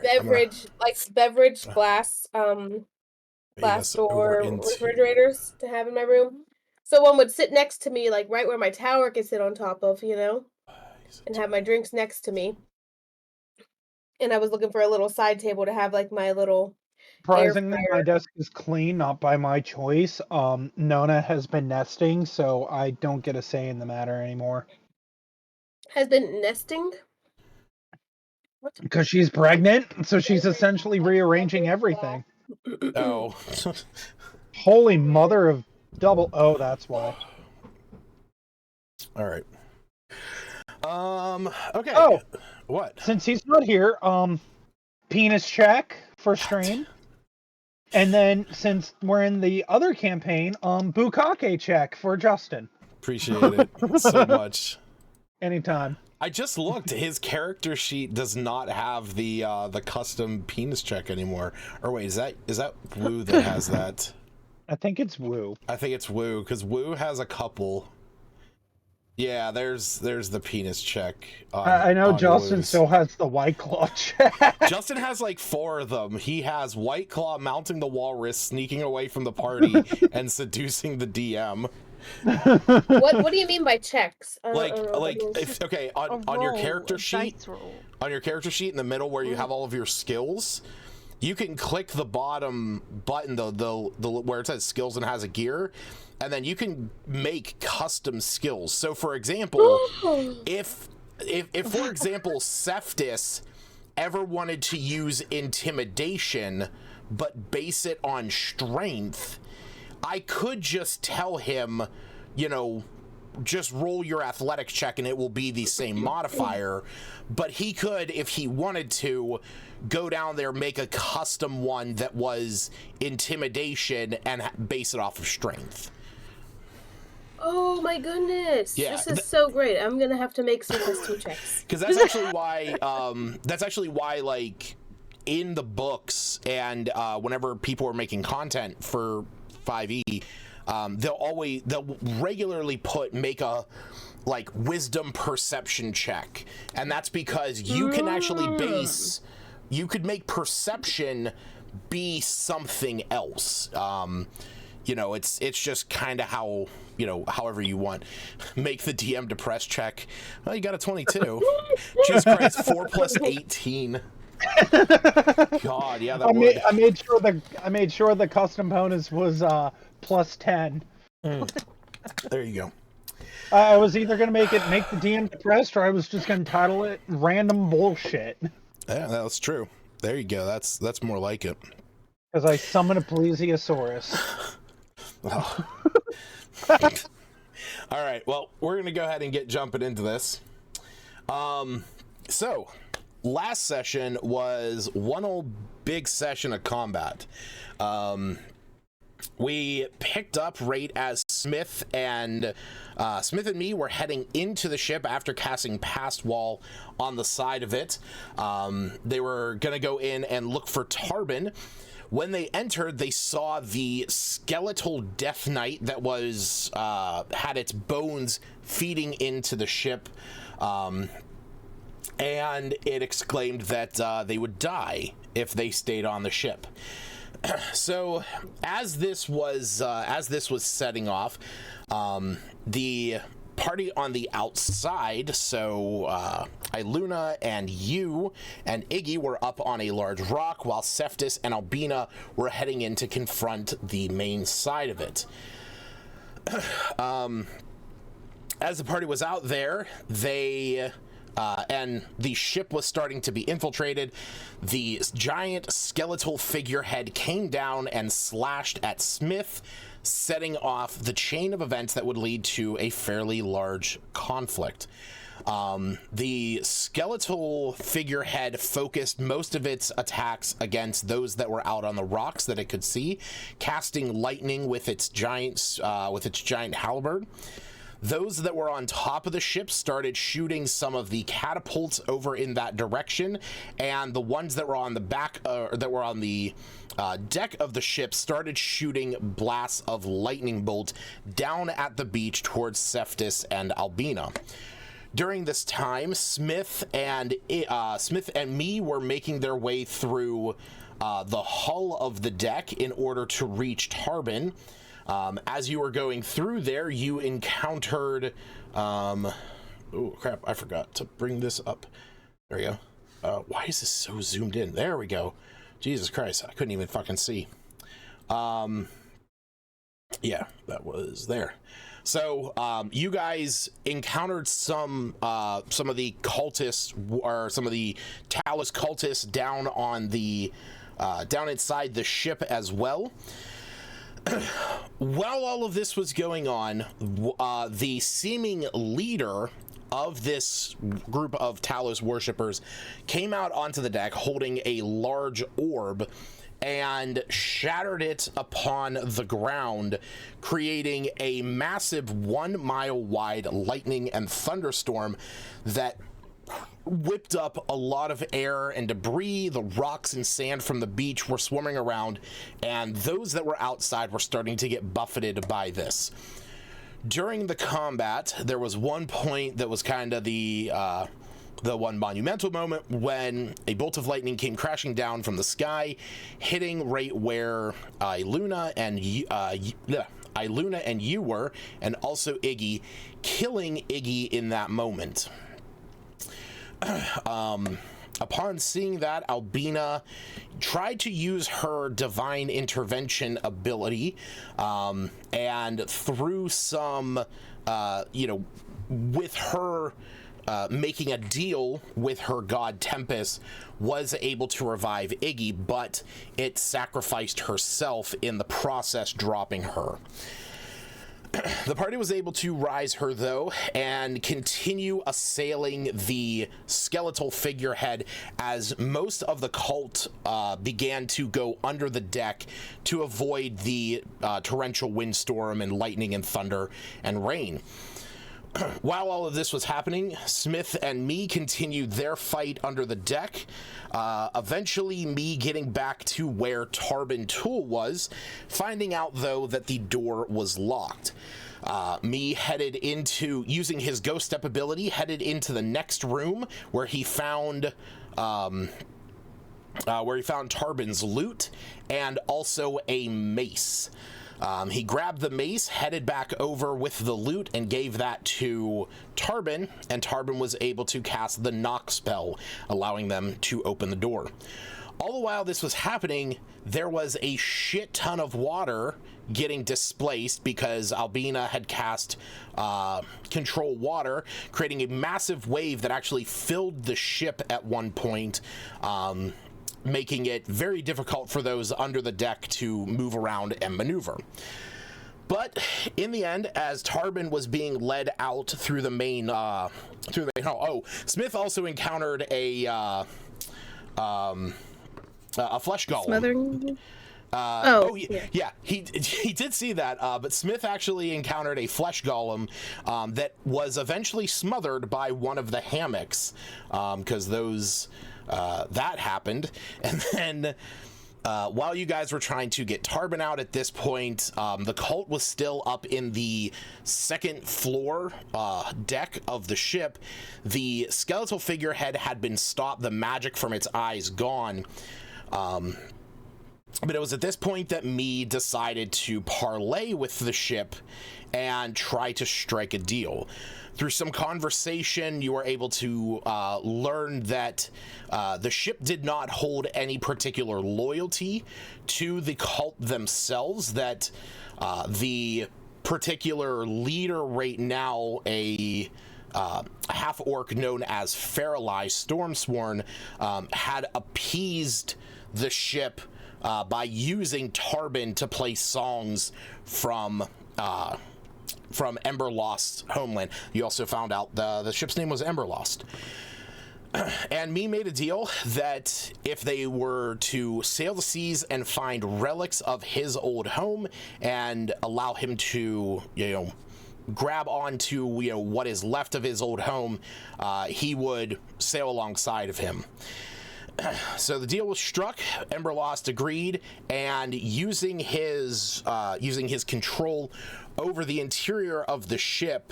beverage glass door refrigerators to have in my room. So one would sit next to me, like right where my tower could sit on top of, and have my drinks next to me. And I was looking for a little side table to have like my little air Surprisingly, my fryer. desk is clean, not by my choice. Nona has been nesting, so I don't get a say in the matter anymore. Has been nesting? What? Because she's pregnant, so she's essentially rearranging everything. Oh. Holy mother of double. Oh, that's why. All right. Okay. Oh, what? Since he's not here, penis check for stream. And then since we're in the other campaign, Bukake check for Justin. Appreciate it so much. Anytime. I just looked. His character sheet does not have the custom penis check anymore. Or wait, is that Woo that has that? I think it's Woo. I think it's Woo because Woo has a couple. Yeah, there's the penis check. I know Justin Woo's. still has the White Claw check. Justin has like 4 of them. He has White Claw, mounting the walrus, sneaking away from the party, and seducing the DM. What do you mean by checks? Okay, on your character sheet, on your character sheet in the middle where you have all of your skills, you can click the bottom button, the where it says skills and has a gear, and then you can make custom skills. So for example, if for example Cephas ever wanted to use intimidation but base it on strength, I could just tell him, just roll your athletics check and it will be the same modifier. But he could, if he wanted to, go down there, make a custom one that was intimidation and base it off of strength. Oh my goodness! Yeah, this is so great. I'm gonna have to make some custom checks. Because that's actually why. Like in the books and whenever people are making content for 5e, they'll regularly make a like wisdom perception check, and that's because you can actually you could make perception be something else. It's just kind of how, however you want. Make the DM depressed check. Well, you got a 22. Jesus Christ, 4 plus 18. God, yeah, I made sure the custom bonus was plus 10. There you go. I was either gonna make the DM depressed, or I was just gonna title it random bullshit. Yeah, that's true. There you go. That's more like it. Because I summon a plesiosaurus. Oh. All right. Well, we're gonna go ahead and get jumping into this. So last session was one old big session of combat. We picked up right as Smith and me were heading into the ship after casting past wall on the side of it. They were gonna go in and look for Tarbin. When they entered, they saw the skeletal Death Knight that was had its bones feeding into the ship, and it exclaimed that they would die if they stayed on the ship. So, as this was setting off, the party on the outside, so Iluna and you and Iggy were up on a large rock, while Cephas and Albina were heading in to confront the main side of it. As the party was out there, and the ship was starting to be infiltrated, the giant skeletal figurehead came down and slashed at Smith, setting off the chain of events that would lead to a fairly large conflict. The skeletal figurehead focused most of its attacks against those that were out on the rocks that it could see, casting lightning with its giant halberd. Those that were on top of the ship started shooting some of the catapults over in that direction, and the ones that were on the back, deck of the ship started shooting blasts of lightning bolt down at the beach towards Cephas and Albina. During this time, Smith and me were making their way through the hull of the deck in order to reach Tarbin. As you were going through there, you encountered... oh, crap, I forgot to bring this up. There we go. Why is this so zoomed in? There we go. Jesus Christ, I couldn't even fucking see. Yeah, that was there. So, you guys encountered some of the cultists, or some of the Talos cultists down on the, down inside the ship as well. While all of this was going on, the seeming leader of this group of Talos worshippers came out onto the deck holding a large orb and shattered it upon the ground, creating a massive 1 mile wide lightning and thunderstorm that whipped up a lot of air and debris. The rocks and sand from the beach were swarming around, and those that were outside were starting to get buffeted by this. During the combat, there was one point that was kind of the one monumental moment when a bolt of lightning came crashing down from the sky, hitting right where Iluna and you were, and also Iggy, killing Iggy in that moment. Upon seeing that, Albina tried to use her divine intervention ability, and through some, with her making a deal with her god Tempest, was able to revive Iggy, but it sacrificed herself in the process, dropping her. The party was able to rise her, though, and continue assailing the skeletal figurehead as most of the cult began to go under the deck to avoid the torrential windstorm and lightning and thunder and rain. While all of this was happening, Smith and me continued their fight under the deck, eventually me getting back to where Tarbin Tool was, finding out, though, that the door was locked. Me headed into, using his ghost step ability, headed into the next room where he found Tarbin's loot and also a mace. He grabbed the mace, headed back over with the loot, and gave that to Tarbin, and Tarbin was able to cast the knock spell, allowing them to open the door. All the while this was happening, there was a shit ton of water getting displaced because Albina had cast Control Water, creating a massive wave that actually filled the ship at one point, making it very difficult for those under the deck to move around and maneuver. But in the end, as Tarbin was being led out through the main hall, Smith also encountered a flesh golem. Smothering? Yeah, he did see that, but Smith actually encountered a flesh golem that was eventually smothered by one of the hammocks, because those that happened. And then while you guys were trying to get Tarbin out at this point, the cult was still up in the second floor deck of the ship. The skeletal figurehead had been stopped, the magic from its eyes gone. But it was at this point that me decided to parlay with the ship and try to strike a deal. Through some conversation, you were able to learn that the ship did not hold any particular loyalty to the cult themselves, that the particular leader right now, a half-orc known as Faralai Stormsworn, had appeased the ship by using Tarbin to play songs from Emberlost's homeland. You also found out the ship's name was Emberlost. And me made a deal that if they were to sail the seas and find relics of his old home and allow him to, grab onto, what is left of his old home, he would sail alongside of him. So the deal was struck. Emberlost agreed, and using his control over the interior of the ship,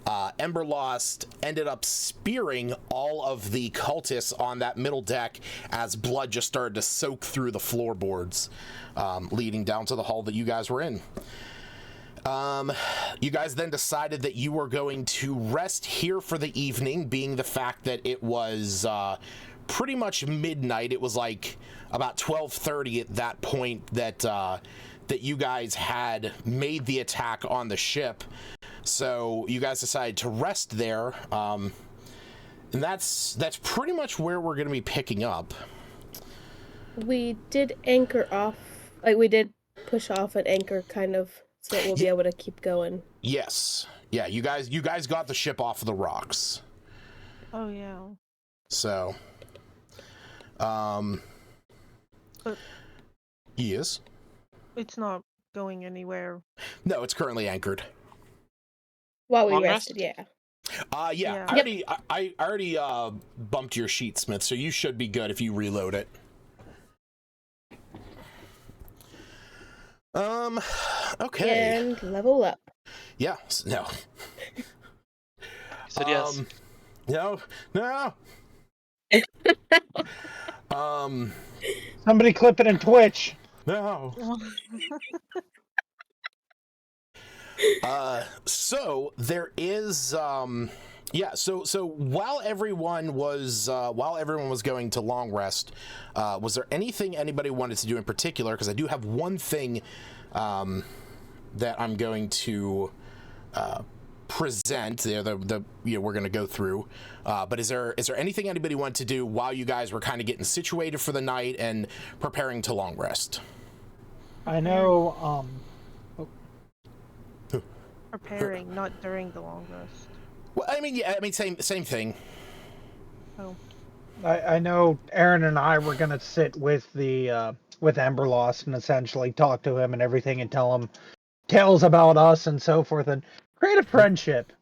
Emberlost ended up spearing all of the cultists on that middle deck as blood just started to soak through the floorboards, leading down to the hall that you guys were in. You guys then decided that you were going to rest here for the evening, being the fact that it was pretty much midnight. It was like about 12:30 at that point that that you guys had made the attack on the ship. So you guys decided to rest there, and that's pretty much where we're going to be picking up. We did anchor off, like we did push off an anchor kind of, so that we'll be able to keep going. Yes. Yeah, you guys got the ship off of the rocks. Oh yeah. So, But yes. it's not going anywhere. No, it's currently anchored. While we Long rested, rest? yeah. Yeah. I already bumped your sheet, Smith, so you should be good if you reload it. Okay. And level up. Yeah, no. Said yes. No. Somebody clip it in Twitch. No. So there is so while everyone was going to long rest, was there anything anybody wanted to do in particular? Because I do have one thing that I'm going to present. We're going to go through. But is there anything anybody wanted to do while you guys were kind of getting situated for the night and preparing to long rest? I know. Preparing, not during the long rest. Well, I mean, same thing. Oh. I know Aaron and I were gonna sit with with Emberlost and essentially talk to him and everything and tell him tales about us and so forth and create a friendship.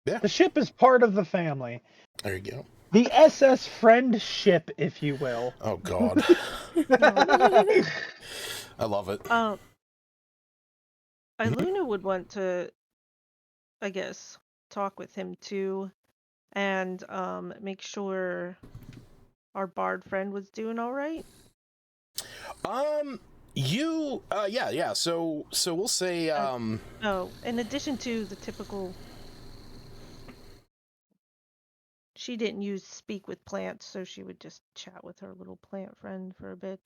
Yeah. The ship is part of the family. There you go. The SS friendship, if you will. Oh God. I love it. Iluna would want to, I guess, talk with him too, and make sure our bard friend was doing all right. Yeah. So we'll say In addition to the typical, she didn't use speak with plants, so she would just chat with her little plant friend for a bit.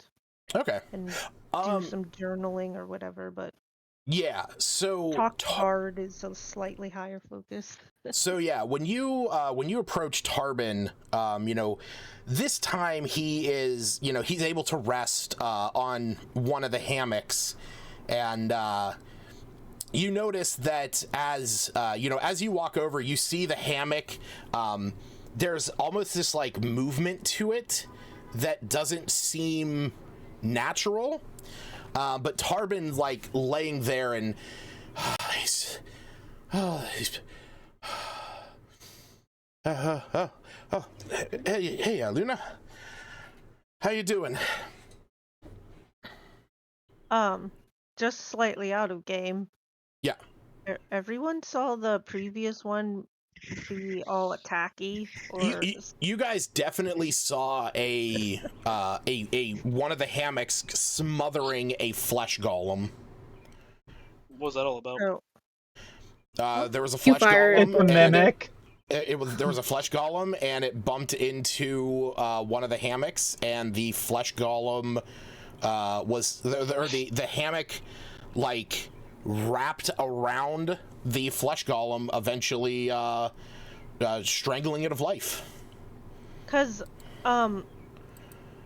Okay. And do some journaling or whatever, but yeah, so talk hard is a slightly higher focus. So yeah, when you approach Tarbin, this time he is, he's able to rest on one of the hammocks, and you notice that as you walk over, you see the hammock. There's almost this like movement to it that doesn't seem natural. But Tarbin, like, laying there and hey, Luna, how you doing? Just slightly out of game. Yeah. Everyone saw the previous one be all attacky, or you guys definitely saw a one of the hammocks smothering a flesh golem. What was that all about? There was a flesh golem. It's a mimic. There was a flesh golem, and it bumped into one of the hammocks, and the flesh golem the hammock like wrapped around the flesh golem, eventually strangling it of life. Because I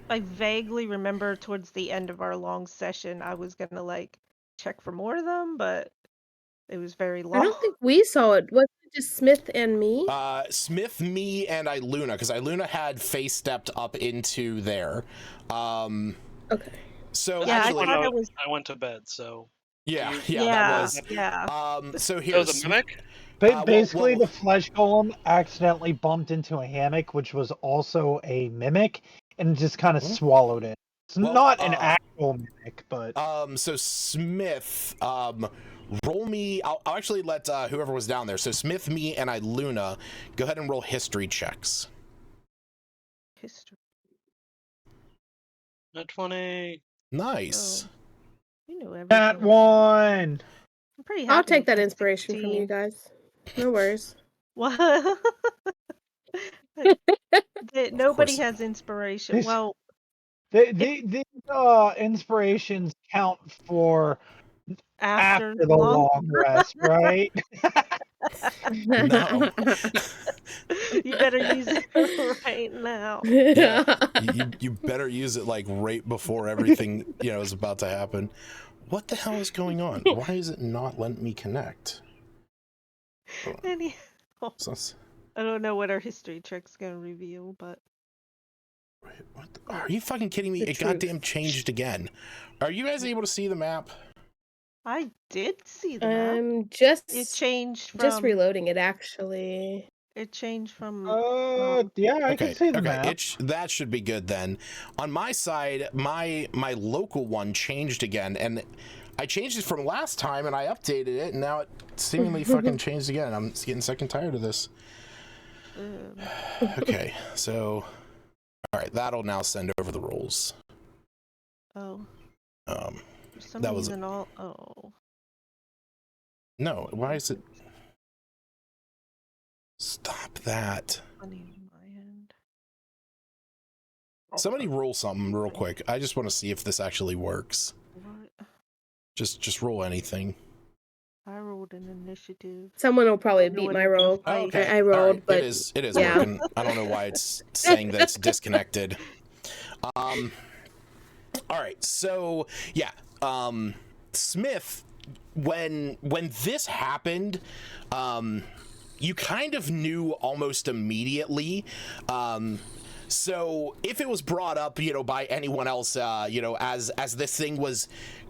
vaguely remember towards the end of our long session I was gonna like check for more of them, but it was very long. I don't think we saw it. Was it just Smith and me? Smith, me, and Iluna, because Iluna had face stepped up into there. Okay. So yeah, actually, I went to bed, so yeah, yeah, that was. Yeah. So that was here's a mimic. Basically, the flesh golem accidentally bumped into a hammock, which was also a mimic, and just kind of swallowed it. It's Well, not an actual mimic, but so Smith, roll me. I'll actually let whoever was down there. So Smith, me, and Luna, go ahead and roll history checks. History. Not 20. Nice. Oh, you know everything. that one. I'm pretty happy. I'll take with that the inspiration from 16. you guys. No worries. What? Nobody course. has inspiration. This- Well, The inspirations count for after the long rest, right? No. you better use it right now. Yeah. You better use it like right before everything, is about to happen. What the hell is going on? Why is it not letting me connect? Anyhow, So, I don't know what our history check's gonna reveal, but are you fucking kidding me? The It truth. goddamn changed again. Are you guys able to see the map? I did see the map. It Just changed from. just reloading it actually. It changed from. Yeah, I can Okay, see the okay. map. That should be good then. On my side, my local one changed again, and I changed it from last time, and I updated it, and now it seemingly fucking changed again. I'm getting sick and tired of this. Okay, so all right, that'll now send over the rolls. Oh. For some that was reason oh. No, why is it? Stop that. Funny on my end. Somebody roll something real quick. I just want to see if this actually works. What? Just roll anything. I rolled an initiative. Someone will probably Know beat what my I'm gonna roll. fight. Okay. I All rolled, right. but it is yeah. working. I don't know why it's saying that it's disconnected. All right. So yeah, Smith, when this happened, you kind of knew almost immediately. So if it was brought up, by anyone else, as this thing was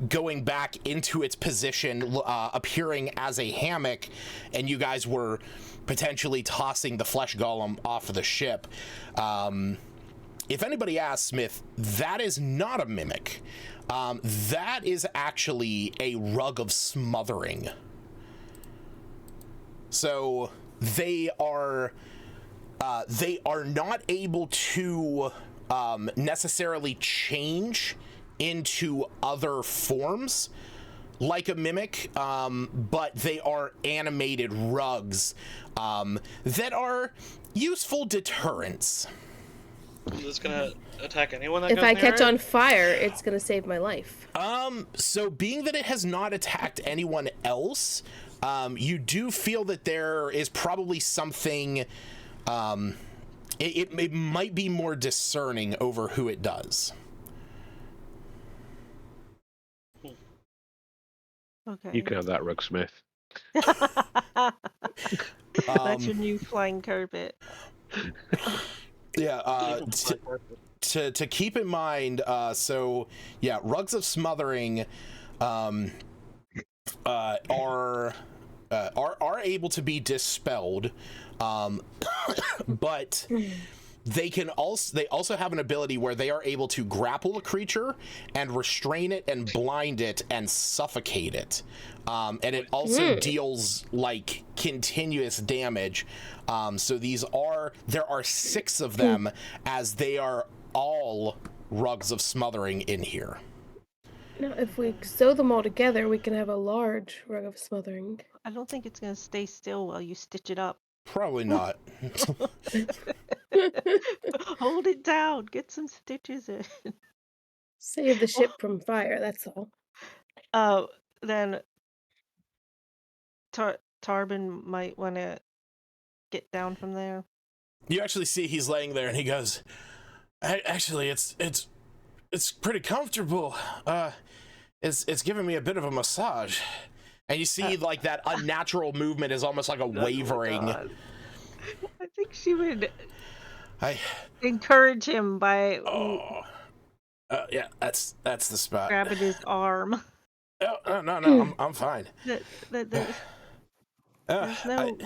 going back into its position, appearing as a hammock, and you guys were potentially tossing the flesh golem off of the ship, if anybody asks Smith, that is not a mimic. That is actually a rug of smothering. So they are not able to necessarily change into other forms like a mimic, but they are animated rugs that are useful deterrents. Is this gonna attack anyone that if goes I near catch it? on fire, it's gonna save my life. So being that it has not attacked anyone else, you do feel that there is probably something, it might be more discerning over who it does. Okay. You can have that, Rugsmith. That's your new flying carpet. Yeah, to keep in mind, so yeah, rugs of smothering are able to be dispelled, but they also have an ability where they are able to grapple a creature and restrain it and blind it and suffocate it, and it also deals like continuous damage. So there are 6 of them, as they are all rugs of smothering in here. Now, if we sew them all together, we can have a large rug of smothering. I don't think it's gonna stay still while you stitch it up. Probably not. Hold it down. Get some stitches in. Save the ship from fire, that's all. Then Tarbin might want to get down from there. You actually see he's laying there and he goes, actually, it's pretty comfortable. It's giving me a bit of a massage. And you see like that unnatural movement is almost like a wavering. I think she would I encourage him by yeah, that's the spot. grabbing his arm. Oh, no, I'm fine. There's no.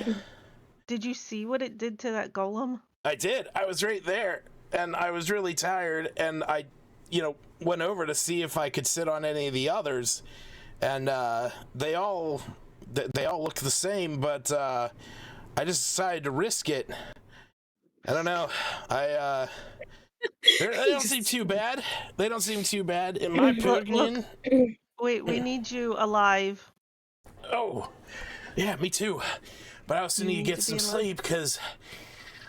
Did you see what it did to that golem? I did. I was right there, and I was really tired, and I went over to see if I could sit on any of the others, and they all look the same, but I just decided to risk it. I don't know. They don't seem too bad. They don't seem too bad, in my opinion. We need you alive. Oh, yeah, me too. But I also need to get some sleep because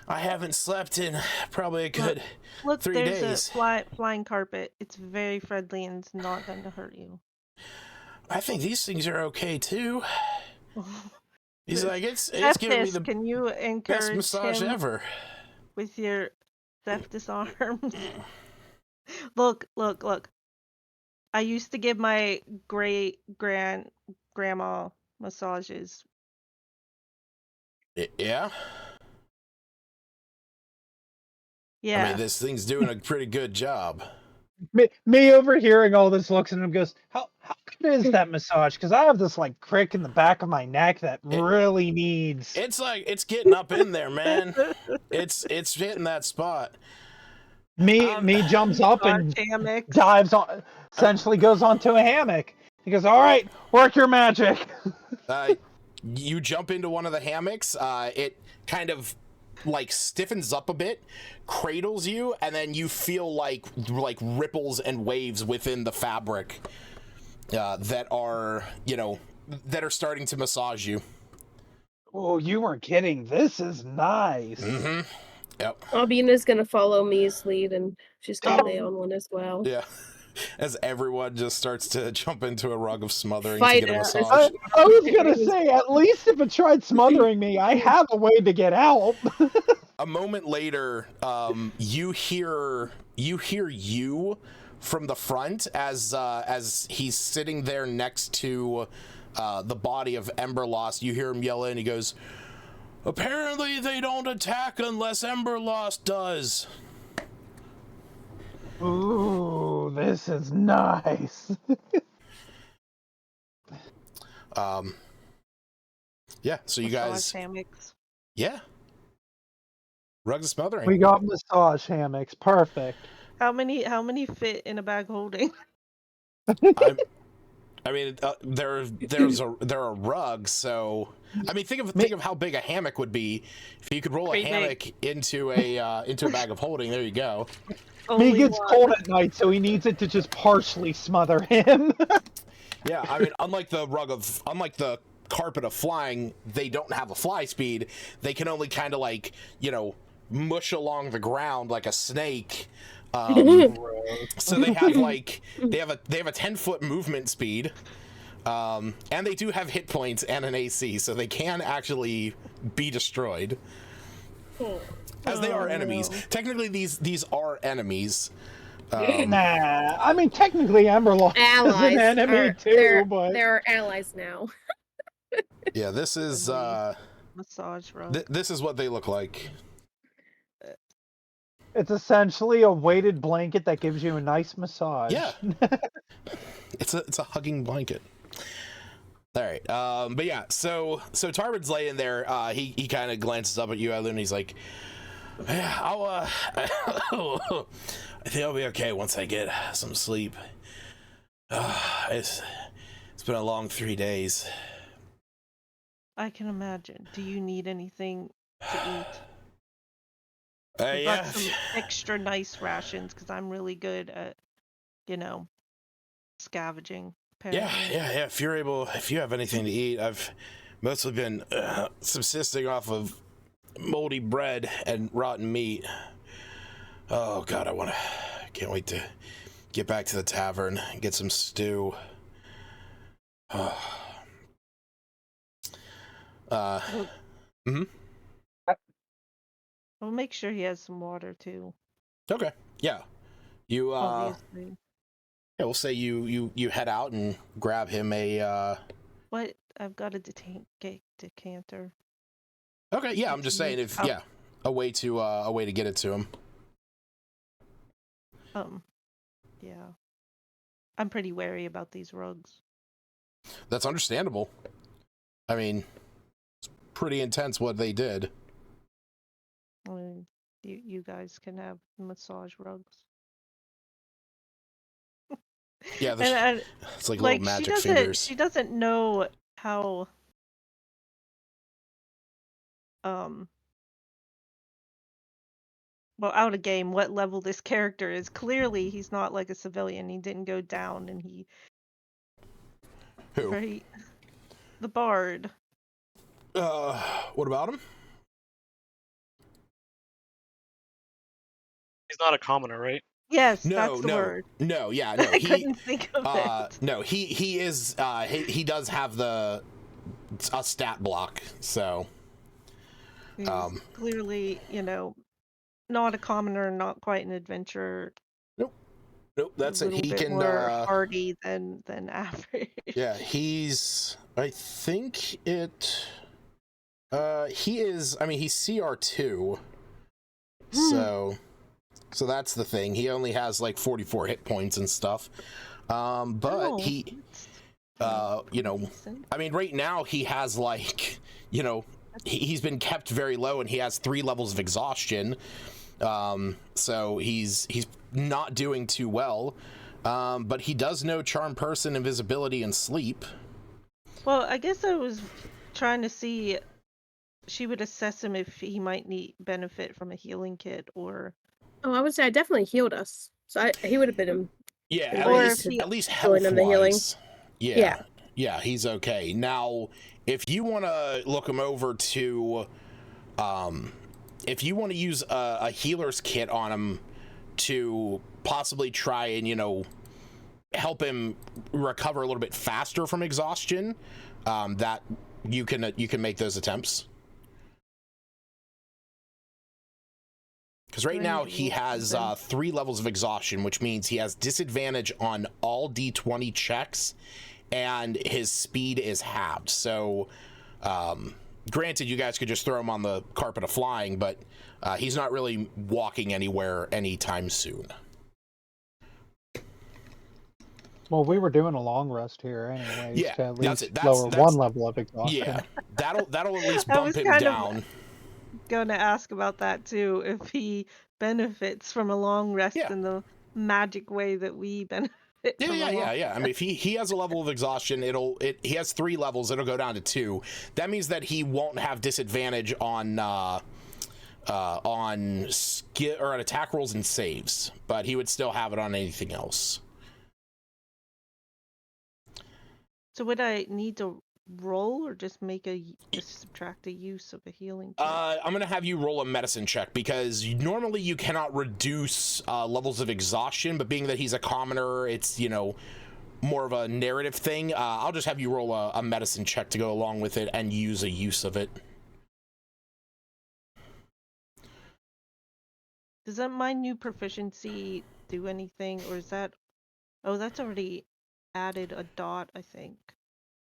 I haven't slept in probably a good 3 days. There's a flying carpet. It's very friendly and it's not going to hurt you. I think these things are okay too. He's like, it's giving me the can you best encourage massage him ever. with your leftist arms? Look. I used to give my grandma massages. Yeah? Yeah. I mean, this thing's doing a pretty good job. Me overhearing all this looks at him, goes, how good is that massage? Because I have this like crick in the back of my neck that really needs. It's like it's getting up in there, man. It's hitting that spot. Me jumps up and dives on, essentially goes onto a hammock. He goes, all right, work your magic. You jump into one of the hammocks. It kind of like stiffens up a bit, cradles you, and then you feel like ripples and waves within the fabric that are starting to massage you. Oh, you weren't kidding. This is nice. Mm-hmm. Yep. Albina's gonna follow me's lead, and she's gonna lay on one as well. Yeah. As everyone just starts to jump into a rug of smothering Fight to get a it. massage. I was gonna say, at least if it tried smothering me, I have a way to get out. A moment later, you hear you from the front as he's sitting there next to the body of Emberlost. You hear him yell in. He goes, "Apparently they don't attack unless Emberlost does." Ooh, this is nice. Yeah, so you guys, hammocks. yeah, rugs of smothering. We got massage hammocks. Perfect. How many fit in a bag holding? I mean, there are rugs, so I mean, think of how big a hammock would be. If you could roll a hammock into a bag of holding, there you go. He gets cold at night, so he needs it to just partially smother him. Yeah, I mean, unlike the carpet of flying, they don't have a fly speed. They can only kind of like mush along the ground like a snake. So they have a 10-foot movement speed, and they do have hit points and an AC, so they can actually be destroyed. As they are enemies. No. Technically, these are enemies. Nah, I mean technically Emberlost is an enemy too, but they're allies now. Yeah, this is massage rug. This is what they look like. It's essentially a weighted blanket that gives you a nice massage. Yeah, it's a hugging blanket. All right, but yeah, so Tarbin's laying there. He kind of glances up at you, Eileen, and he's like, "Yeah, I think I'll be okay once I get some sleep. It's been a long 3 days." I can imagine. Do you need anything to eat? Yeah. Got some extra nice rations because I'm really good at, scavenging. Apparently. Yeah. If you have anything to eat, I've mostly been subsisting off of moldy bread and rotten meat. Oh God, can't wait to get back to the tavern and get some stew. We'll make sure he has some water too. Okay. Yeah. You Obviously. Yeah, we'll say you head out and grab him a What? I've got a decanter. Okay, yeah, I'm just saying a way to get it to him. Yeah. I'm pretty wary about these rugs. That's understandable. I mean, it's pretty intense what they did. I mean, you guys can have massage rugs. Yeah, and it's like like little magic fingers. she doesn't know how um well, out of game what level this character is. Clearly he's not like a civilian. He didn't go down, and he Who? right, the bard. What about him? He's not a commoner, right? Yes, No, that's the no, word. no. Yeah, no. I He, couldn't think of it. no. He is. He does have a stat block. So, He's um, clearly, not a commoner, not quite an adventurer. nope. That's a it. little He bit can. more hardy than average. Yeah, he's. I think it. He is. I mean, he's CR2. So that's the thing. He only has like 44 hit points and stuff. But he, I mean, right now he has like, he's been kept very low, and he has 3 levels of exhaustion. So he's not doing too well. But he does know Charm Person, Invisibility, and Sleep. Well, I guess I was trying to see. She would assess him if he might need benefit from a healing kit, or. Oh, I would say I definitely healed us, so he would have been. Yeah, at least join health in the healing. wise. Yeah, he's okay. Now, if you want to look him over to, if you want to use a healer's kit on him to possibly try and help him recover a little bit faster from exhaustion, that you can make those attempts. Because right now he has 3 levels of exhaustion, which means he has disadvantage on all D20 checks, and his speed is halved. So, granted, you guys could just throw him on the carpet of flying, but he's not really walking anywhere anytime soon. Well, we were doing a long rest here anyways, Yeah, to at least that's lower 1 level of exhaustion. Yeah, that'll at least bump him down. Going to ask about that too, if he benefits from a long rest in the magic way that we benefit. Yeah. I mean, if he has a level of exhaustion, he has 3 levels. It'll go down to 2. That means that he won't have disadvantage on skill or on attack rolls and saves, but he would still have it on anything else. So would I need to roll, or just subtract a use of a healing kit? I'm gonna have you roll a medicine check, because normally you cannot reduce levels of exhaustion, but being that he's a commoner, it's more of a narrative thing. I'll just have you roll a medicine check to go along with it and use a use of it. Does that my new proficiency do anything, or is that? Oh, that's already added a dot, I think.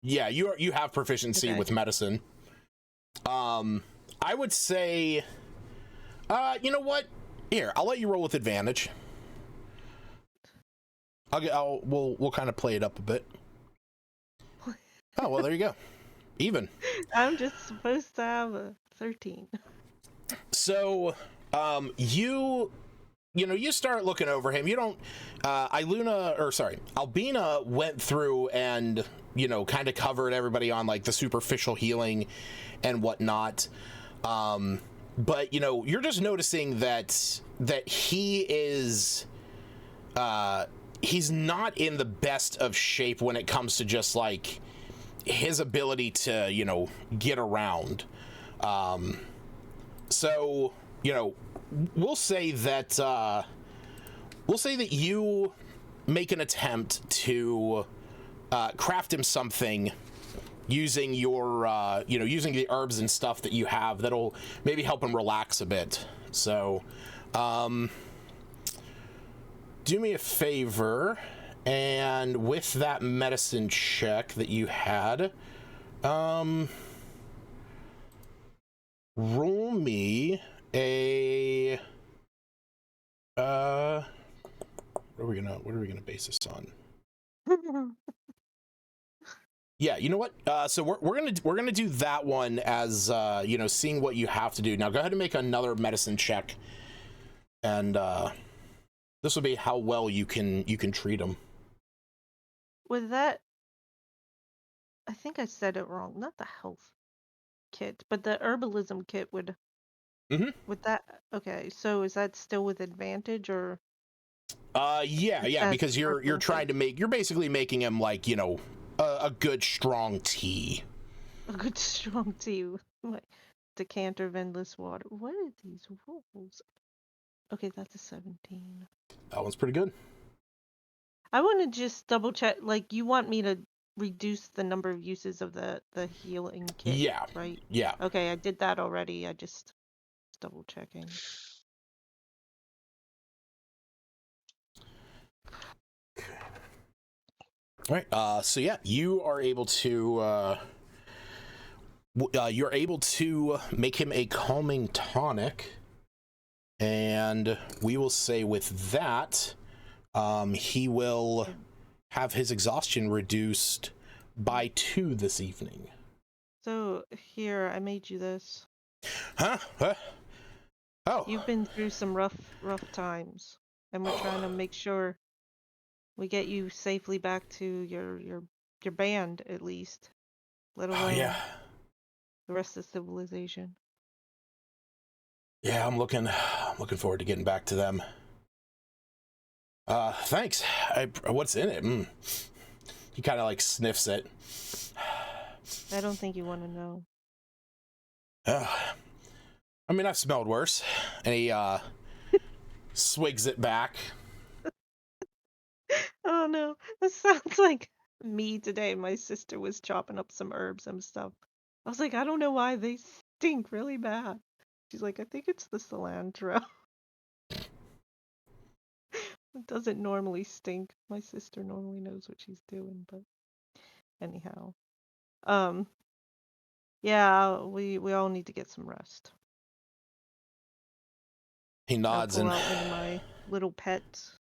Yeah, you have proficiency with medicine. I would say, you know what? Here, I'll let you roll with advantage. We'll kind of play it up a bit. Oh, well, there you go. Even. I'm just supposed to have a 13. So, you start looking over him. You don't, Albina went through and, kind of covered everybody on like the superficial healing and whatnot. But, you're just noticing that he is, he's not in the best of shape when it comes to just like his ability to, get around. So, we'll say that you make an attempt to craft him something using your using the herbs and stuff that you have that'll maybe help him relax a bit. So do me a favor, and with that medicine check that you had, roll me a what are we gonna base this on? Yeah, you know what? So we're gonna do that one as seeing what you have to do. Now go ahead and make another medicine check, and this will be how well you can treat him. Would that? I think I said it wrong. Not the health kit, but the herbalism kit would. Mm-hmm. Would that? Okay, so is that still with advantage or? Yeah, As because you're trying preferences? to you're basically making him like, a good strong tea. A good strong tea, like decanter of endless water. What are these rules? Okay, that's a 17. That one's pretty good. I want to just double check. Like, you want me to reduce the number of uses of the healing kit, Yeah. right? Yeah. Okay, I did that already. I just double checking. All right. So yeah, you are able to you're able to make him a calming tonic, and we will say with that, he will have his exhaustion reduced by 2 this evening. So here, I made you this. Huh? Oh. You've been through some rough times, and we're trying to make sure we get you safely back to your band at least, let alone Yeah. the rest of civilization. Yeah, I'm looking forward to getting back to them. Thanks. What's in it? He kind of like sniffs it. I don't think you want to know. I mean, I've smelled worse. And he swigs it back. Oh no, that sounds like me today. My sister was chopping up some herbs and stuff. I was like, I don't know why they stink really bad. She's like, I think it's the cilantro. It doesn't normally stink. My sister normally knows what she's doing, but anyhow. Yeah, we all need to get some rest. He I'll nods pull and out one of my little pets.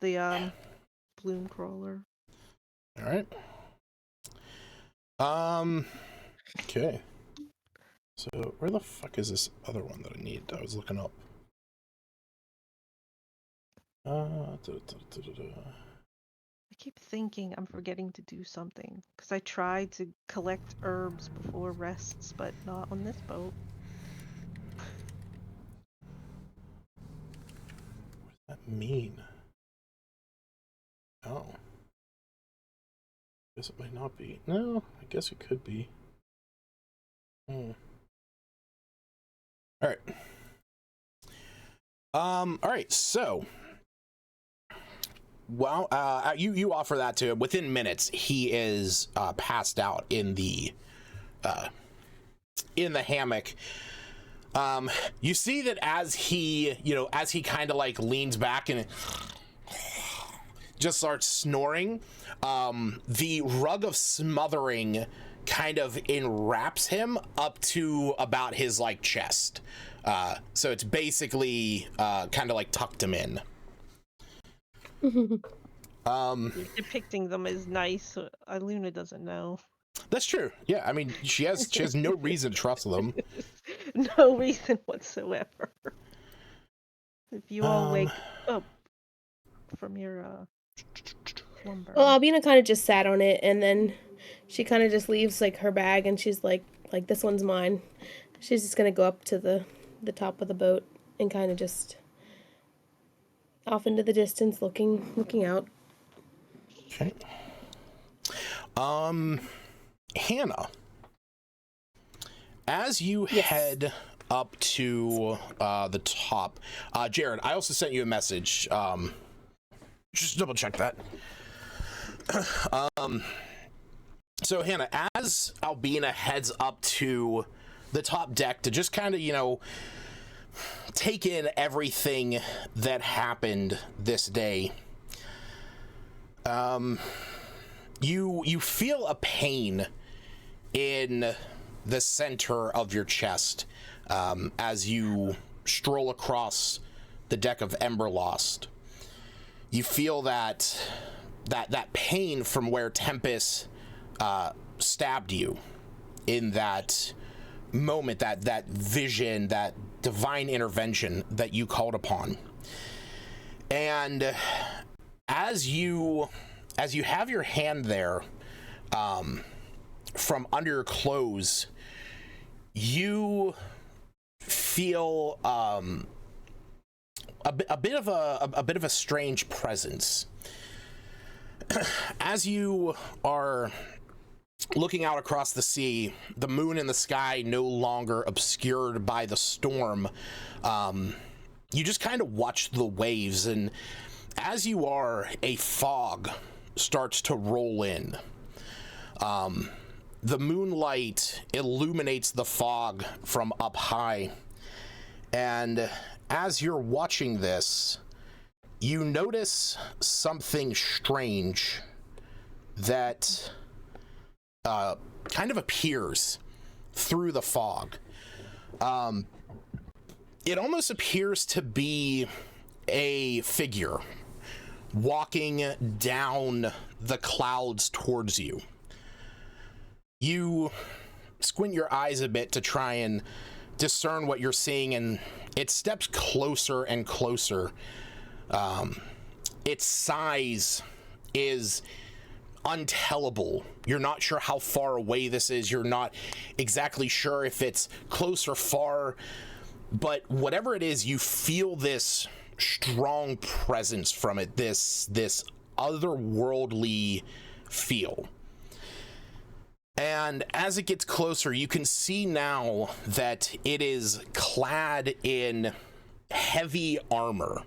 The bloom crawler. all right. Okay. So where the fuck is this other one that I need? I was looking up. I keep thinking I'm forgetting to do something because I tried to collect herbs before rests, but not on this boat. What does that mean? Oh. Guess it might not be. No, I guess it could be. All right. All right. So, well, you offer that to him. Within minutes, he is passed out in the hammock. You see that as he kind of like leans back and just starts snoring, the rug of smothering kind of enwraps him up to about his like chest. So it's basically kind of like tucked him in. Depicting them is nice. So Luna doesn't know. That's true. Yeah, I mean, she has no reason to trust them. No reason whatsoever. If you all wake up from your slumber. Well, Albina kind of just sat on it, and then she kind of just leaves like her bag, and she's like this one's mine. She's just gonna go up to the top of the boat and kind of just off into the distance, looking out. Okay. Hannah, as you head up to the top, Jared, I also sent you a message. Just double check that. So Hannah, as Albina heads up to the top deck to just kind of, take in everything that happened this day, you feel a pain in the center of your chest as you stroll across the deck of Emberlost. You feel that pain from where Tempest stabbed you in that moment, that vision, that divine intervention that you called upon. And as you have your hand there, from under your clothes, you feel a bit of a strange presence. As you are looking out across the sea, the moon in the sky no longer obscured by the storm, you just kind of watch the waves, and as you are, a fog starts to roll in. The moonlight illuminates the fog from up high, and as you're watching this, you notice something strange that kind of appears through the fog. It almost appears to be a figure walking down the clouds towards you. You squint your eyes a bit to try and discern what you're seeing, and it steps closer and closer. Its size is untellable. You're not sure how far away this is. You're not exactly sure if it's close or far, but whatever it is, you feel this strong presence from it, this otherworldly feel. And as it gets closer, you can see now that it is clad in heavy armor,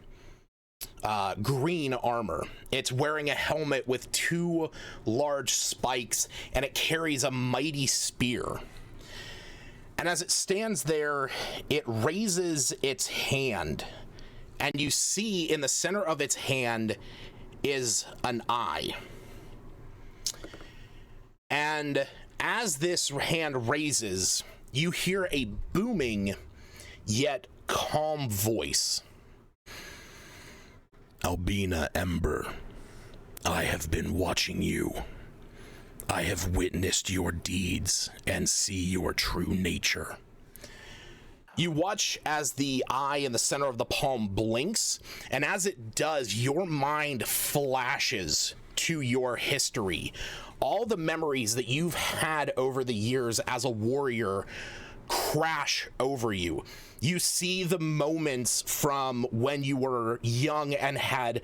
green armor. It's wearing a helmet with 2 large spikes, and it carries a mighty spear. And as it stands there, it raises its hand, and you see in the center of its hand is an eye. And as this hand raises, you hear a booming yet calm voice. Albina Ember, I have been watching you. I have witnessed your deeds and see your true nature. You watch as the eye in the center of the palm blinks, and as it does, your mind flashes to your history. All the memories that you've had over the years as a warrior crash over you. You see the moments from when you were young and had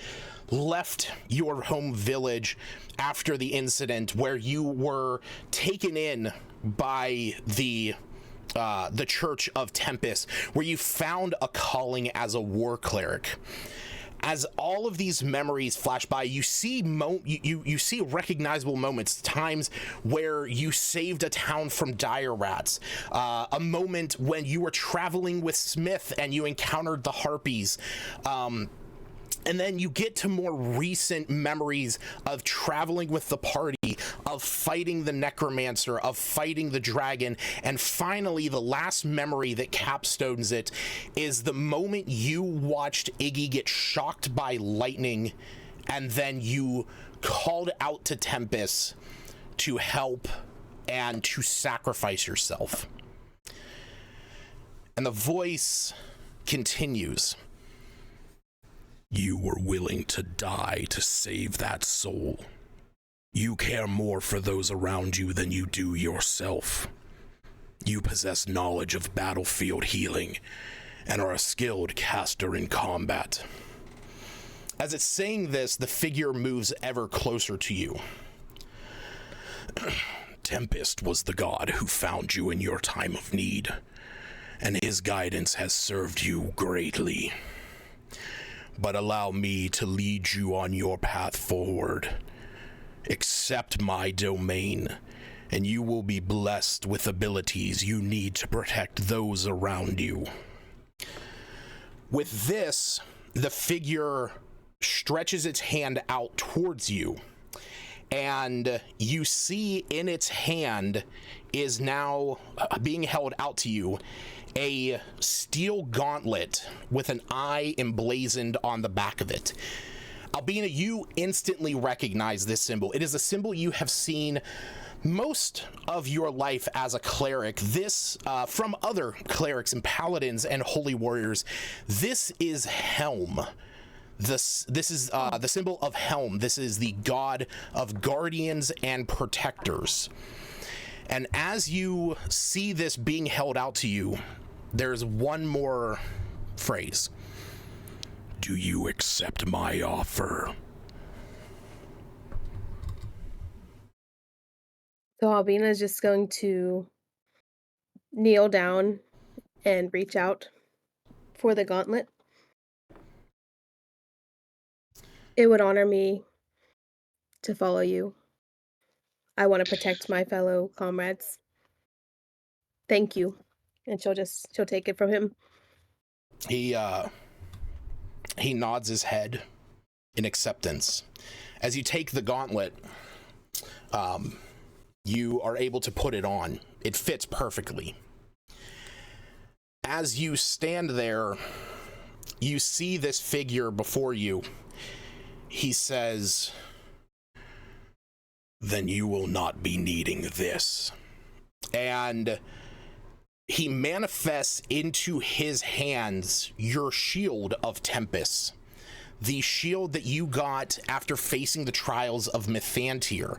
left your home village after the incident, where you were taken in by the Church of Tempest, where you found a calling as a war cleric. As all of these memories flash by, you see you see recognizable moments, times where you saved a town from dire rats, a moment when you were traveling with Smith and you encountered the harpies, and then you get to more recent memories of traveling with the party, of fighting the necromancer, of fighting the dragon, and finally the last memory that capstones it is the moment you watched Iggy get shocked by lightning, and then you called out to Tempest to help and to sacrifice yourself. And the voice continues. You were willing to die to save that soul. You care more for those around you than you do yourself. You possess knowledge of battlefield healing and are a skilled caster in combat. As it's saying this, the figure moves ever closer to you. Tempest was the god who found you in your time of need, and his guidance has served you greatly. But allow me to lead you on your path forward. Accept my domain, and you will be blessed with abilities you need to protect those around you. With this, the figure stretches its hand out towards you, and you see in its hand is now being held out to you a steel gauntlet with an eye emblazoned on the back of it. Albina, you instantly recognize this symbol. It is a symbol you have seen most of your life as a cleric. This, from other clerics and paladins and holy warriors, this is Helm, This is the symbol of Helm. This is the god of guardians and protectors. And as you see this being held out to you, there's one more phrase. Do you accept my offer? So Albina is just going to kneel down and reach out for the gauntlet. It would honor me to follow you. I want to protect my fellow comrades. Thank you. And she'll take it from him. He nods his head in acceptance. As you take the gauntlet, you are able to put it on. It fits perfectly. As you stand there, you see this figure before you. He says, then you will not be needing this. And he manifests into his hands your shield of Tempest. The shield that you got after facing the trials of Mythantir,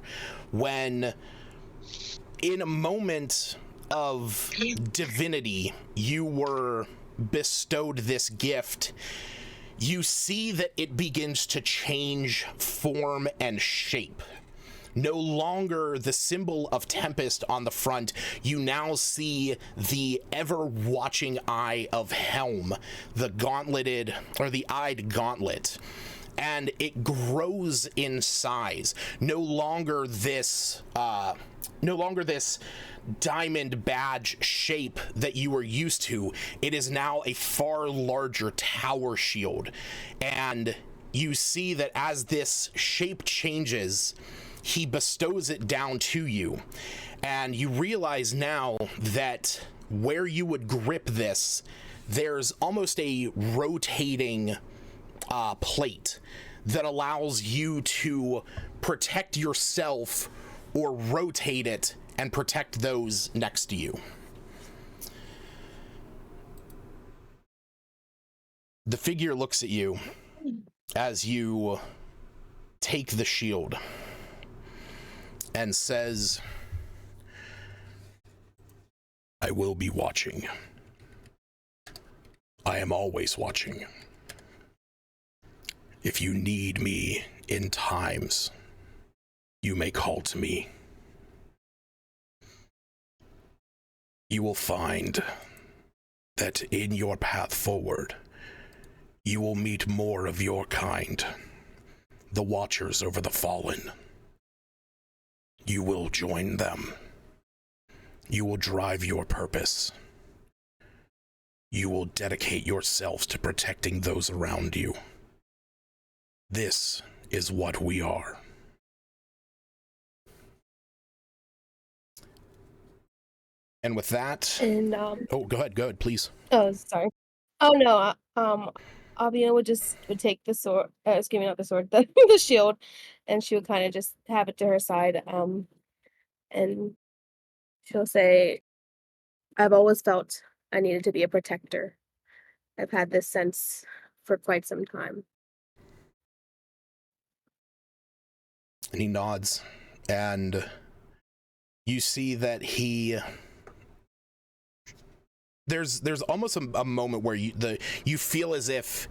when in a moment of divinity you were bestowed this gift. You see that it begins to change form and shape. No longer the symbol of Tempest on the front, you now see the ever-watching eye of Helm, the gauntleted, or the eyed gauntlet. And it grows in size. No longer this diamond badge shape that you were used to. It is now a far larger tower shield. And you see that as this shape changes, he bestows it down to you. And you realize now that where you would grip this, there's almost a rotating plate that allows you to protect yourself or rotate it and protect those next to you. The figure looks at you as you take the shield and says, I will be watching. I am always watching. If you need me in times, you may call to me. You will find that in your path forward, you will meet more of your kind, the Watchers over the Fallen. You will join them. You will drive your purpose. You will dedicate yourselves to protecting those around you. This is what we are. And with that, And oh, go ahead, please. oh, sorry. Oh no, Albina would take the sword, excuse me, not the sword, the shield, and she would kind of just have it to her side, and she'll say, I've always felt I needed to be a protector. I've had this sense for quite some time. And he nods, and you see that there's almost a moment where you feel as if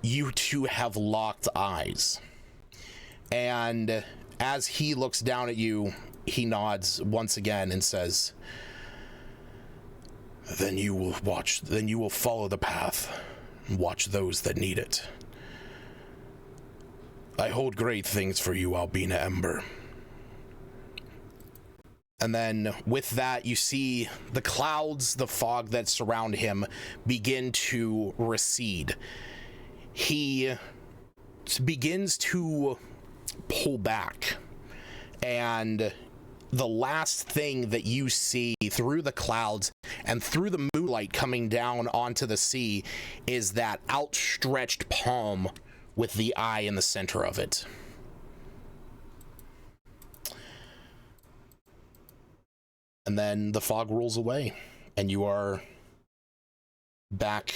you two have locked eyes. And as he looks down at you, he nods once again and says, then you will follow the path and watch those that need it. I hold great things for you, Albina Ember. And then with that, you see the clouds, the fog that surround him begin to recede. He begins to pull back, and the last thing that you see through the clouds and through the moonlight coming down onto the sea is that outstretched palm with the eye in the center of it. And then the fog rolls away, and you are back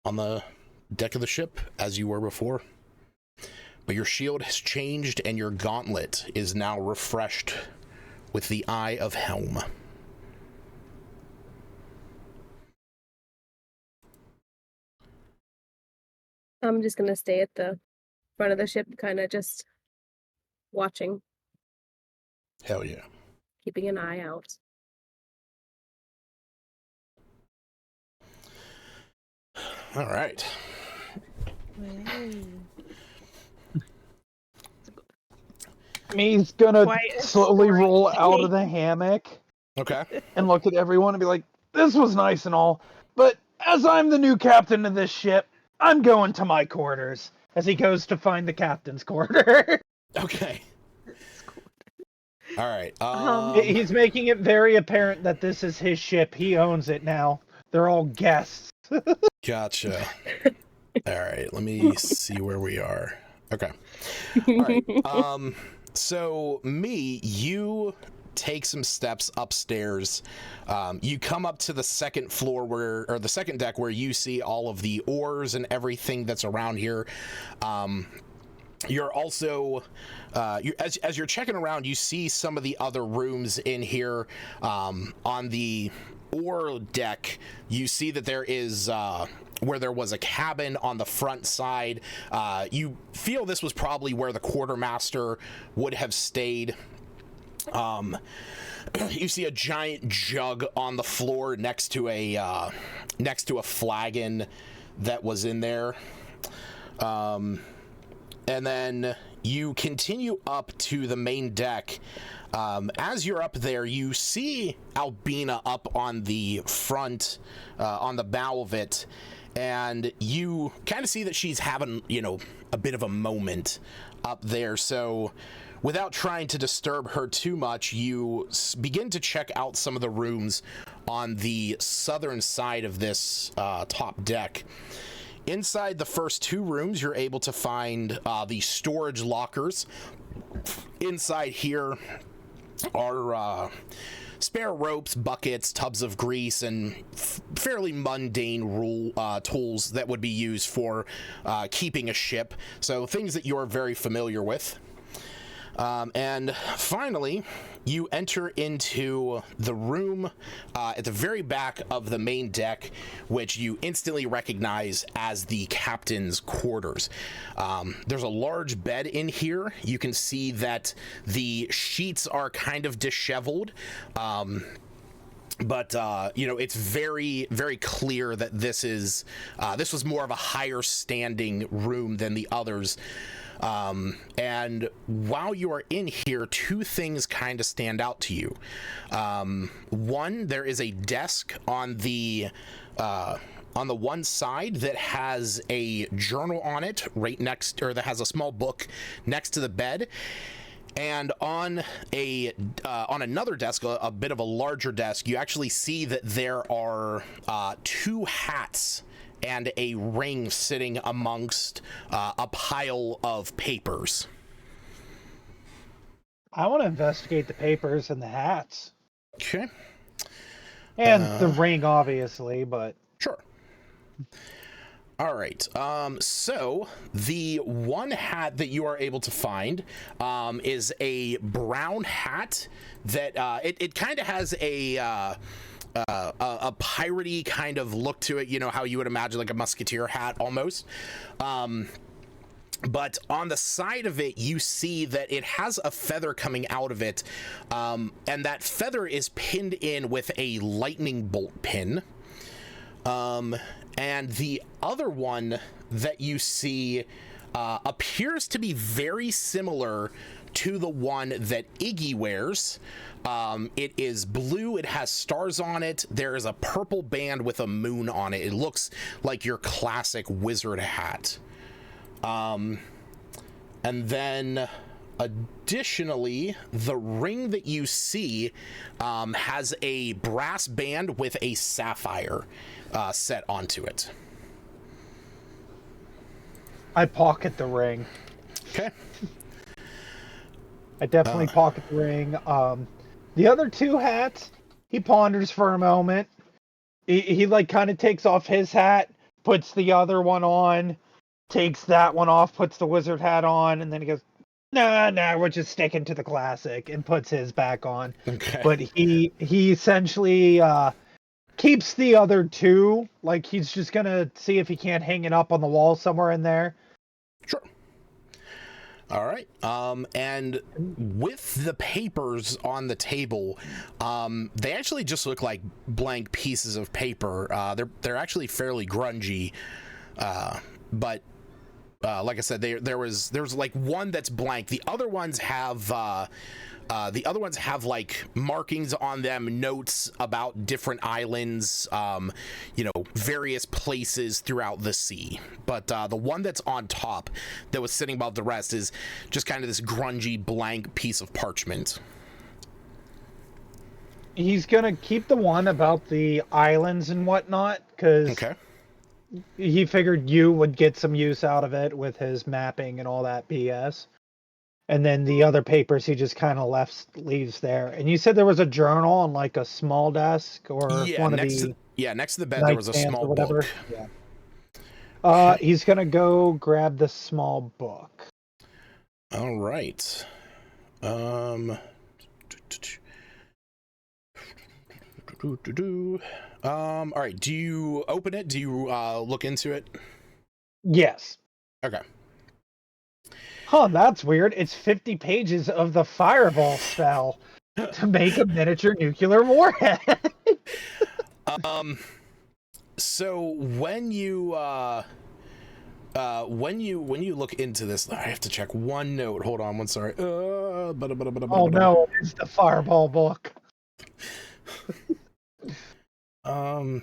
on the deck of the ship as you were before. But your shield has changed, and your gauntlet is now refreshed with the Eye of Helm. I'm just gonna stay at the front of the ship, kind of just watching, Hell yeah. keeping an eye out. All right. Me's gonna Quite a slowly story. roll out of the hammock Okay. and look at everyone and be like, "This was nice and all, but as I'm the new captain of this ship, I'm going to my quarters." As he goes to find the captain's quarter. Okay. All right. He's making it very apparent that this is his ship. He owns it now. They're all guests. Gotcha. All right. Let me see where we are. Okay. All right. So you take some steps upstairs. You come up to the second floor or the second deck where you see all of the oars and everything that's around here. You're also, as you're checking around, you see some of the other rooms in here. On the oar deck, you see that there is, where there was a cabin on the front side. You feel this was probably where the quartermaster would have stayed. You see a giant jug on the floor next to a flagon that was in there. And then you continue up to the main deck. As you're up there, you see Albina up on the front, on the bow of it, and you kind of see that she's having, a bit of a moment up there. So without trying to disturb her too much, you begin to check out some of the rooms on the southern side of this top deck. Inside the first two rooms, you're able to find the storage lockers. Inside here are spare ropes, buckets, tubs of grease, and fairly mundane tools that would be used for keeping a ship. So things that you're very familiar with. And finally, you enter into the room at the very back of the main deck, which you instantly recognize as the captain's quarters. There's a large bed in here. You can see that the sheets are kind of disheveled. But it's very, very clear that this was more of a higher standing room than the others. And while you are in here, two things kind of stand out to you. One, there is a desk on the one side that has a journal on it that has a small book next to the bed. And on another desk, a bit of a larger desk, you actually see that there are two hats and a ring sitting amongst a pile of papers. I want to investigate the papers and the hats. Okay. And the ring, obviously, but... Sure. All right. So the one hat that you are able to find is a brown hat that it kind of has a piratey kind of look to it, how you would imagine like a musketeer hat almost. But on the side of it, you see that it has a feather coming out of it, and that feather is pinned in with a lightning bolt pin. And the other one that you see appears to be very similar to the one that Iggy wears. It is blue, it has stars on it, there is a purple band with a moon on it. It looks like your classic wizard hat. And then additionally, the ring that you see has a brass band with a sapphire set onto it. I pocket the ring. Okay. I definitely pocket the ring. The other two hats, he ponders for a moment. He like kind of takes off his hat, puts the other one on, takes that one off, puts the wizard hat on, and then he goes, nah, we're just sticking to the classic, and puts his back on. Okay. But he essentially keeps the other two. Like, he's just gonna see if he can't hang it up on the wall somewhere in there. Sure. All right. And with the papers on the table, they actually just look like blank pieces of paper. They're actually fairly grungy, but like I said, there's like one that's blank. The other ones have like markings on them, notes about different islands, various places throughout the sea. But the one that's on top that was sitting above the rest is just kind of this grungy blank piece of parchment. He's gonna keep the one about the islands and whatnot, because Okay. he figured you would get some use out of it with his mapping and all that BS. And then the other papers he just kind of leaves there. And you said there was a journal on like a small desk or Yeah, one of next the to the bed there was a nightstands small or whatever. book. Yeah. He's gonna go grab the small book. All right. All right. Do you open it? Do you look into it? Yes. Okay. Huh, that's weird. It's 50 pages of the fireball spell to make a miniature nuclear warhead. So when you look into this, I have to check one note. Hold on, one sorry. Oh no, it's the fireball book. Okay,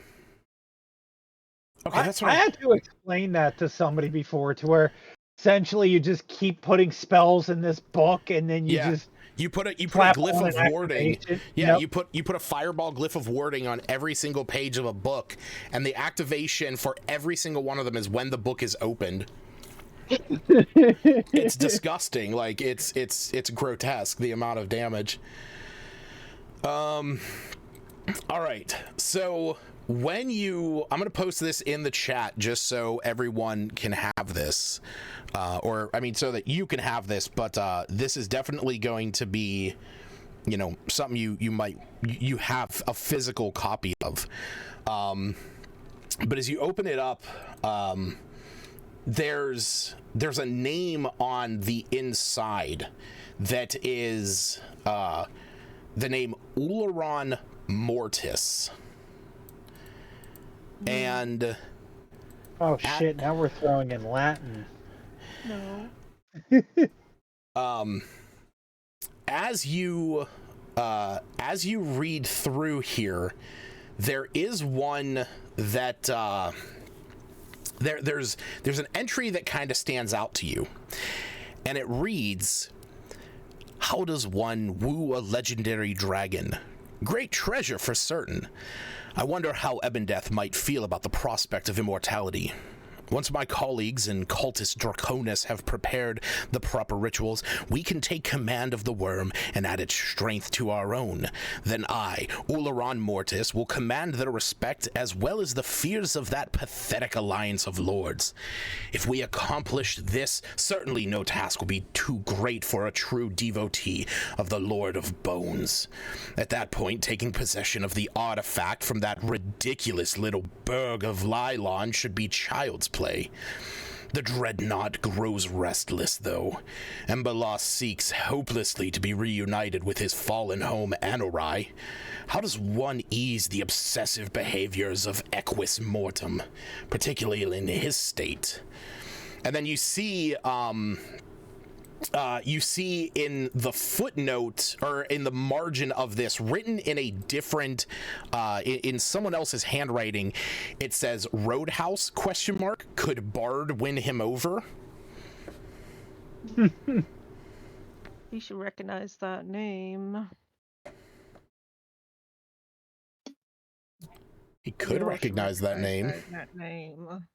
that's what I had to explain that to somebody before, to where essentially you just keep putting spells in this book, and then you just you put a slap glyph on of an wording. activation. Yeah, Yep. you put a fireball glyph of wording on every single page of a book, and the activation for every single one of them is when the book is opened. It's disgusting. Like it's grotesque, the amount of damage. All right. So when I'm going to post this in the chat just so everyone can have this, so that you can have this, but this is definitely going to be, something you have a physical copy of. But as you open it up, there's a name on the inside that is the name Uleron Mortis. And oh shit, now we're throwing in Latin. No. As you read through here, there is one that there's an entry that kind of stands out to you, and it reads, "How does one woo a legendary dragon? Great treasure for certain. I wonder how Ebendeth might feel about the prospect of immortality. Once my colleagues and cultist Draconis have prepared the proper rituals, we can take command of the worm and add its strength to our own. Then I, Uleron Mortis, will command the respect as well as the fears of that pathetic alliance of lords. If we accomplish this, certainly no task will be too great for a true devotee of the Lord of Bones. At that point, taking possession of the artifact from that ridiculous little burg of Lylon should be child's play. The dreadnought grows restless, though. Emberlost seeks hopelessly to be reunited with his fallen home, Anorai. How does one ease the obsessive behaviors of Equus Mortem, particularly in his state?" And then you see in the footnote, or in the margin of this, written in a different, in someone else's handwriting, it says Roadhouse ? Could Bard win him over? You should recognize that name. He could You all should recognize that name. That name.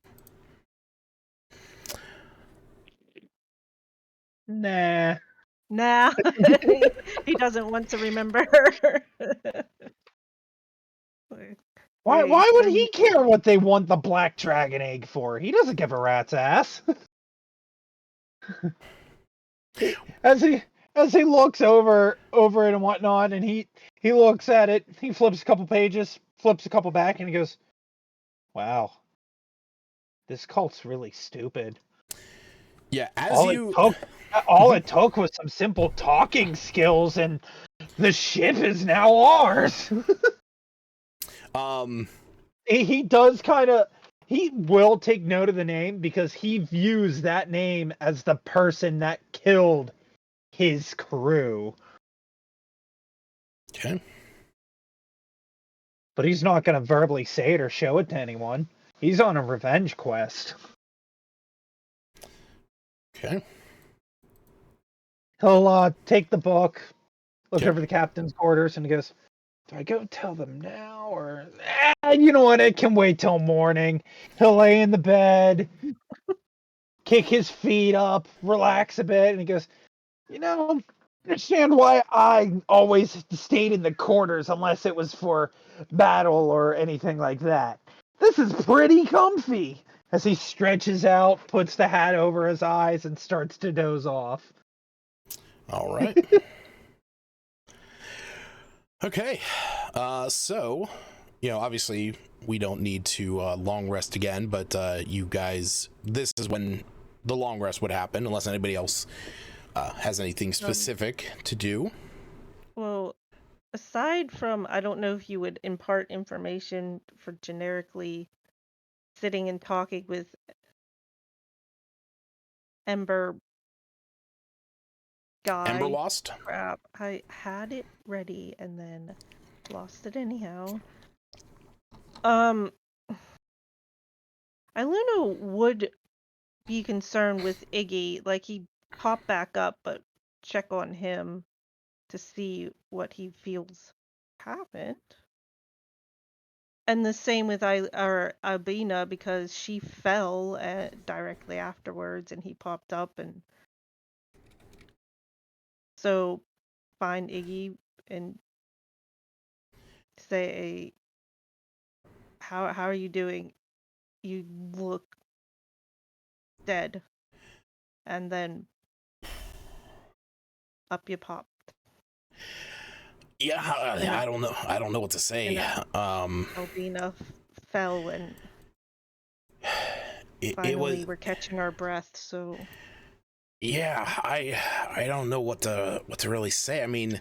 Nah. Nah, he doesn't want to remember. Why Okay, would then he care what they want the black dragon egg for? He doesn't give a rat's ass. as he looks over it and whatnot, and he looks at it, he flips a couple pages, flips a couple back, and he goes, "Wow, this cult's really stupid. Yeah, All it took was some simple talking skills, and the ship is now ours." He does kind of. He will take note of the name because he views that name as the person that killed his crew. Okay. But he's not going to verbally say it or show it to anyone. He's on a revenge quest. Okay. He'll take the book, look Okay. over the captain's quarters, and he goes, "Do I go tell them now, or you know what? It can wait till morning." He'll lay in the bed, kick his feet up, relax a bit, and he goes, "You know, understand why I always stayed in the quarters unless it was for battle or anything like that. This is pretty comfy." As he stretches out, puts the hat over his eyes, and starts to doze off. All right. Okay. So, obviously we don't need to long rest again, but you guys, this is when the long rest would happen, unless anybody else has anything specific to do. well, aside from, I don't know if you would impart information for generically sitting and talking with Ember guy. Ember lost? Crap, I had it ready and then lost it anyhow. Iluna would be concerned with Iggy, like he'd pop back up, but check on him to see what he feels happened. And the same with Albina, because she fell directly afterwards and he popped up, and so find Iggy and say, how are you doing? You look dead. And then up you popped. Yeah, I don't know. I don't know what to say. Albina fell, and finally we're catching our breath. So yeah, I don't know what to really say. I mean,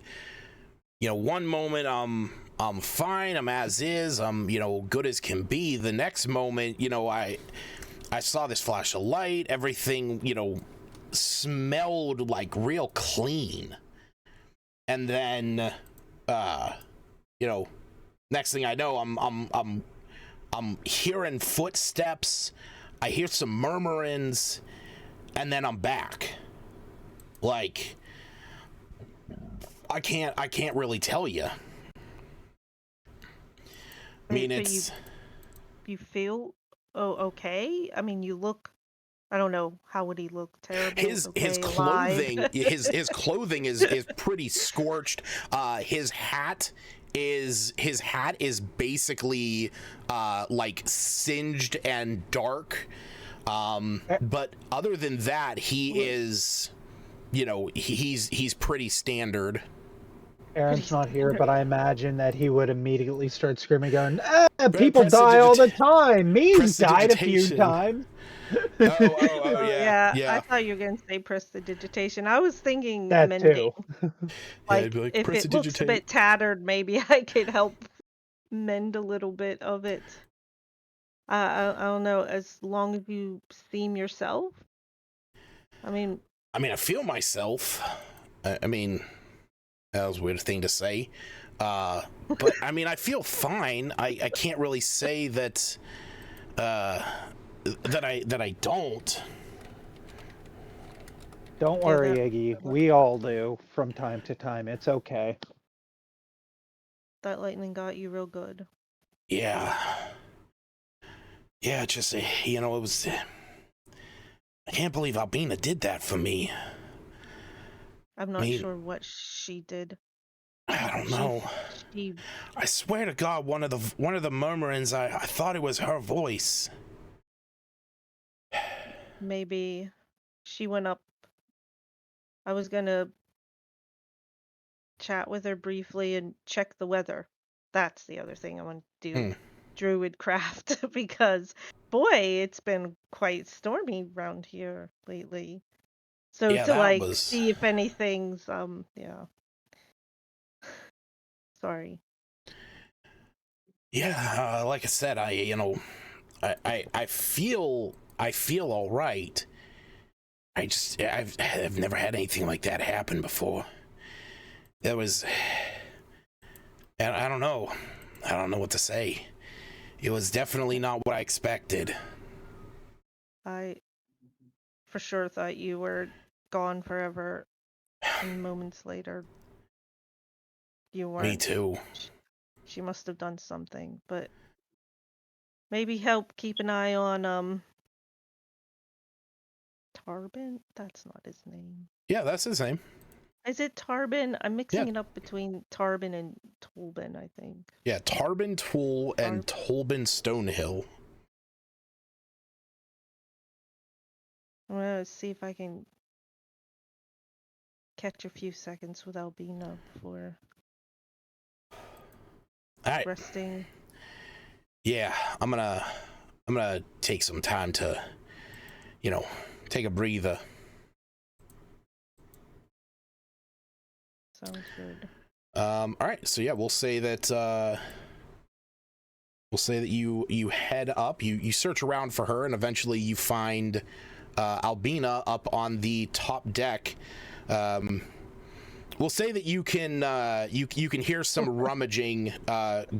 one moment I'm fine, I'm as is, I'm good as can be. The next moment, I saw this flash of light, everything smelled like real clean, and then next thing I know, I'm hearing footsteps, I hear some murmurings, and then I'm back. Like, I can't really tell you. I mean, so it's you feel okay? I mean, you look, I don't know, how would he look? Terrible? his clothing his clothing is pretty scorched. His hat is basically like singed and dark. But other than that, he is he's pretty standard. Aaron's not here, but I imagine that he would immediately start screaming, going, "People Press die all the time. Me's died a few prestidigitation. times." Yeah. I thought you were gonna say prestidigitation. I was thinking That mending. too. Yeah, Like, I'd be like, if it looks a prestidigitate. bit tattered, maybe I could help mend a little bit of it. I don't know. As long as you seem yourself. I mean, I feel myself. I mean, that was a weird thing to say. But I feel fine. I can't really say that that I don't. Don't worry, Iggy. We all do from time to time. It's okay. that lightning got you real good. Yeah. Yeah, just it was. I can't believe Albina did that for me. I'm not sure what she did. I don't know. I swear to God, one of the murmurings, I thought it was her voice. Maybe she went up. I was gonna chat with her briefly and check the weather. That's the other thing I want to do. Druidcraft, because boy, it's been quite stormy around here lately. So Yeah, to that like was. see if anything's yeah. Sorry. Yeah, like I said, I feel all right. I've never had anything like that happen before. That was, and I don't know what to say. It was definitely not what I expected. I for sure thought you were gone forever, and moments later you Me weren't. too. She must have done something, but maybe help keep an eye on Tarbin? That's not his name. Yeah, that's his name. Is it Tarbin? I'm Yeah. mixing it up between Tarbin and Tolbin, I think. Yeah, Tarbin Tool and Tolbin Stonehill. I'm gonna see if I can catch a few seconds with Albina before All right. resting. Yeah, I'm gonna take some time to, take a breather. Sounds good. All right, so yeah, we'll say that you head up, you search around for her, and eventually you find Albina up on the top deck. We'll say that you can you can hear some rummaging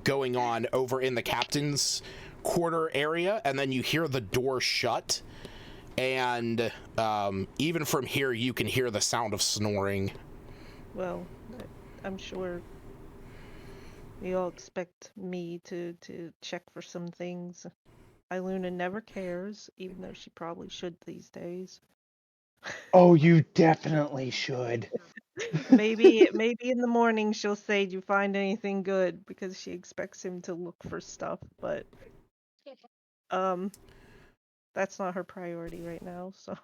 going on over in the captain's quarter area, and then you hear the door shut, and even from here you can hear the sound of snoring. Well, I'm sure we all expect me to check for some things. Iluna never cares, even though she probably should these days. Oh, you definitely should. Maybe in the morning she'll say, "Do you find anything good?" because she expects him to look for stuff, but that's not her priority right now, so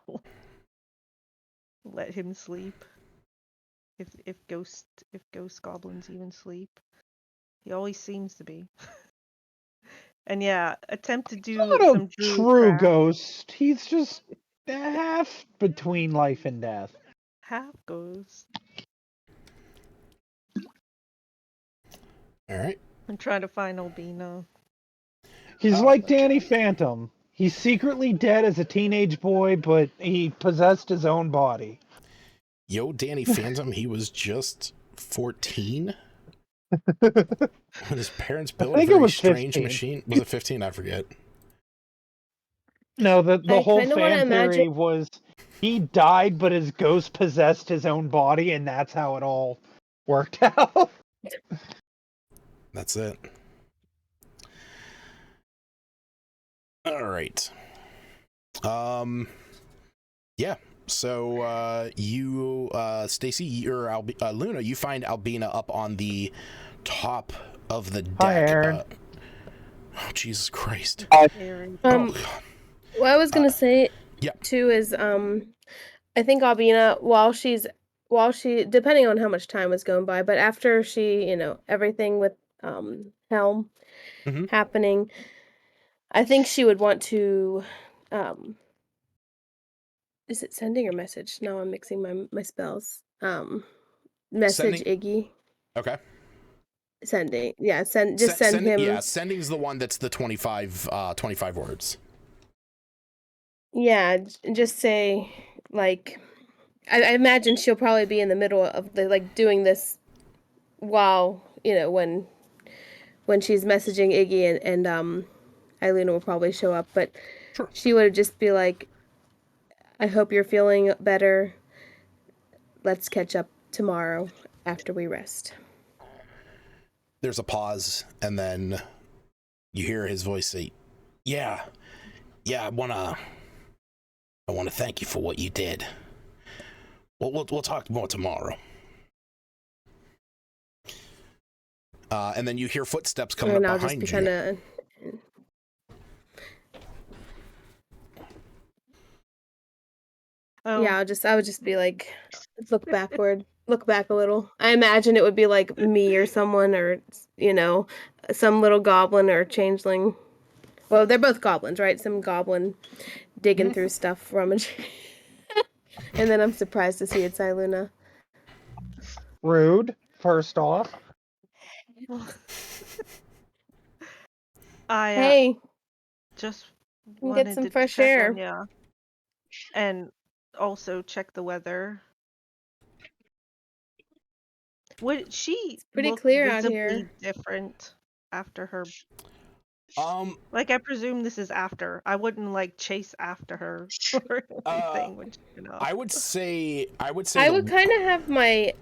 let him sleep. If ghost goblins even sleep. He always seems to be. And yeah, attempt to do Not a some true druidcraft. ghost. He's just half between life and death. Half ghost. All right. I'm trying to find Albina. He's Oh like my Danny God. Phantom. He's secretly dead as a teenage boy, but he possessed his own body. Yo, Danny Phantom, he was just 14 when his parents I built a think it very was strange 15. machine. Was it 15? I forget. No, the I whole kind of want to fan imagine. theory was he died, but his ghost possessed his own body, and that's how it all worked out. That's it. All right. Yeah. So you Stacy or Luna, you find Albina up on the top of the deck. Hi, Aaron. Oh, Jesus Christ. Very Oh, What I was gonna say yeah. too is I think Albina, while she, depending on how much time was going by, but after she, everything with Helm Mhm. happening, I think she would want to um is it sending or message? No, I'm mixing my spells. Message Sending. Iggy. Okay. Sending. Yeah, just send Sending. Yeah, him. sending's the one that's the 25 words. Yeah, just say like I imagine she'll probably be in the middle of the like doing this while, when she's messaging Iggy and Eileen will probably show up, but Sure. she would just be like, I hope you're feeling better. Let's catch up tomorrow after we rest. There's a pause, and then you hear his voice say, yeah, I wanna thank you for what you did. We'll talk more tomorrow. and then you hear footsteps coming And up I'll just be behind kind you. of. Oh, Yeah, I would just be like, look backward, look back a little. I imagine it would be like me or someone, or some little goblin or changeling. Well, they're both goblins, right? Some goblin digging through stuff, rummaging. And then I'm surprised to see it's Iluna. Rude, first off. I Hey, just you can get wanted some to fresh check on air. ya and also check the weather. Would she Pretty look clear out visibly here. different after her? Um, Like, I presume this is after. I wouldn't like chase after her or uh, anything when she went up. I would say I would the kind of have my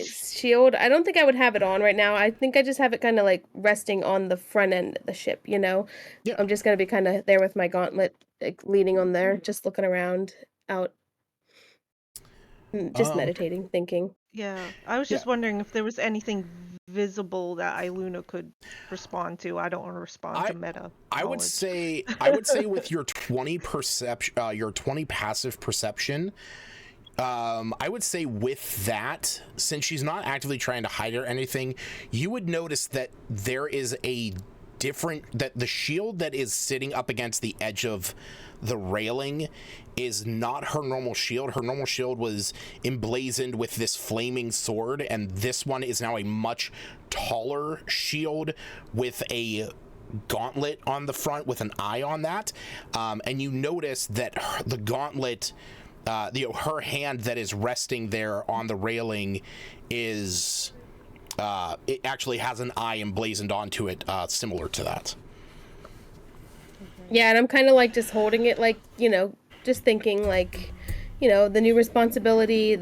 shield. I don't think I would have it on right now. I think I just have it kind of like resting on the front end of the ship, you know? yeah. I'm just gonna be kind of there with my gauntlet, like leaning on there, just looking around, out, just Um, meditating, thinking. Yeah, I was yeah. just wondering if there was anything visible that Iluna could respond to. I don't want to respond to meta I would knowledge. say with your 20 perception, your 20 passive perception, I would say with that, since she's not actively trying to hide or anything, you would notice that there is that the shield that is sitting up against the edge of the railing is not her normal shield. Her normal shield was emblazoned with this flaming sword, and this one is now a much taller shield with a gauntlet on the front with an eye on that. And you notice that the gauntlet, her hand that is resting there on the railing is it actually has an eye emblazoned onto it, similar to that. Yeah, and I'm kind of like just holding it, like, just thinking like, the new responsibility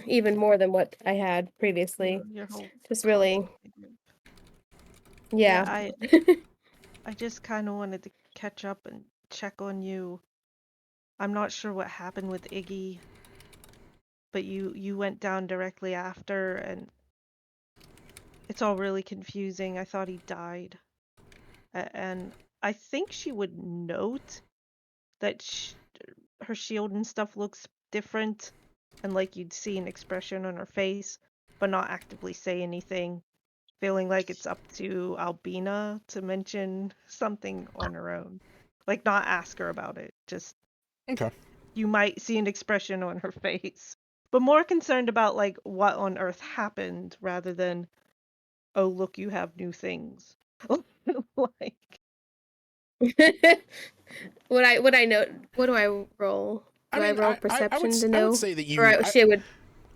even more than what I had previously. Your whole Just really, yeah, yeah. I just kind of wanted to catch up and check on you. I'm not sure what happened with Iggy, but you went down directly after, and it's all really confusing. I thought he died, and I think she would note that her shield and stuff looks different, and like you'd see an expression on her face, but not actively say anything. Feeling like it's up to Albina to mention something on her own. Like, not ask her about it. Just, Okay. you might see an expression on her face. But more concerned about, like, what on earth happened rather than, oh, look, you have new things. Like, Would I know? What do I roll? I Do I mean, roll perception to I would know? say that Or you. she would.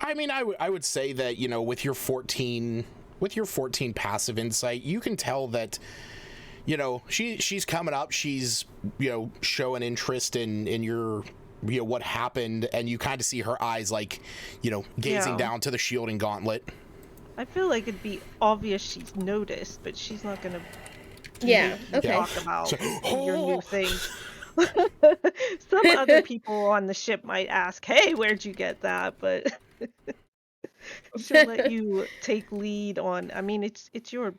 I mean, I would say that, with your 14 passive insight, you can tell that, she's coming up, she's, showing interest in your, what happened, and you kind of see her eyes, like, gazing yeah. down to the shield and gauntlet. I feel like it'd be obvious she's noticed, but she's not gonna Yeah. make you Okay. talk about So, your new oh! things. Some other people on the ship might ask, "Hey, where'd you get that?" But she'll let you take lead on. I mean, it's your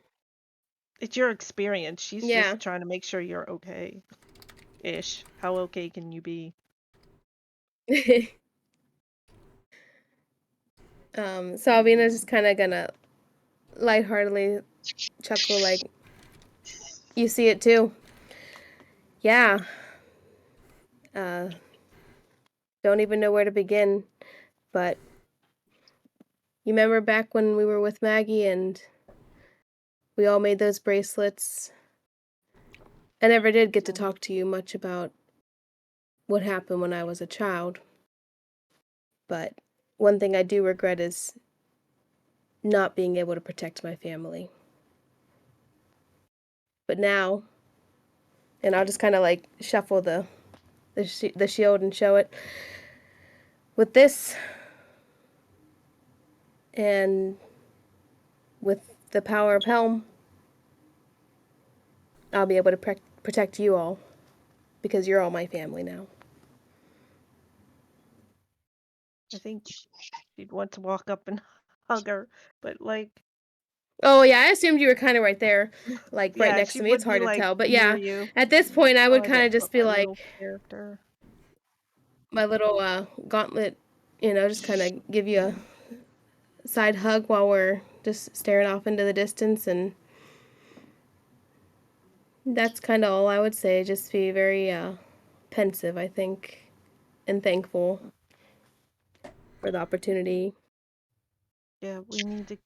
experience. She's Yeah. just trying to make sure you're okay, ish. How okay can you be? So Albina's just kind of gonna lightheartedly chuckle, like, you see it too. Yeah. Uh, don't even know where to begin, but you remember back when we were with Maggie and we all made those bracelets? I never did get to talk to you much about what happened when I was a child, but one thing I do regret is not being able to protect my family. But now, and I'll just kind of like shuffle the shield and show it. With this, and with the power of Helm, I'll be able to protect you all, because you're all my family now. I think she'd want to walk up and hug her, but like, Oh yeah, I assumed you were kind of right there, like right Yeah, next she to me. It's would be hard to like tell, but near yeah, you. at this point, I would kind of just be My like little character. my little gauntlet, just kind of give you a side hug while we're just staring off into the distance, and that's kind of all I would say. Just be very pensive, I think, and thankful for the opportunity. Yeah, we need to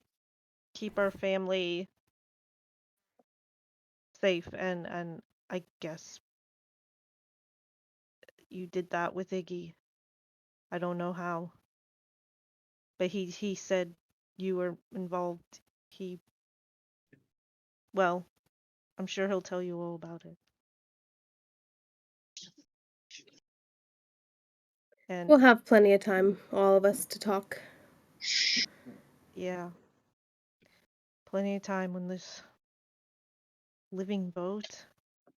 keep our family safe, and I guess you did that with Iggy. I don't know how, but he said you were involved. He well, I'm sure he'll tell you all about it. And We'll have plenty of time, all of us, to talk. yeah, plenty of time when this living boat.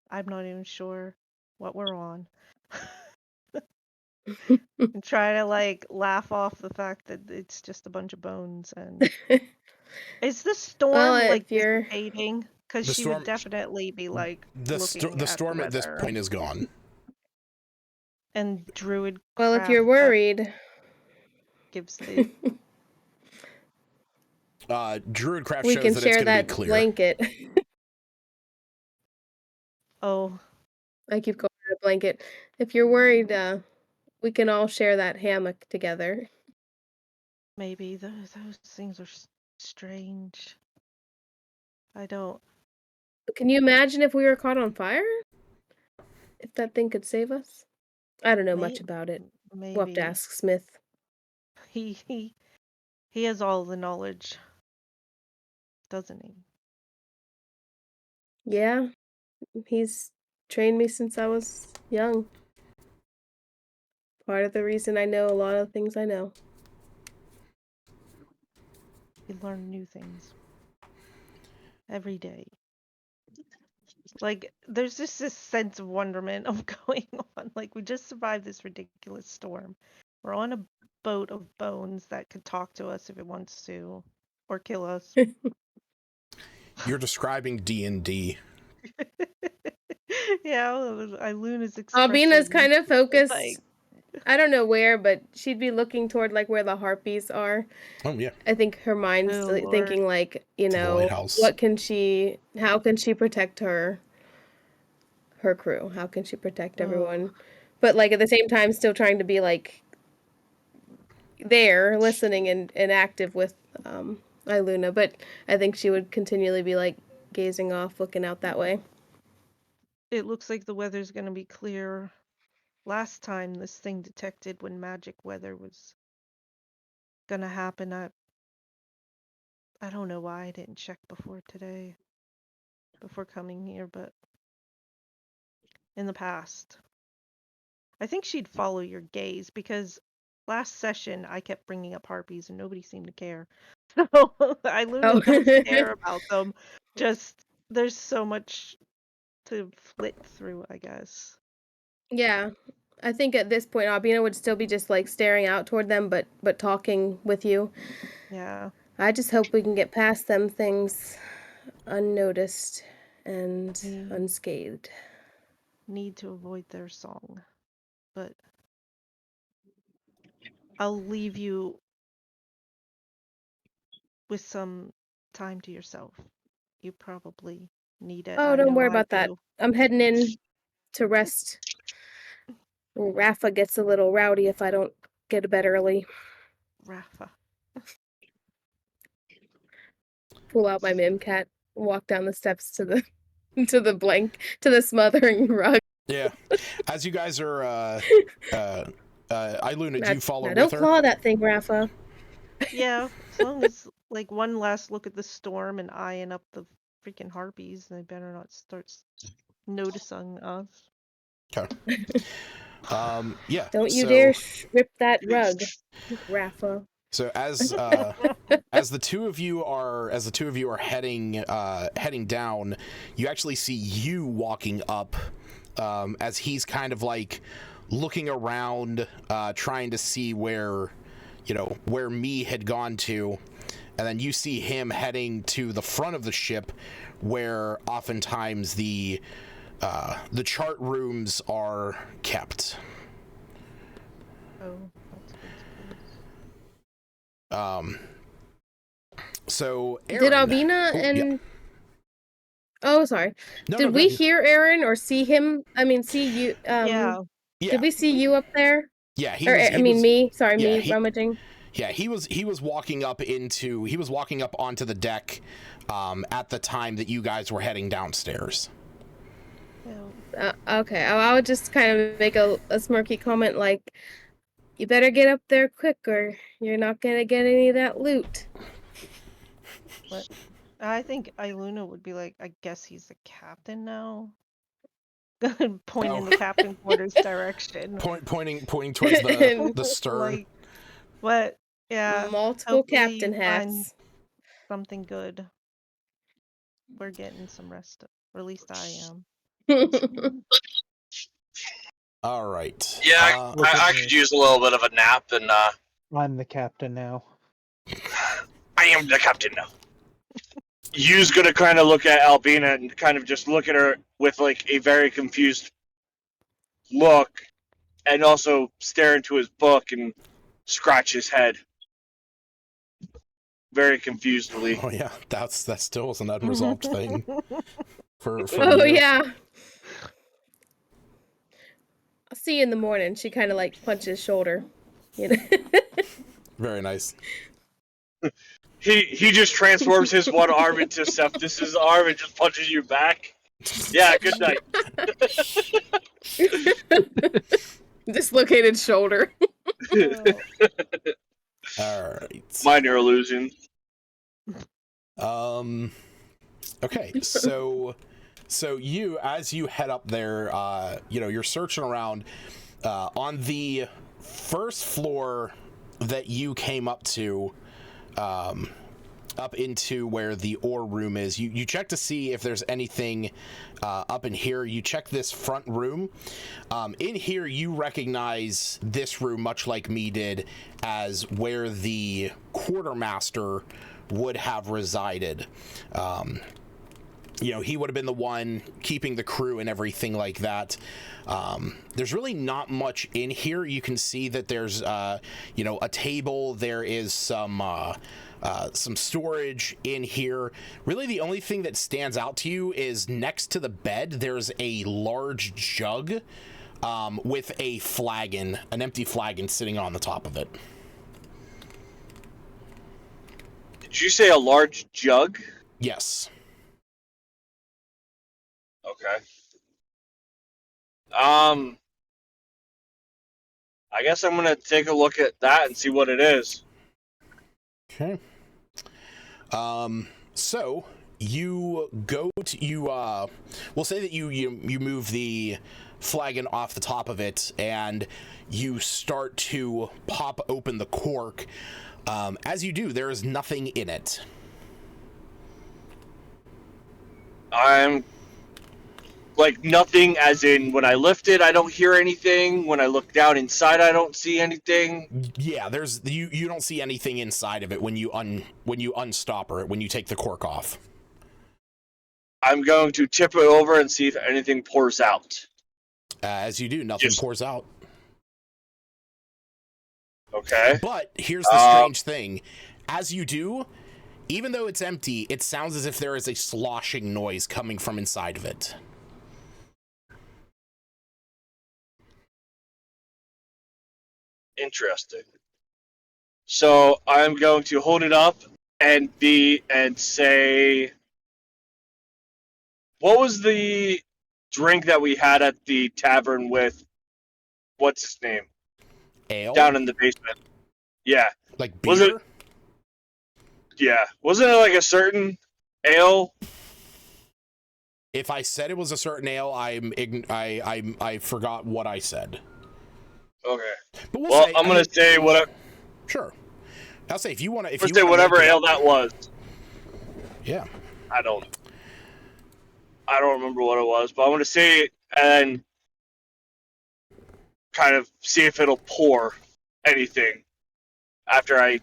I'm not even sure what we're on. And try to like laugh off the fact that it's just a bunch of bones. And is the Well, storm like if you're dissipating? Because The she would storm, definitely be like looking the at the storm at this weather. point is gone. And Druid well, if you're craft worried, gives the Druidcraft we shows can that it's share going to be that clear. blanket. oh, I keep calling it a blanket. If you're worried, we can all share that hammock together. maybe those things are strange. I don't. But can you imagine if we were caught on fire? If that thing could save us? I don't know much May, about it. We'll have to maybe ask Smith. he he he has all the knowledge, doesn't he? Yeah, he's trained me since I was young. Part of the reason I know a lot of things I know. You learn new things every day. Like there's just this sense of wonderment of going on. Like we just survived this ridiculous storm. We're on a boat of bones that could talk to us if it wants to, or kill us. You're describing D&D. Yeah, Luna's Albina's expression. kind of focused. Like, I don't know where, but she'd be looking toward like where the harpies are. Oh yeah, I think her mind's oh Lord. thinking like, to the lighthouse. how can she protect her crew? How can she protect Oh, everyone? But like at the same time still trying to be like there, listening and active with Iluna, but I think she would continually be like gazing off, looking out that way. it looks like the weather's gonna be clear. Last time this thing detected when magic weather was gonna happen, I don't know why I didn't check before today, before coming here, but in the past. I think she'd follow your gaze because last session I kept bringing up harpies and nobody seemed to care. So Iluna Oh. does care about them. Just there's so much to flit through, I guess. Yeah. I think at this point Albina would still be just like staring out toward them but talking with you. Yeah, I just hope we can get past them things unnoticed and we unscathed. need to avoid their song, but I'll leave you with some time to yourself. You probably need it. Oh, I don't know worry I about that. do. I'm heading in to rest. Rafa gets a little rowdy if I don't get to bed early. Rafa. Pull out my mim cat, walk down the steps to the to the smothering rug. Yeah, as you guys are, Iluna, do you follow Now with don't her? claw that thing, Rafa. Yeah, as long as like one last look at the storm and eyeing up the freaking harpies, they better not start noticing us. Okay. Yeah. Don't you So dare rip that rug, Rafa. so as the two of you are heading down, you actually see you walking up, as he's kind of like looking around, trying to see where me had gone to, and then you see him heading to the front of the ship, where oftentimes the chart rooms are kept. Oh, that's good to know. So Aaron, Did Albina yeah. and oh, sorry. No, Did go we ahead. hear Aaron or see him? I mean, see you. Yeah. Did we see you up there? Yeah, Or I mean, me. Sorry, yeah, me rummaging. Yeah, he was walking up onto the deck at the time that you guys were heading downstairs. Yeah. Okay, I would just kind of make a smirky comment like, "You better get up there quick, or you're not gonna get any of that loot." But I think Iluna would be like, I guess he's the captain now. Point in the captain quarters direction. Pointing towards the stern. Like, but yeah, Multiple hopefully captain you find hats. something good. We're getting some rest, or at least I am. All right. Yeah, I could use a little bit of a nap, and I'm the captain now. I am the captain now. You's gonna kind of look at Albina and kind of just look at her with like a very confused look, and also stare into his book and scratch his head very confusedly. Oh yeah, that still was an unresolved thing. For Oh you. yeah. I'll see you in the morning. She kind of like punches his shoulder. You know? Very nice. He just transforms his one arm into Septus's arm and just punches you back. Yeah, good night. Dislocated shoulder. All right. Minor illusion. Okay, so you, as you head up there, you're searching around on the first floor that you came up to, up into where the ore room is. You check to see if there's anything up in here. You check this front room. In here, you recognize this room, much like me did, as where the quartermaster would have resided. He would have been the one keeping the crew and everything like that. There's really not much in here. You can see that there's, a table. There is some storage in here. Really, the only thing that stands out to you is next to the bed, there's a large jug with a flagon, an empty flagon sitting on the top of it. Did you say a large jug? Yes. Okay. I guess I'm gonna take a look at that and see what it is. Okay. So you go to we'll say that you move the flagon off the top of it and you start to pop open the cork. As you do, there is nothing in it. I'm like nothing, as in when I lift it, I don't hear anything. When I look down inside, I don't see anything. Yeah, there's you don't see anything inside of it when you unstopper it, when you take the cork off. I'm going to tip it over and see if anything pours out. As you do, nothing pours out. Okay. But here's the strange thing. As you do, even though it's empty, it sounds as if there is a sloshing noise coming from inside of it. Interesting. So I'm going to hold it up and say, what was the drink that we had at the tavern with what's his name? Ale? Down in the basement. Yeah. Like beer? Was it? Yeah. Wasn't it like a certain ale? If I said it was a certain ale, I forgot what I said. Okay. But Well, I'm gonna say whatever. Sure. I'll say if you want to. Let's say whatever ale that was. Yeah. I don't remember what it was, but I'm gonna say it and kind of see if it'll pour anything after I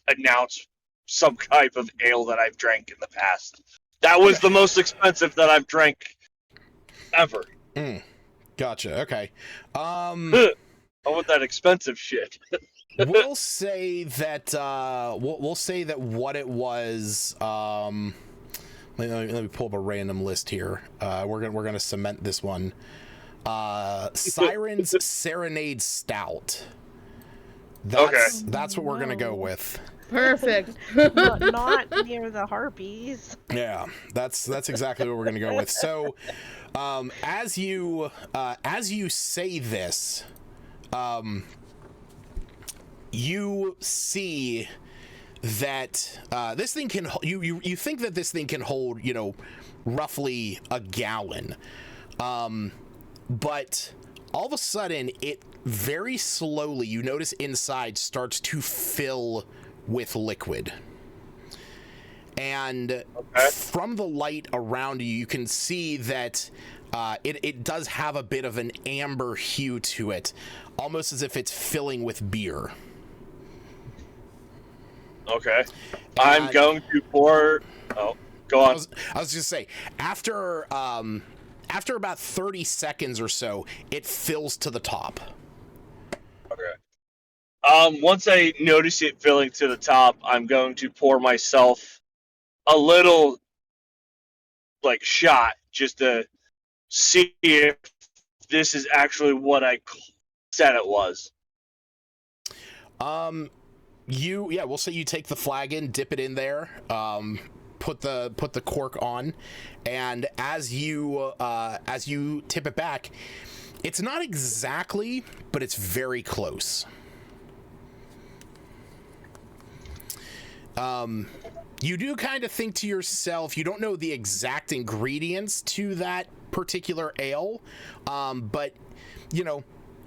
announce some type of ale that I've drank in the past. That was the most expensive that I've drank ever. Gotcha. Okay. I want that expensive shit. We'll say that we'll say that what it was. Let me pull up a random list here. We're gonna cement this one. Siren's Serenade Stout. That's what we're gonna go with. Perfect. Not near the harpies. Yeah, that's exactly what we're gonna go with. So, as you say this, you see that this thing can you think that this thing can hold roughly a gallon, but all of a sudden it very slowly, you notice inside, starts to fill with liquid. And from the light around you, you can see that it does have a bit of an amber hue to it, almost as if it's filling with beer. Okay. I'm going to pour... Oh, go on. I was just say, after about 30 seconds or so, it fills to the top. Okay. Once I notice it filling to the top, I'm going to pour myself a little, shot, just to see if this is actually what I said it was. We'll say you take the flagon, dip it in there, put the cork on, and as you tip it back, it's not exactly, but it's very close. You do kind of think to yourself, you don't know the exact ingredients to that particular ale, but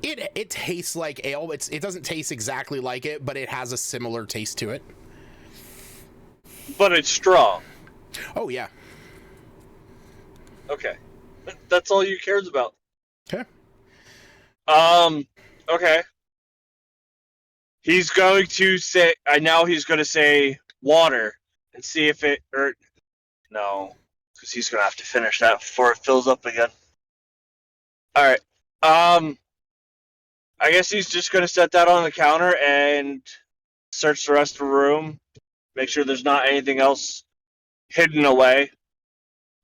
it tastes like ale. It doesn't taste exactly like it, but it has a similar taste to it. But it's strong. Oh yeah. Okay. That's all you cares about. Okay. Okay. He's going to say... he's going to say water and see if it... No. Because he's going to have to finish that before it fills up again. Alright. I guess he's just going to set that on the counter and search the rest of the room. Make sure there's not anything else hidden away.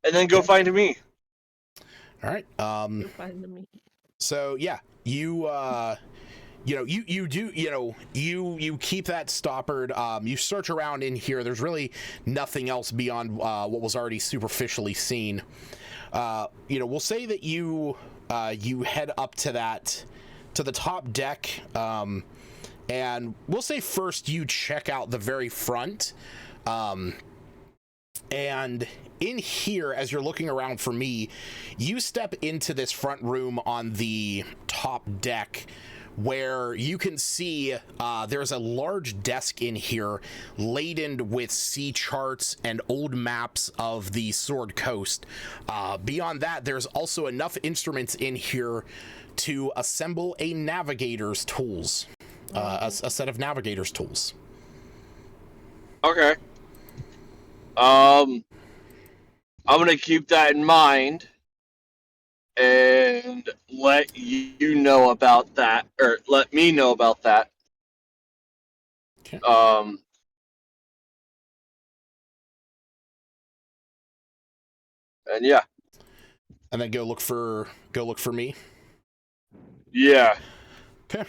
And then go find me. Alright. Go find me. So yeah, you keep that stoppered. You search around in here. There's really nothing else beyond what was already superficially seen. We'll say that you head up to the top deck, and we'll say first you check out the very front, and in here, as you're looking around for me, you step into this front room on the top deck, where you can see there's a large desk in here laden with sea charts and old maps of the Sword Coast. Beyond that, there's also enough instruments in here to assemble a navigator's tools, a set of navigator's tools. Okay. I'm gonna keep that in mind and let you know about that, or let me know about that. Okay. And yeah. And then go look for me. Yeah. Okay.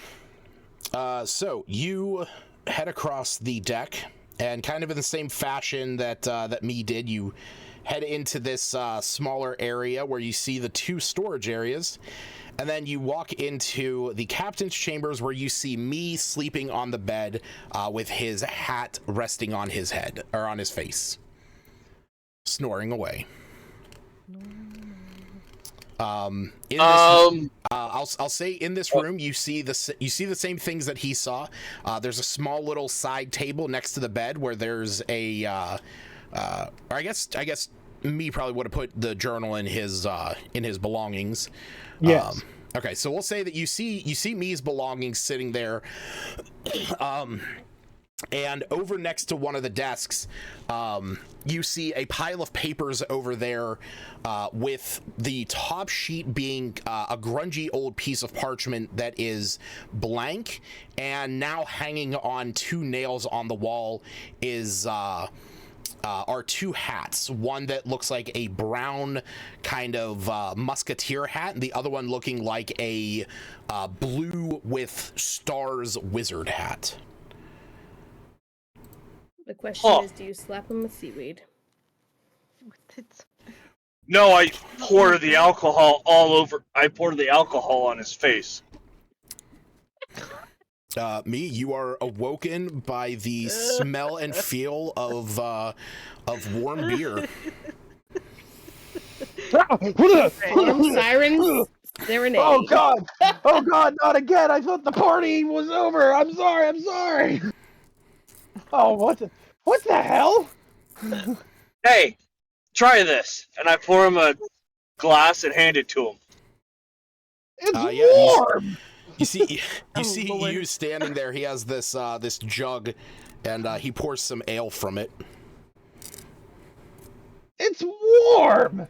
So you head across the deck, and kind of in the same fashion that me did, you head into this smaller area where you see the two storage areas, and then you walk into the captain's chambers, where you see me sleeping on the bed with his hat resting on his head, or on his face, snoring away. I'll say in this room you see the same things that he saw. There's a small little side table next to the bed where there's a I guess me probably would have put the journal in his belongings. Yes. Okay, so we'll say that you see me's belongings sitting there. And over next to one of the desks, you see a pile of papers over there, with the top sheet being a grungy old piece of parchment that is blank, and now hanging on 2 nails on the wall is are 2 hats. One that looks like a brown kind of musketeer hat, and the other one looking like a blue with stars wizard hat. The question is, do you slap him with seaweed? No, I pour the alcohol all over. I pour the alcohol on his face. You are awoken by the smell and feel of warm beer. Sirens serenade. Oh God! Oh God! Not again! I thought the party was over. I'm sorry. I'm sorry. Oh, what the hell? Hey, try this, and I pour him a glass and hand it to him. It's warm. You see Lord. you standing there. He has this this jug, and he pours some ale from it. It's warm.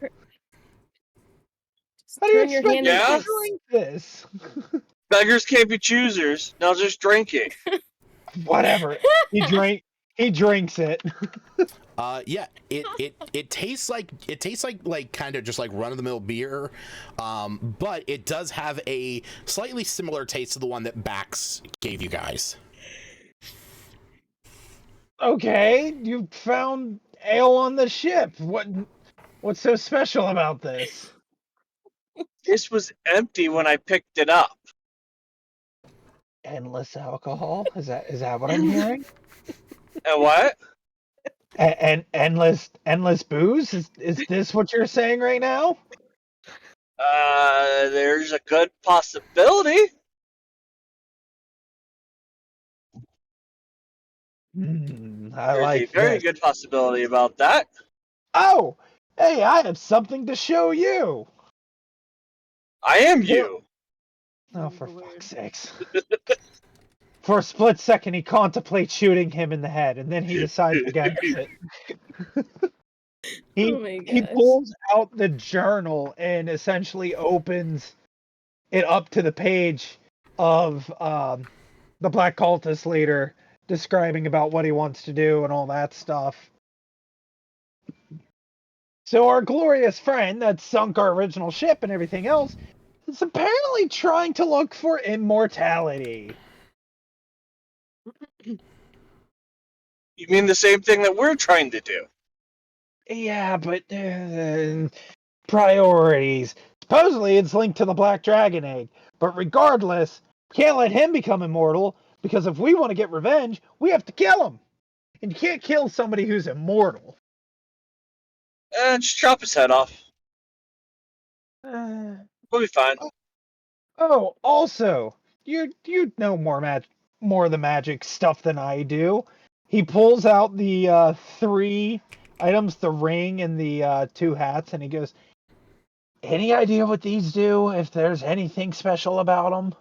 How do you Turn your expect hand me Yeah? to in drink this? Beggars can't be choosers. Now just drink it. Whatever. He drinks it. Yeah, it tastes like kind of just like run of the mill beer, but it does have a slightly similar taste to the one that Bax gave you guys. Okay, you found ale on the ship. What's so special about this? This was empty when I picked it up. Endless alcohol? Is that what I'm hearing? And what? And endless booze? Is this what you're saying right now? There's a good possibility. I There's like a very this. good possibility about that. Oh, hey, I have something to show you. I am you. Oh, for fuck's sakes. For a split second, he contemplates shooting him in the head, and then he decides against it. Oh my He gosh. pulls out the journal and essentially opens it up to the page of the Black Cultist leader describing about what he wants to do and all that stuff. So our glorious friend that sunk our original ship and everything else is apparently trying to look for immortality. You mean the same thing that we're trying to do? Yeah, but priorities. Supposedly it's linked to the Black Dragon Egg, but regardless, can't let him become immortal, because if we want to get revenge, we have to kill him. And you can't kill somebody who's immortal. Just chop his head off. Uh, We'll be fine. oh, also, you know more of the magic stuff than I do. He pulls out the 3 items, the ring and the 2 hats, and he goes, "Any idea what these do? If there's anything special about them?"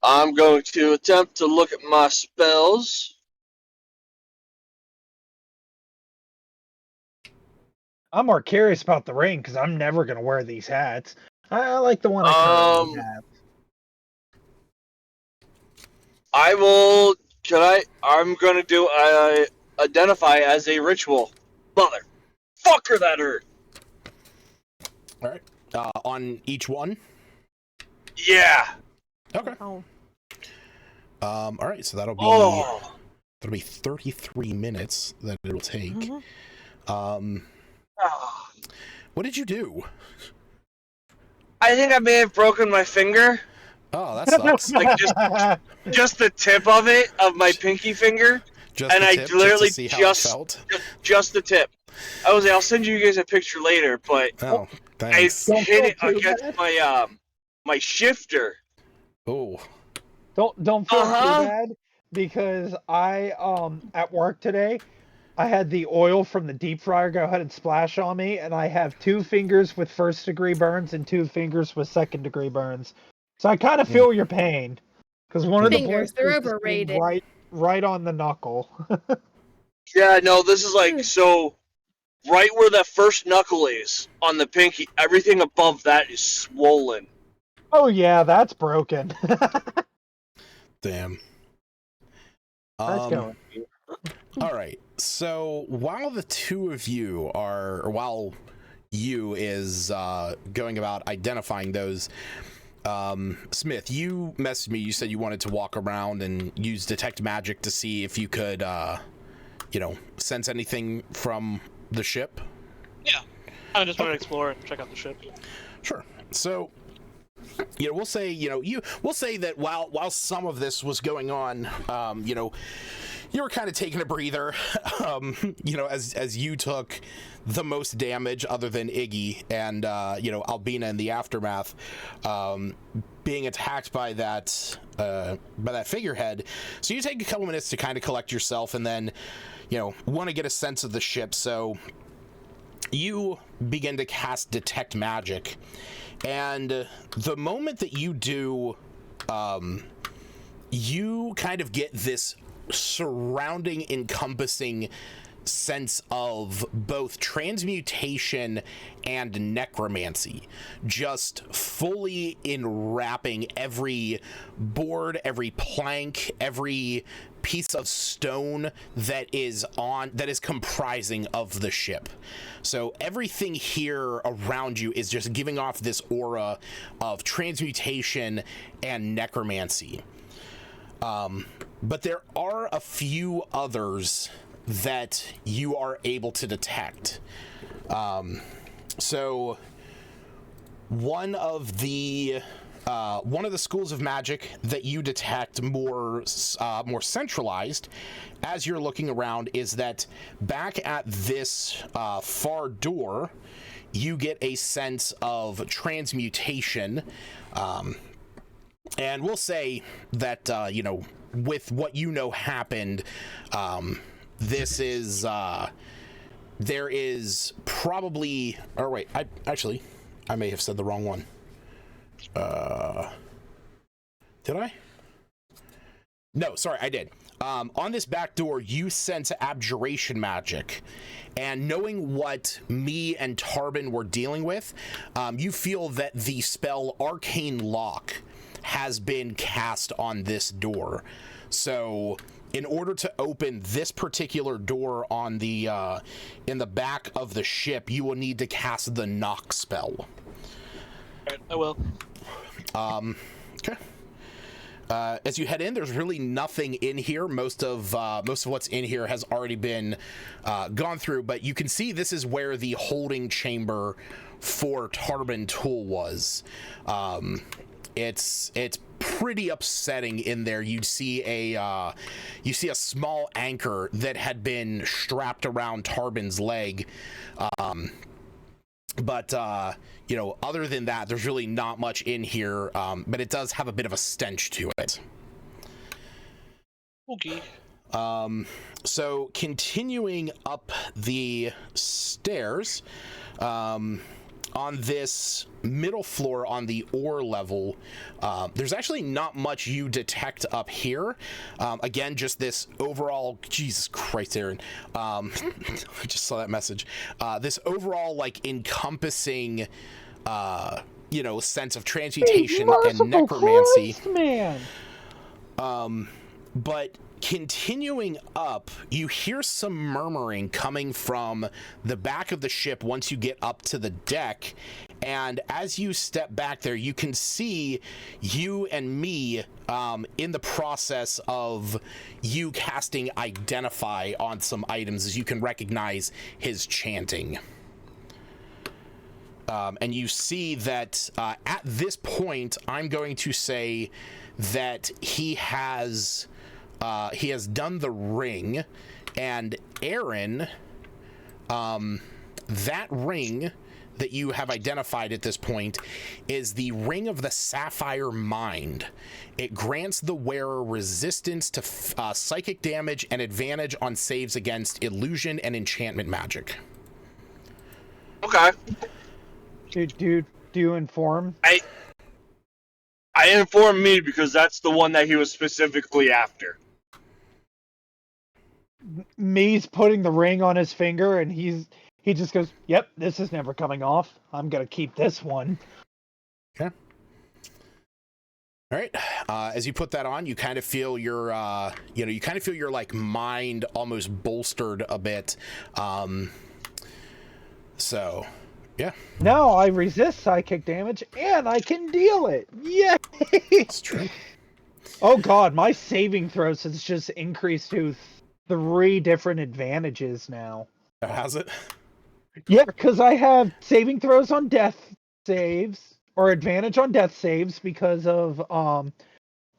I'm going to attempt to look at my spells. I'm more curious about the ring because I'm never gonna wear these hats. I like the one I currently have. I will. I'm gonna do identify as a ritual. Motherfucker, that hurt. All right, on each one. Yeah. Okay. Oh. All right, so that'll be 33 minutes that it'll take. Mm-hmm. What did you do? I think I may have broken my finger. Oh, that sucks. Like just the tip of it, of my pinky finger, Just and the I tip, literally just to see how it felt. just the tip. I'll send you guys a picture later, but Oh, I thanks. hit it Don't feel too against my shifter. Oh, Don't feel too Uh-huh. bad because I at work today I had the oil from the deep fryer go ahead and splash on me, and I have 2 fingers with 1st-degree burns and 2 fingers with 2nd-degree burns. So I kind of feel your pain, because one of the Fingers, they're blisters just came overrated. right on the knuckle. Yeah, no, this is like, so right where that first knuckle is on the pinky, everything above that is swollen. Oh yeah, that's broken. Damn. Nice going. All right. So while the two of you are, or while you is going about identifying those, Smith, you messaged me. You said you wanted to walk around and use detect magic to see if you could, sense anything from the ship. Yeah, I just want to explore and check out the ship. Sure. So, we'll say, we'll say that while some of this was going on, you were kind of taking a breather, as you took the most damage other than Iggy and, Albina in the aftermath, being attacked by that figurehead. So you take a couple minutes to kind of collect yourself and then, want to get a sense of the ship. So you begin to cast detect magic, and the moment that you do, you kind of get this surrounding, encompassing sense of both transmutation and necromancy, just fully enwrapping every board, every plank, every piece of stone that is comprising of the ship. So everything here around you is just giving off this aura of transmutation and necromancy. But there are a few others that you are able to detect. So one of the schools of magic that you detect more centralized as you're looking around is that back at this far door, you get a sense of transmutation. And we'll say that, with what happened, this is, there is probably, or wait, I may have said the wrong one. Did I? No, sorry, I did. On this back door, you sense abjuration magic. And knowing what me and Tarbin were dealing with, you feel that the spell Arcane Lock has been cast on this door. So in order to open this particular door on the in the back of the ship, you will need to cast the knock spell. All right, I will. Okay. As you head in, there's really nothing in here. Most of what's in here has already been gone through, but you can see this is where the holding chamber for Tarbin Tool was. It's pretty upsetting in there. You see a small anchor that had been strapped around Tarbin's leg. But other than that, there's really not much in here, but it does have a bit of a stench to it. Okay. So continuing up the stairs, on this middle floor on the ore level, there's actually not much you detect up here. Again, just this overall, Jesus Christ, Aaron. I just saw that message. This overall encompassing, sense of transmutation and necromancy. Christ, man. But continuing up, you hear some murmuring coming from the back of the ship once you get up to the deck, and as you step back there, you can see you and me in the process of you casting Identify on some items, as you can recognize his chanting. And you see that at this point, I'm going to say that he has done the ring, and Aaron, that ring that you have identified at this point is the Ring of the Sapphire Mind. It grants the wearer resistance to psychic damage and advantage on saves against illusion and enchantment magic. Okay. Do you inform? I informed me because that's the one that he was specifically after. Me's putting the ring on his finger, and he just goes, "Yep, this is never coming off. I'm gonna keep this one." Okay. All right. As you put that on, you kind of feel your, you kind of feel your like mind almost bolstered a bit. So, yeah. Now I resist psychic damage, and I can deal it. Yay! It's true. Oh god, my saving throws has just increased to 3 different advantages now. Has it? Yeah, because I have saving throws on death saves, or advantage on death saves because of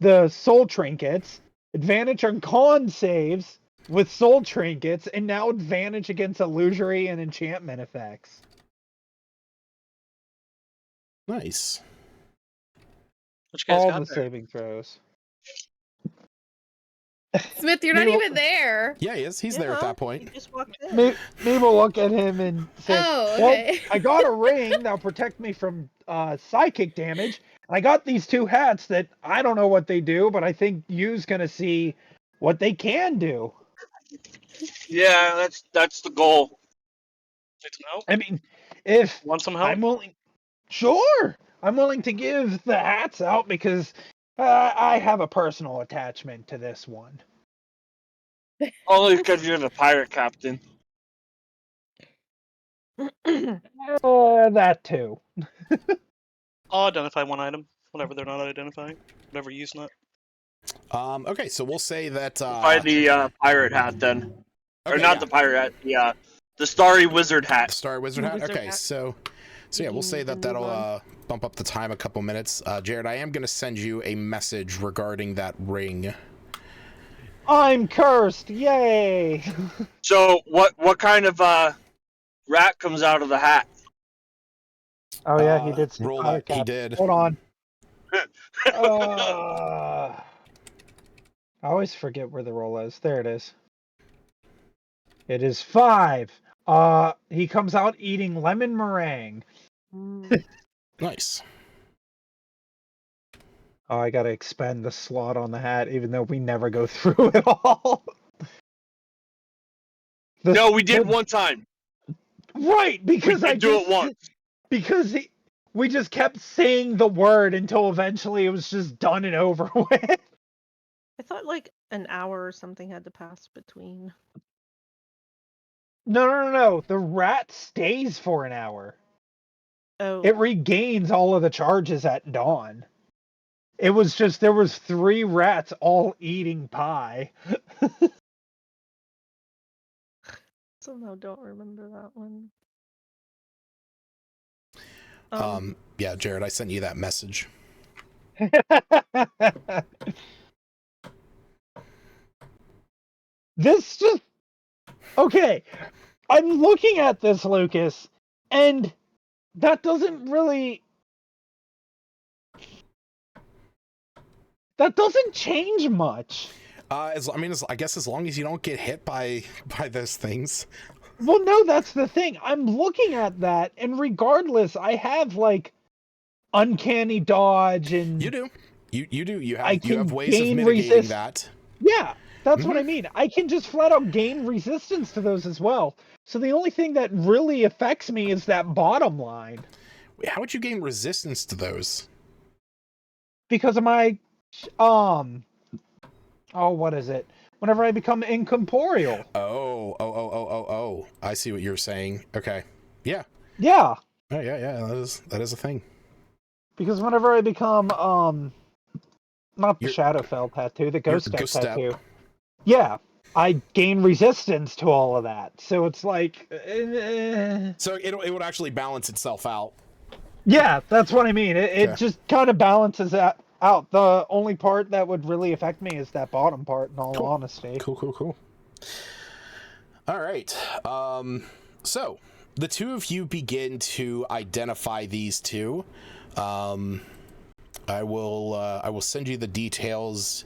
the soul trinkets, advantage on con saves with soul trinkets, and now advantage against illusory and enchantment effects. What Nice. you guys All got the there? saving throws. Smith, you're not Me will- even there. Yeah, he is. He's there at Yeah, that point. You just walked in. Me will look at him and say, Oh, "Well, okay. I got a ring that'll protect me from psychic damage. I got these 2 hats that I don't know what they do, but I think you's gonna see what they can do." Yeah, that's the goal. Need to know? I mean, if Want some help? I'm willing, sure, I'm willing to give the hats out because I have a personal attachment to this one. Only because you're the pirate captain. That too. I'll identify one item, whatever they're not identifying, whatever you use not. Okay, so we'll say that. By the pirate hat then, or Okay, not yeah. the pirate hat, the starry wizard The hat. Star Wizard hat. Wizard Okay, hat. so yeah, we'll say that that'll bump up the time a couple minutes. Jared, I am going to send you a message regarding that ring. I'm cursed! Yay! So what kind of rat comes out of the hat? Oh yeah, he did. Roll that. He did. Hold on. I always forget where the roll is. There it is. It is 5. He comes out eating lemon meringue. Nice. Oh, I gotta expend the slot on the hat, even though we never go through it all. No, we did one time. Right, because We I did do it just once. because we just kept saying the word until eventually it was just done and over with. I thought like an hour or something had to pass between. No. The rat stays for an hour. Oh, It regains all of the charges at dawn. It was just there was 3 rats all eating pie. somehow don't remember that one. Yeah, Jared, I sent you that message. This just okay. I'm looking at this, Lucas, and that doesn't change much. I guess as long as you don't get hit by those things. Well, no, that's the thing. I'm looking at that, and regardless, I have like uncanny dodge, and You do. You do. You I can have ways of gain mitigating that. Yeah, that's what I mean. I can just flat out gain resistance to those as well. So the only thing that really affects me is that bottom line. Wait, how would you gain resistance to those? Because of my what is it? Whenever I become incorporeal. Oh. I see what you're saying. Okay. Yeah. Yeah. Oh, yeah. That is a thing. Because whenever I become not the Your- Shadowfell tattoo, the Ghost Step Ghost Step. tattoo. Yeah. I gain resistance to all of that. So it's like So it would actually balance itself out. yeah, that's what I mean. It Okay. just kind of balances out. The only part that would really affect me is that bottom part, in all honesty. Cool. All right. So the two of you begin to identify these two. I will send you the details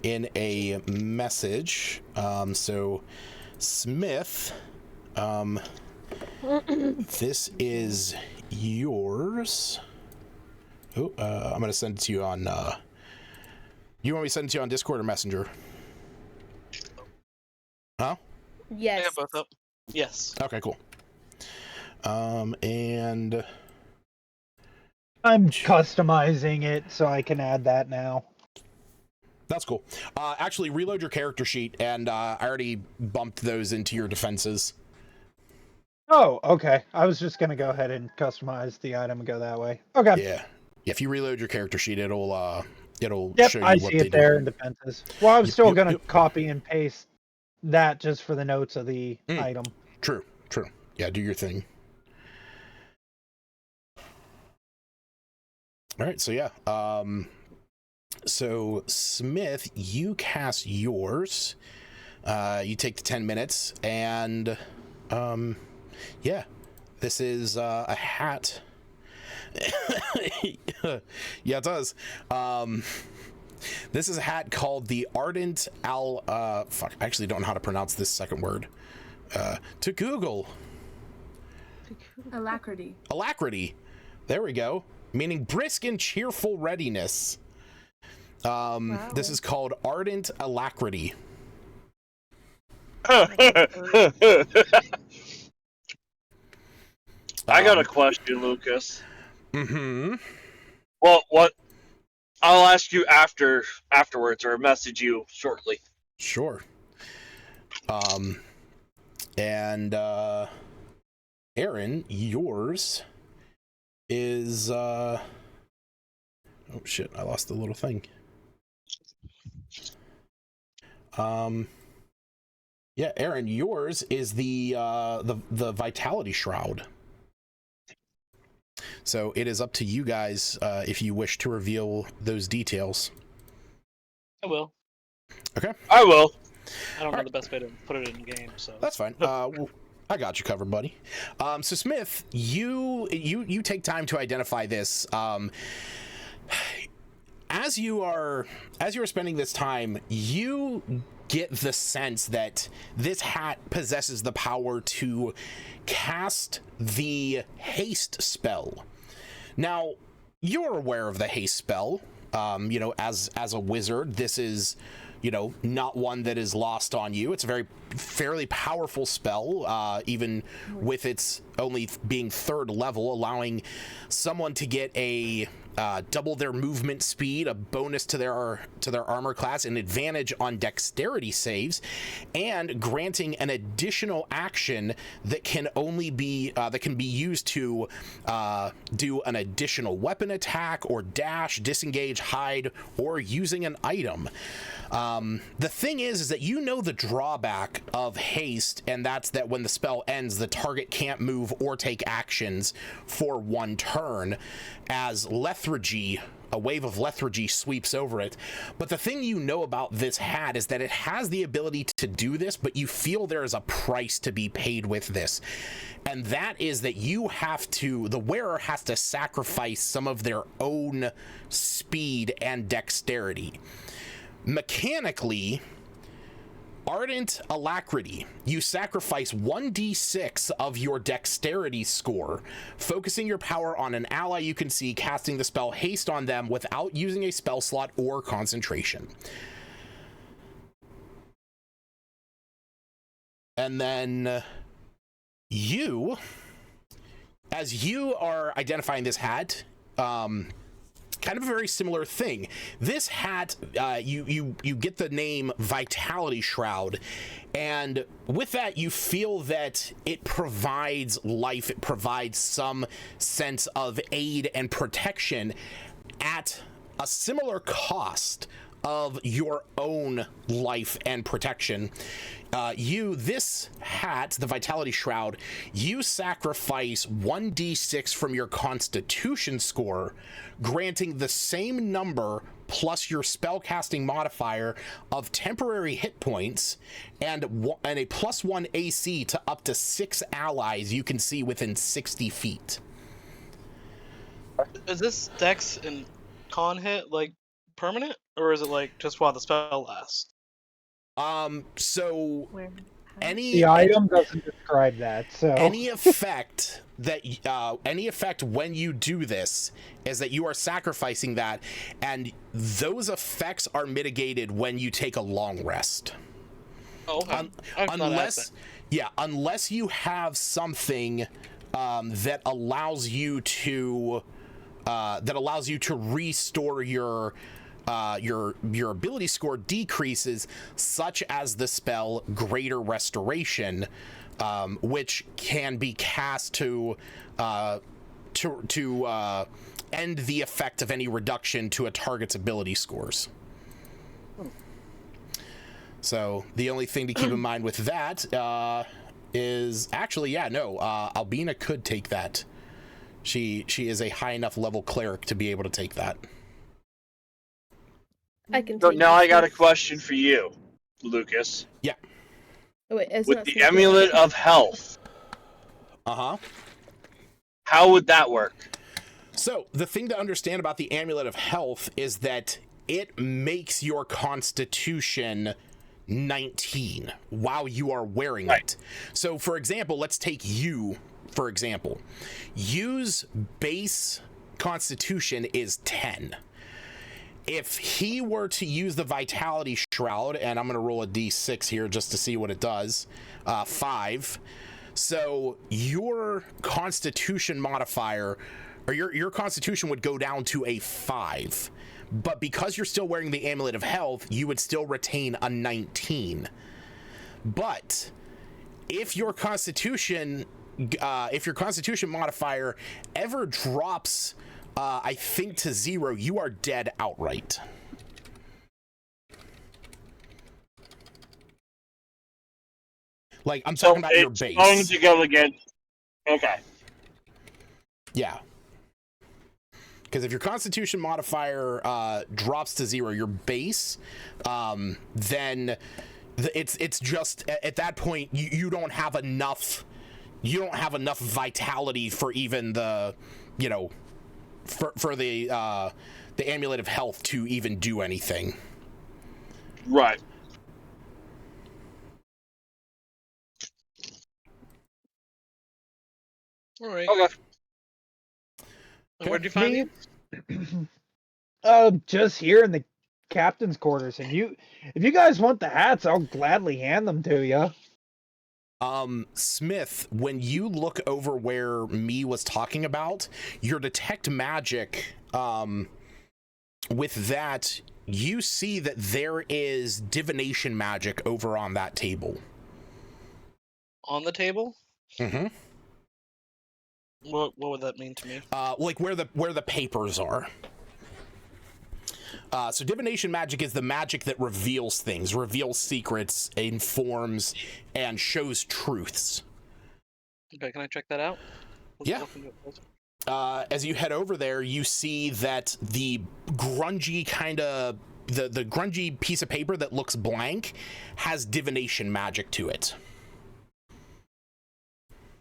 in a message. So Smith, this is yours. Oh, I'm gonna send it to you on. You want me to send it to you on Discord or Messenger? Huh? I Yes. got both up. Yes. Okay, cool. And I'm customizing it so I can add that now. that's cool. Actually, reload your character sheet, and I already bumped those into your defenses. Oh, okay. I was just gonna go ahead and customize the item and go that way. Okay. Yeah. If you reload your character sheet, it'll Yep, show you I what see they it there do. in defenses. Well, I was still Yep, gonna yep. copy and paste that just for the notes of the item. True. Yeah, do your thing. All right, so yeah. So Smith, you cast yours. You take the 10 minutes, and yeah, this is a hat. Yeah, it does. This is a hat called the Ardent I actually don't know how to pronounce this second word. To Google. Alacrity. Alacrity. There we go. Meaning brisk and cheerful readiness. Wow. This is called Ardent Alacrity. I got a question, Lucas. Mm-hmm. Well, what? I'll ask you afterwards, or message you shortly. Sure. And Aaron, yours is oh shit, I lost the little thing. Yeah, Aaron, yours is the Vitality Shroud. So it is up to you guys if you wish to reveal those details. I will. Okay. I will. I don't know the best way to put it in game, so That's fine. Well, I got you covered, buddy. So Smith, you take time to identify this. As you are spending this time, you get the sense that this hat possesses the power to cast the haste spell. Now, you're aware of the haste spell. As a wizard, this is, not one that is lost on you. It's a fairly powerful spell, even with its only being third level, allowing someone to get a double their movement speed, a bonus to their armor class, an advantage on dexterity saves, and granting an additional action that can be used to do an additional weapon attack or dash, disengage, hide, or using an item. The thing is that the drawback of haste, and that's that when the spell ends, the target can't move or take actions for one turn, as lethargy, a wave of lethargy sweeps over it. But the thing about this hat is that it has the ability to do this, but you feel there is a price to be paid with this. And that is that the wearer has to sacrifice some of their own speed and dexterity. Mechanically, Ardent Alacrity, you sacrifice 1d6 of your dexterity score, focusing your power on an ally you can see, casting the spell haste on them without using a spell slot or concentration. And then as you are identifying this hat, kind of a very similar thing. This hat, you get the name Vitality Shroud, and with that you feel that it provides life, it provides some sense of aid and protection at a similar cost of your own life and protection. This hat, the Vitality Shroud, you sacrifice 1d6 from your Constitution score, granting the same number plus your spellcasting modifier of temporary hit points and a +1 AC to up to 6 allies you can see within 60 feet. Is this Dex and con hit like permanent, or is it like just while the spell lasts? So Where? The item doesn't describe that, so any effect when you do this is that you are sacrificing that, and those effects are mitigated when you take a long rest. Oh, okay. Unless you have something that allows you to restore your ability score decreases, such as the spell Greater Restoration, which can be cast to end the effect of any reduction to a target's ability scores. So the only thing to keep in mind with that is actually, Albina could take that. She is a high enough level cleric to be able to take that. I can So take now this I got a one. question for you, Lucas. Yeah. Oh, wait, it's With not the sneaky. Amulet of Health, Uh-huh. how would that work? So the thing to understand about the Amulet of Health is that it makes your Constitution 19 while you are wearing it. So for example, let's take you, for example. You's base Constitution is 10. If he were to use the Vitality Shroud, and I'm going to roll a d6 here just to see what it does, 5. So your Constitution modifier, or your Constitution would go down to a 5. But because you're still wearing the Amulet of Health, you would still retain a 19. But if your Constitution modifier ever drops, I think, to 0, you are dead outright. Like, I'm talking about your base. Going to go again. Okay. Yeah. Because if your Constitution modifier drops to 0, your base, then it's just at that point you don't have enough. You don't have enough vitality for even the, for the Amulet of Health to even do anything. Right. All right. Okay. Where'd you find it? just here in the captain's quarters. And if you guys want the hats, I'll gladly hand them to you. Smith, when you look over where me was talking about, your detect magic, with that, you see that there is divination magic over on that table. On the table? Mm-hmm. What would that mean to me? Like where the papers are. So divination magic is the magic that reveals things, reveals secrets, informs, and shows truths. Okay, can I check that out? Yeah. As you head over there, you see that the grungy the grungy piece of paper that looks blank has divination magic to it.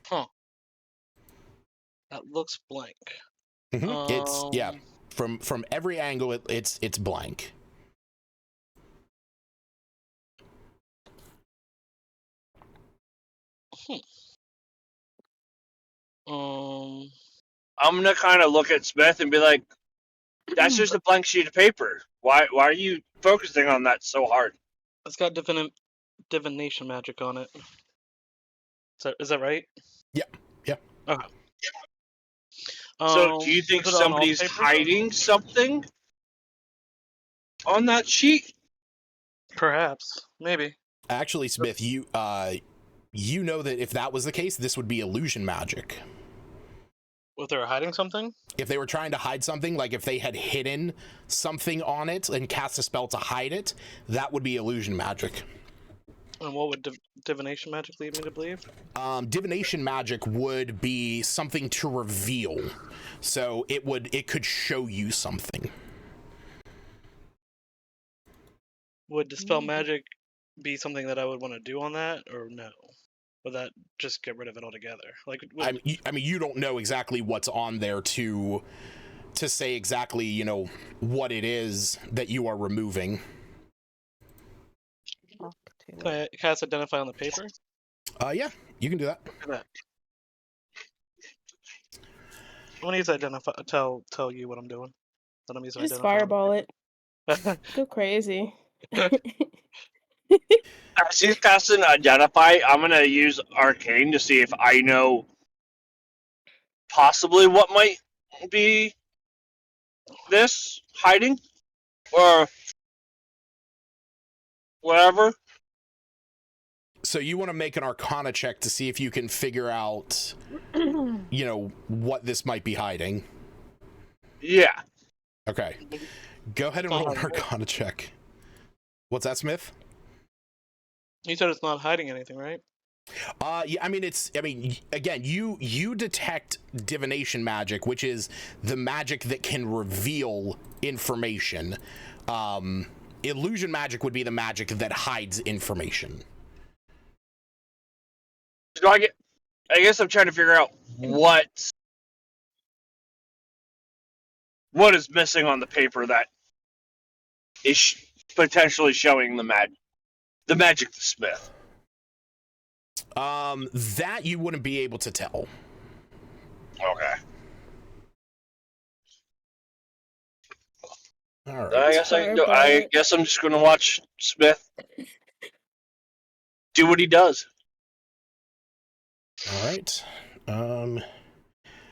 Huh. That looks blank. Mm-hmm. It's from every angle it's blank. I'm gonna kind of look at Smith and be like, "That's just a blank sheet of paper. Why are you focusing on that so hard?" It's got divination magic on it. Is that right? Yeah. Okay. So, do you think is it on all somebody's papers? hiding something on that sheet? Perhaps. Maybe. Actually, Smith, you know that if that was the case, this would be illusion magic. If they were hiding something? If they were trying to hide something, like if they had hidden something on it and cast a spell to hide it, that would be illusion magic. And what would divination magic lead me to believe? Divination magic would be something to reveal. So it could show you something. would dispel magic be something that I would want to do on that, or no? Would that just get rid of it altogether? Like, I mean, you don't know exactly what's on there to say exactly, you know, what it is that you are removing. can I cast identify on the paper? Yeah, you can do that. Look at that. I'm gonna use identify. Tell you what I'm doing. Then I'm using Just identify. fireball it. Go crazy. As he's casting Identify, I'm going to use Arcane to see if I know possibly what might be this hiding or whatever. So you want to make an Arcana check to see if you can figure out, you know, what this might be hiding. Yeah. Okay. Go ahead and roll an Arcana check. What's that, Smith? You said it's not hiding anything, right? Yeah, I mean, again, you detect divination magic, which is the magic that can reveal information. Illusion magic would be the magic that hides information. So I guess I'm trying to figure out what is missing on the paper that is potentially showing the magic to Smith. That you wouldn't be able to tell. Okay. All right. I guess I'm just going to watch Smith do what he does. All right.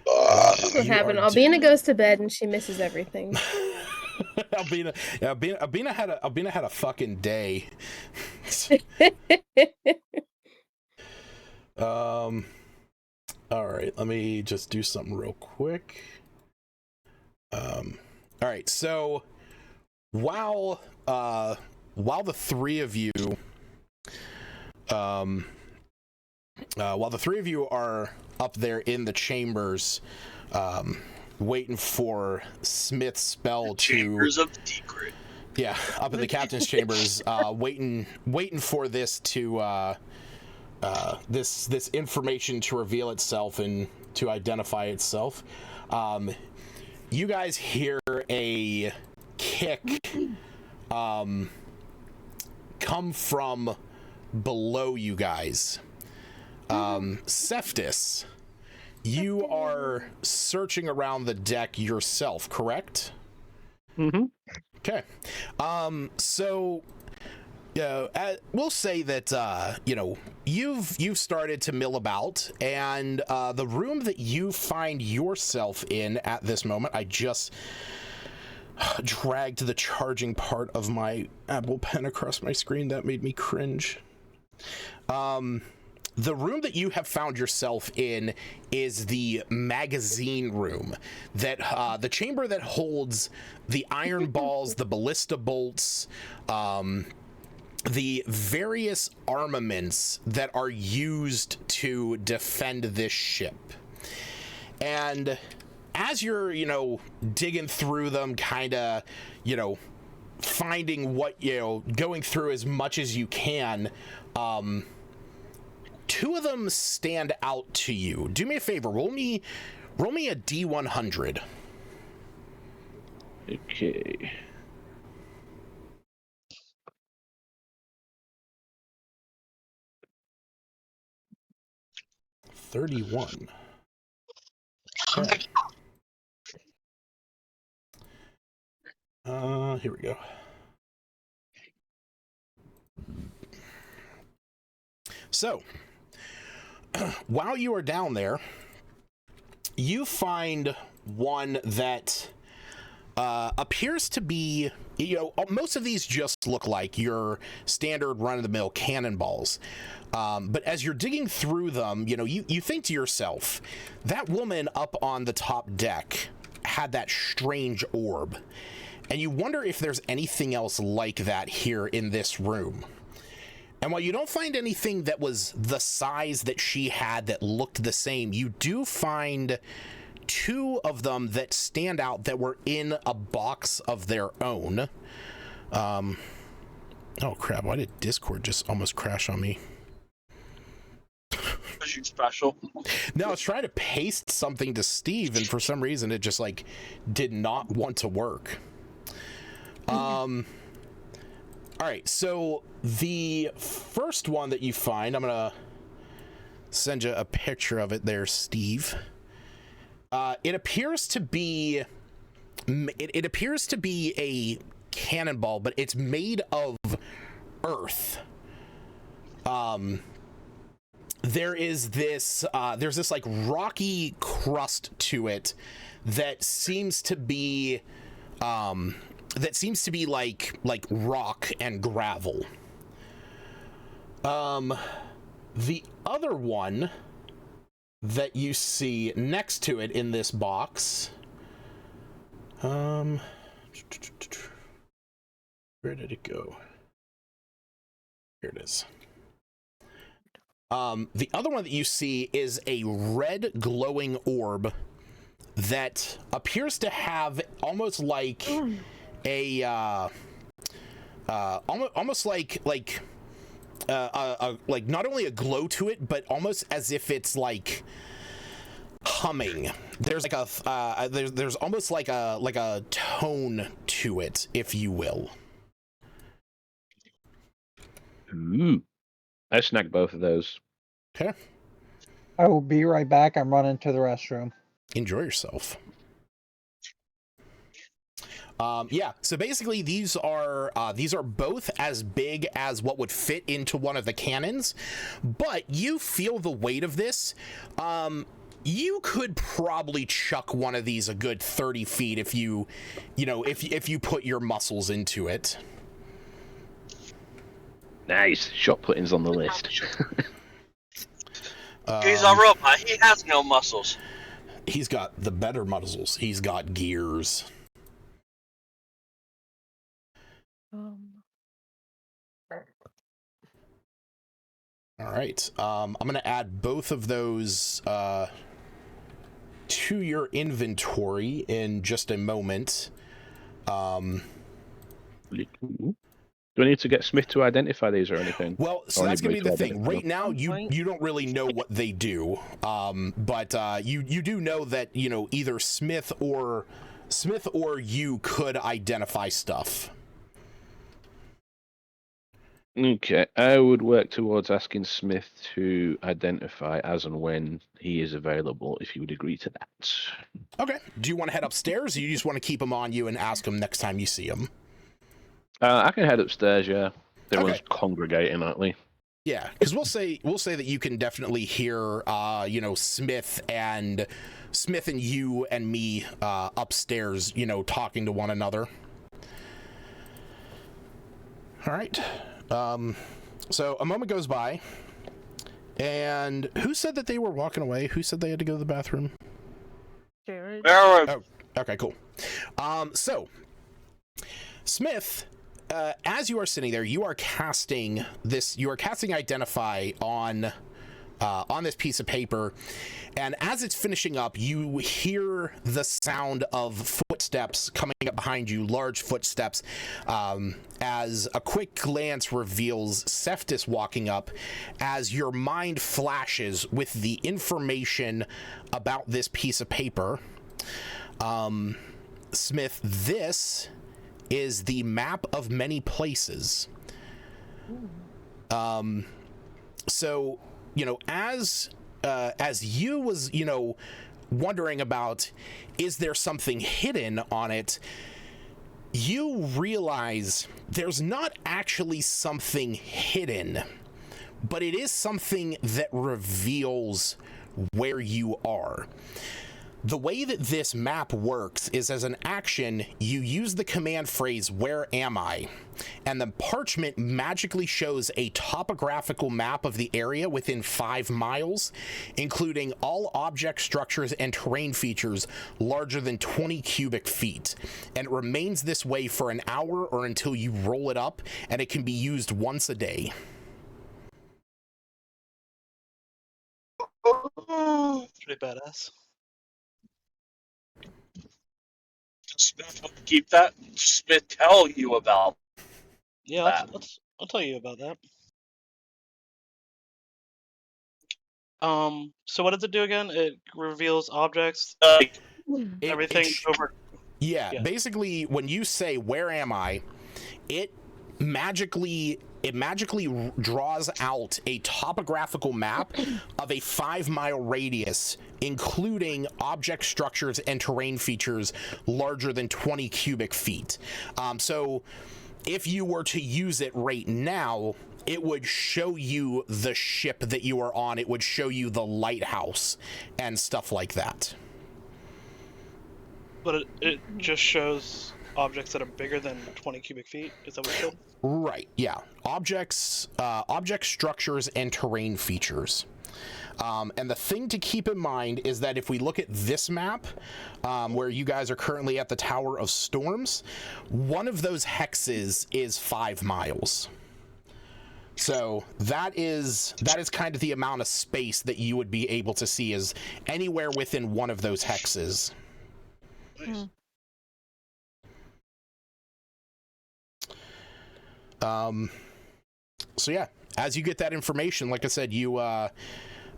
What happened? Albina goes to bed and she misses everything. Albina had a fucking day. All right, let me just do something real quick. All right, so while the three of you are up there in the chambers, waiting for Smith's spell Chambers of Secret. Yeah, up in the captain's chambers, waiting for this to this information to reveal itself and to identify itself. You guys hear a kick come from below you guys. Cephtus, you are searching around the deck yourself, correct? Mm-hmm. Okay. So we'll say that you've started to mill about, and the room that you find yourself in at this moment, I just dragged the charging part of my Apple Pen across my screen. That made me cringe. The room that you have found yourself in is the magazine room, that the chamber that holds the iron balls, the ballista bolts, the various armaments that are used to defend this ship. And as you're, digging through them, kind of, finding what, going through as much as you can, two of them stand out to you. Do me a favor, roll me a D100. Okay. $31. Okay. Here we go. So, while you are down there, you find one that appears to be, most of these just look like your standard run-of-the-mill cannonballs. But as you're digging through them, you think to yourself, that woman up on the top deck had that strange orb. And you wonder if there's anything else like that here in this room. And while you don't find anything that was the size that she had that looked the same, you do find two of them that stand out that were in a box of their own. Oh crap, why did Discord just almost crash on me? Because you're special. No, I was trying to paste something to Steve, and for some reason it just like did not want to work. All right, so the first one that you find, I'm gonna send you a picture of it there, Steve. It appears to be a cannonball, but it's made of earth. There's this like rocky crust to it that seems to be like rock and gravel. The other one that you see next to it in this box, where did it go? Here it is. The other one that you see is a red glowing orb that appears to have almost like a almost like not only a glow to it, but almost as if it's like humming. There's like a there's almost like a tone to it, if you will. Ooh. I snagged both of those. Okay. I will be right back. I'm running to the restroom. Enjoy yourself. Yeah, so basically these are both as big as what would fit into one of the cannons, but you feel the weight of this. You could probably chuck one of these a good 30 feet if you put your muscles into it. Nice. Shot putting's on the list. He's a robot. He has no muscles. He's got the better muscles. He's got gears. All right. I'm going to add both of those to your inventory in just a moment. Do I need to get Smith to identify these or anything? Well, so that's going to be the thing. Right now, you don't really know what they do, but you do know that either Smith or you could identify stuff. Okay, I would work towards asking Smith to identify as and when he is available, if you would agree to that. Okay. Do you want to head upstairs, or you just want to keep him on you and ask him next time you see him? I can head upstairs, yeah. Everyone's congregating, aren't we? Yeah, because we'll say that you can definitely hear, Smith and you and me upstairs, talking to one another. All right. So a moment goes by, and who said that they were walking away? Who said they had to go to the bathroom? Jared. Oh, okay, cool. So Smith, as you are sitting there, you are casting identify on this piece of paper, and as it's finishing up, you hear the sound of footsteps coming up behind you, large footsteps, as a quick glance reveals Cephas walking up, as your mind flashes with the information about this piece of paper. Smith, this is the map of many places. So, as you was, wondering about, is there something hidden on it, you realize there's not actually something hidden, but it is something that reveals where you are. The way that this map works is, as an action, you use the command phrase, "Where am I?" and the parchment magically shows a topographical map of the area within 5 miles, including all object structures and terrain features larger than 20 cubic feet. And it remains this way for an hour or until you roll it up, and it can be used once a day. Pretty badass. Smith will keep that. Smith tell you about Yeah, that. I'll tell you about that. So what does it do again? It reveals objects, everything over. Yeah, Yeah. basically, when you say "Where am I," it magically draws out a topographical map of a 5-mile radius, including object structures and terrain features larger than 20 cubic feet. So if you were to use it right now, it would show you the ship that you are on. It would show you the lighthouse and stuff like that. But it just shows objects that are bigger than 20 cubic feet. Is that what you said? Right, yeah. Objects, object structures, and terrain features. And the thing to keep in mind is that if we look at this map, where you guys are currently at the Tower of Storms, one of those hexes is 5 miles. So that is kind of the amount of space that you would be able to see is anywhere within one of those hexes. Nice. So yeah, as you get that information, like I said, you Is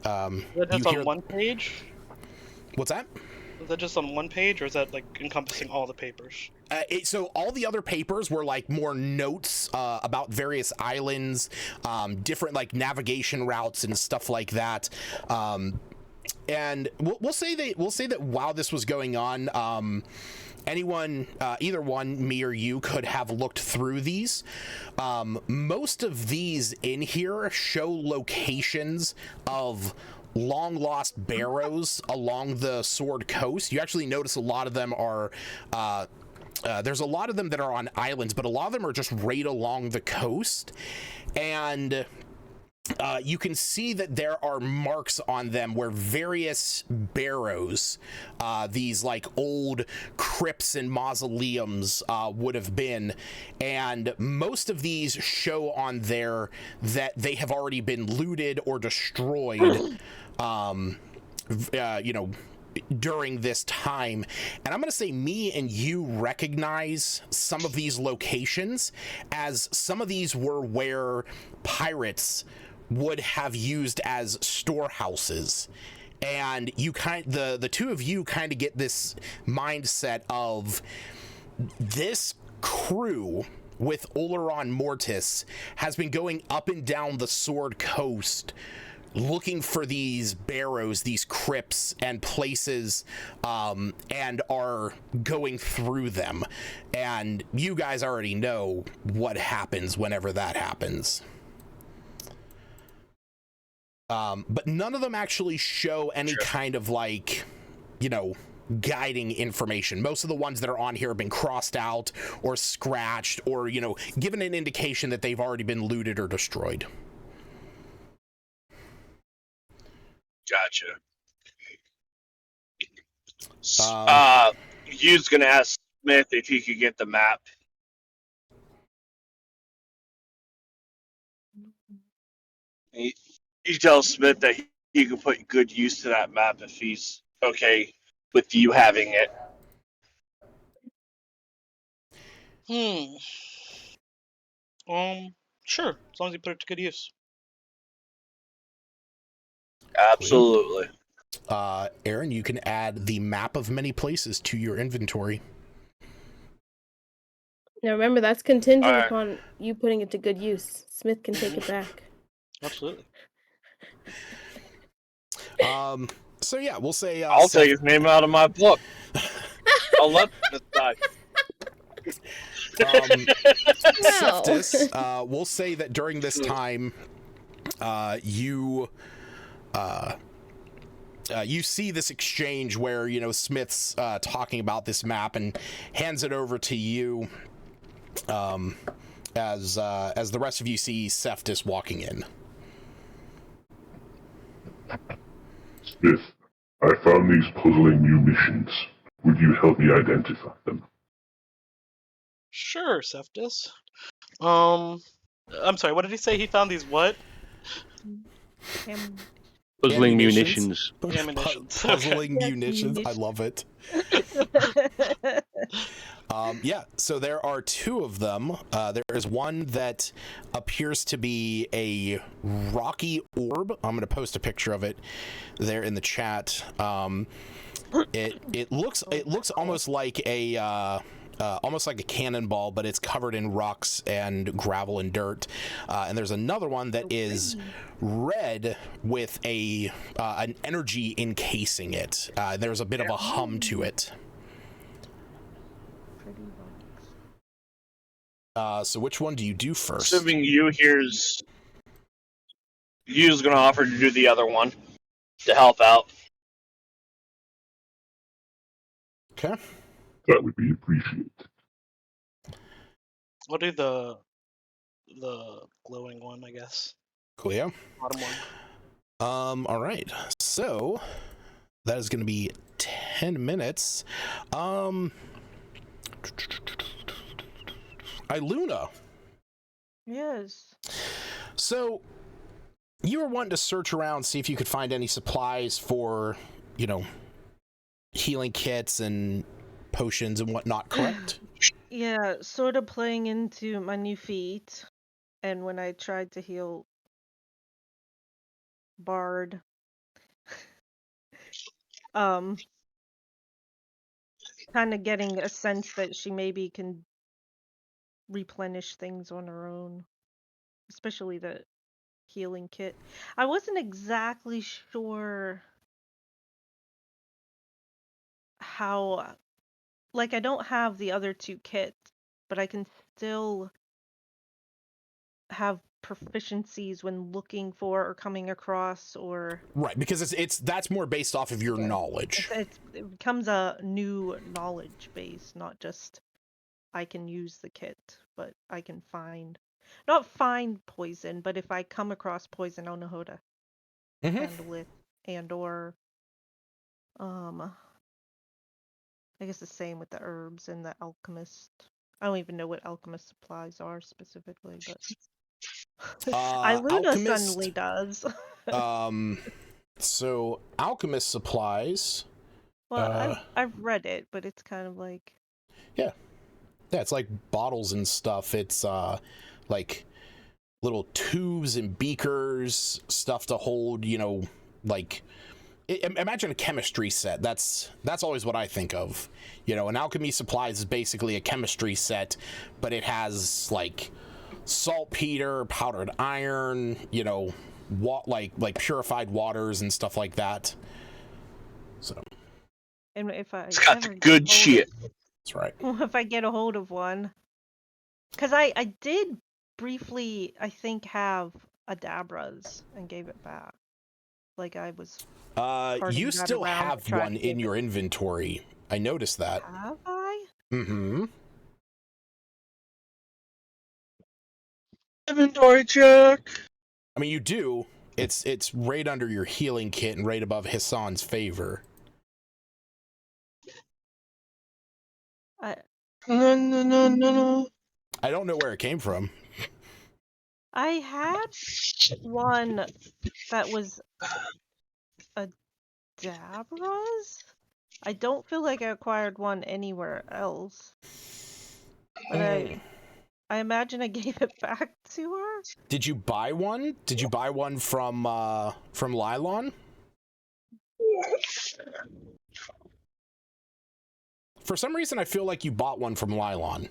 that just on one page? What's that? Is that just on one page, or is that like encompassing all the papers? So all the other papers were like more notes about various islands, different like navigation routes and stuff like that. And we'll say that while this was going on, anyone, either one, me or you, could have looked through these. Most of these in here show locations of long lost barrows along the Sword Coast. You actually notice a lot of them are there's a lot of them that are on islands, but a lot of them are just right along the coast. And you can see that there are marks on them where various barrows, these like old crypts and mausoleums would have been, and most of these show on there that they have already been looted or destroyed, during this time. And I'm going to say me and you recognize some of these locations, as some of these were where pirates would have used as storehouses. And you the two of you kind of get this mindset of this crew with Oleron Mortis has been going up and down the Sword Coast looking for these barrows, these crypts and places, and are going through them. And you guys already know what happens whenever that happens. But none of them actually show any kind of like, guiding information. Most of the ones that are on here have been crossed out or scratched or, given an indication that they've already been looted or destroyed. Gotcha. You's gonna ask Smith if he could get the map. You tell Smith that he could put good use to that map if he's okay with you having it. Sure, as long as you put it to good use. Absolutely. Aaron, you can add the map of many places to your inventory. Now remember, that's contingent upon you putting it to good use. Smith can take it back. Absolutely. So yeah, we'll say I'll take his name out of my book. I'll let this die. Seftis, we'll say that during this time, you see this exchange where Smith's talking about this map and hands it over to you, as the rest of you see Seftis walking in. Smith, I found these puzzling new missions. Would you help me identify them? Sure, Seftis. I'm sorry, what did he say? He found these what? Puzzling Ammunitions. munitions. Ammunitions. Puzzling Yes, munitions. I munitions. love it. Yeah, so there are two of them. There is one that appears to be a rocky orb. I'm going to post a picture of it there in the chat. It looks almost like a cannonball, but it's covered in rocks and gravel and dirt. And there's another one that is red with an energy encasing it. There's a bit of a hum to it. Pretty rocks. So which one do you do first? Assuming Yu's going to offer to do the other one to help out. Okay. That would be appreciated. I'll do the glowing one, I guess. Cleo. Bottom one. All right. So that is going to be 10 minutes. Iluna. Yes. So you were wanting to search around, see if you could find any supplies for, healing kits and potions and whatnot, correct? Yeah, sort of playing into my new feat. And when I tried to heal Bard, kind of getting a sense that she maybe can replenish things on her own, especially the healing kit. I wasn't exactly sure how, like, I don't have the other two kits, but I can still have proficiencies when looking for or coming across or Right, because that's more based off of your knowledge. it becomes a new knowledge base, not just I can use the kit, but I can not find poison, but if I come across poison, I'll know how to handle it, and or I guess the same with the herbs and the alchemist. I don't even know what alchemist supplies are specifically, but Iluna Alchemist suddenly does. So alchemist supplies. Well, I've read it, but it's kind of like yeah, it's like bottles and stuff. It's like little tubes and beakers, stuff to hold. Like imagine a chemistry set. That's always what I think of. An alchemy supplies is basically a chemistry set, but it has saltpeter, powdered iron, like purified waters and stuff like that. So, and if I It's got ever the get good hold shit. that's right. if I get a hold of one, because I did briefly, I think, have Adabras and gave it back. Like I was You carting that still around have to try one to in give your it. inventory. I noticed that. Have I? Mm-hmm. Inventory check. I mean, you do. It's right under your healing kit and right above Hassan's favor. No. I don't know where it came from. I had one that was Adabras. I don't feel like I acquired one anywhere else, but I imagine I gave it back to her. Did you buy one? Did you buy one from Lylon? For some reason, I feel like you bought one from Lylon.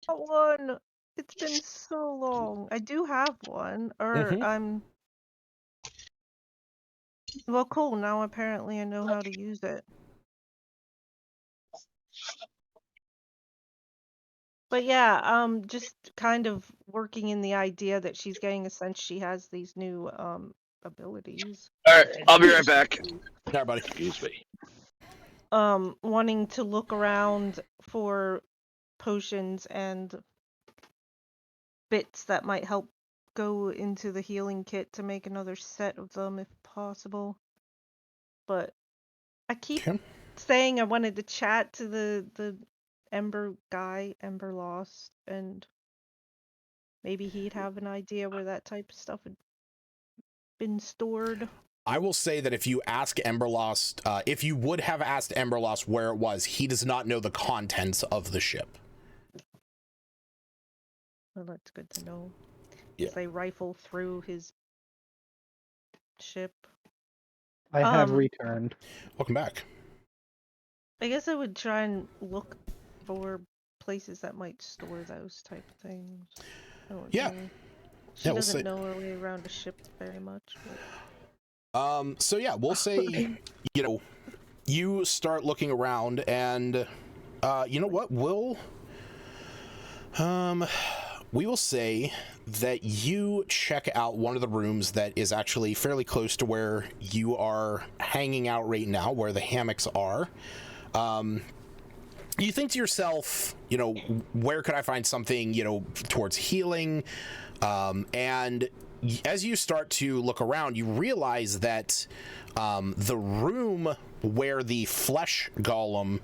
That one. It's been so long. I do have one, or well, cool. Now apparently I know how to use it. But yeah, just kind of working in the idea that she's getting a sense she has these new abilities. Alright, I'll be right back. Yeah, buddy. Excuse me. Wanting to look around for potions and bits that might help go into the healing kit to make another set of them if possible. But I keep saying I wanted to chat to the Ember guy, Ember Lost, and maybe he'd have an idea where that type of stuff would been stored? I will say that if you ask Emberlost, if you would have asked Emberlost where it was, he does not know the contents of the ship. Well, that's good to know. Yeah. If they rifle through his ship. I have returned. Welcome back. I guess I would try and look for places that might store those type of things. I don't Yeah. know. She Yeah, we'll doesn't say- know her way around a ship very much. So yeah, we'll say, you know, you start looking around, and you know what? We will say that you check out one of the rooms that is actually fairly close to where you are hanging out right now, where the hammocks are. You think to yourself, you know, where could I find something, you know, towards healing? And as you start to look around, you realize that the room where the flesh golem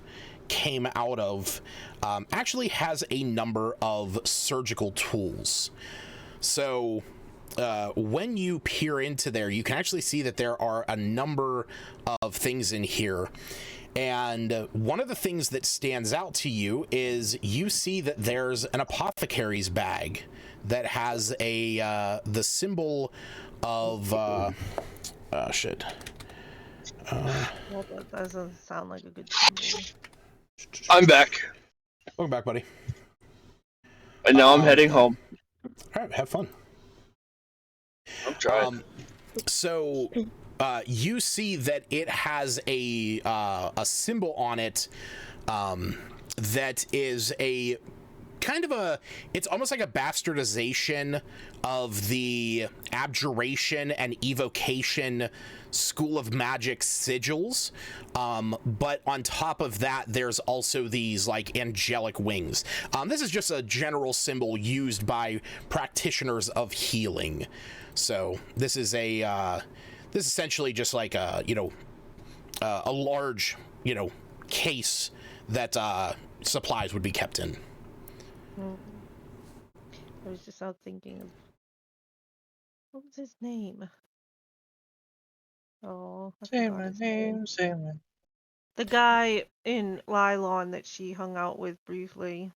came out of actually has a number of surgical tools. So when you peer into there, you can actually see that there are a number of things in here. And one of the things that stands out to you is you see that there's an apothecary's bag that has a the symbol of shit. Well, that doesn't sound like a good symbol. I'm back, Welcome back, buddy. and now I'm heading home. All right, have fun. I'm trying. So you see that it has a symbol on it that is a kind of a, it's almost like a bastardization of the abjuration and evocation school of magic sigils, but on top of that there's also these like angelic wings. This is just a general symbol used by practitioners of healing. So this is a this is essentially just like a, you know, a large, you know, case that supplies would be kept in. I was just out thinking of, what was his name? Oh, I Say forgot my his name, say my... The guy in Lylon that she hung out with briefly.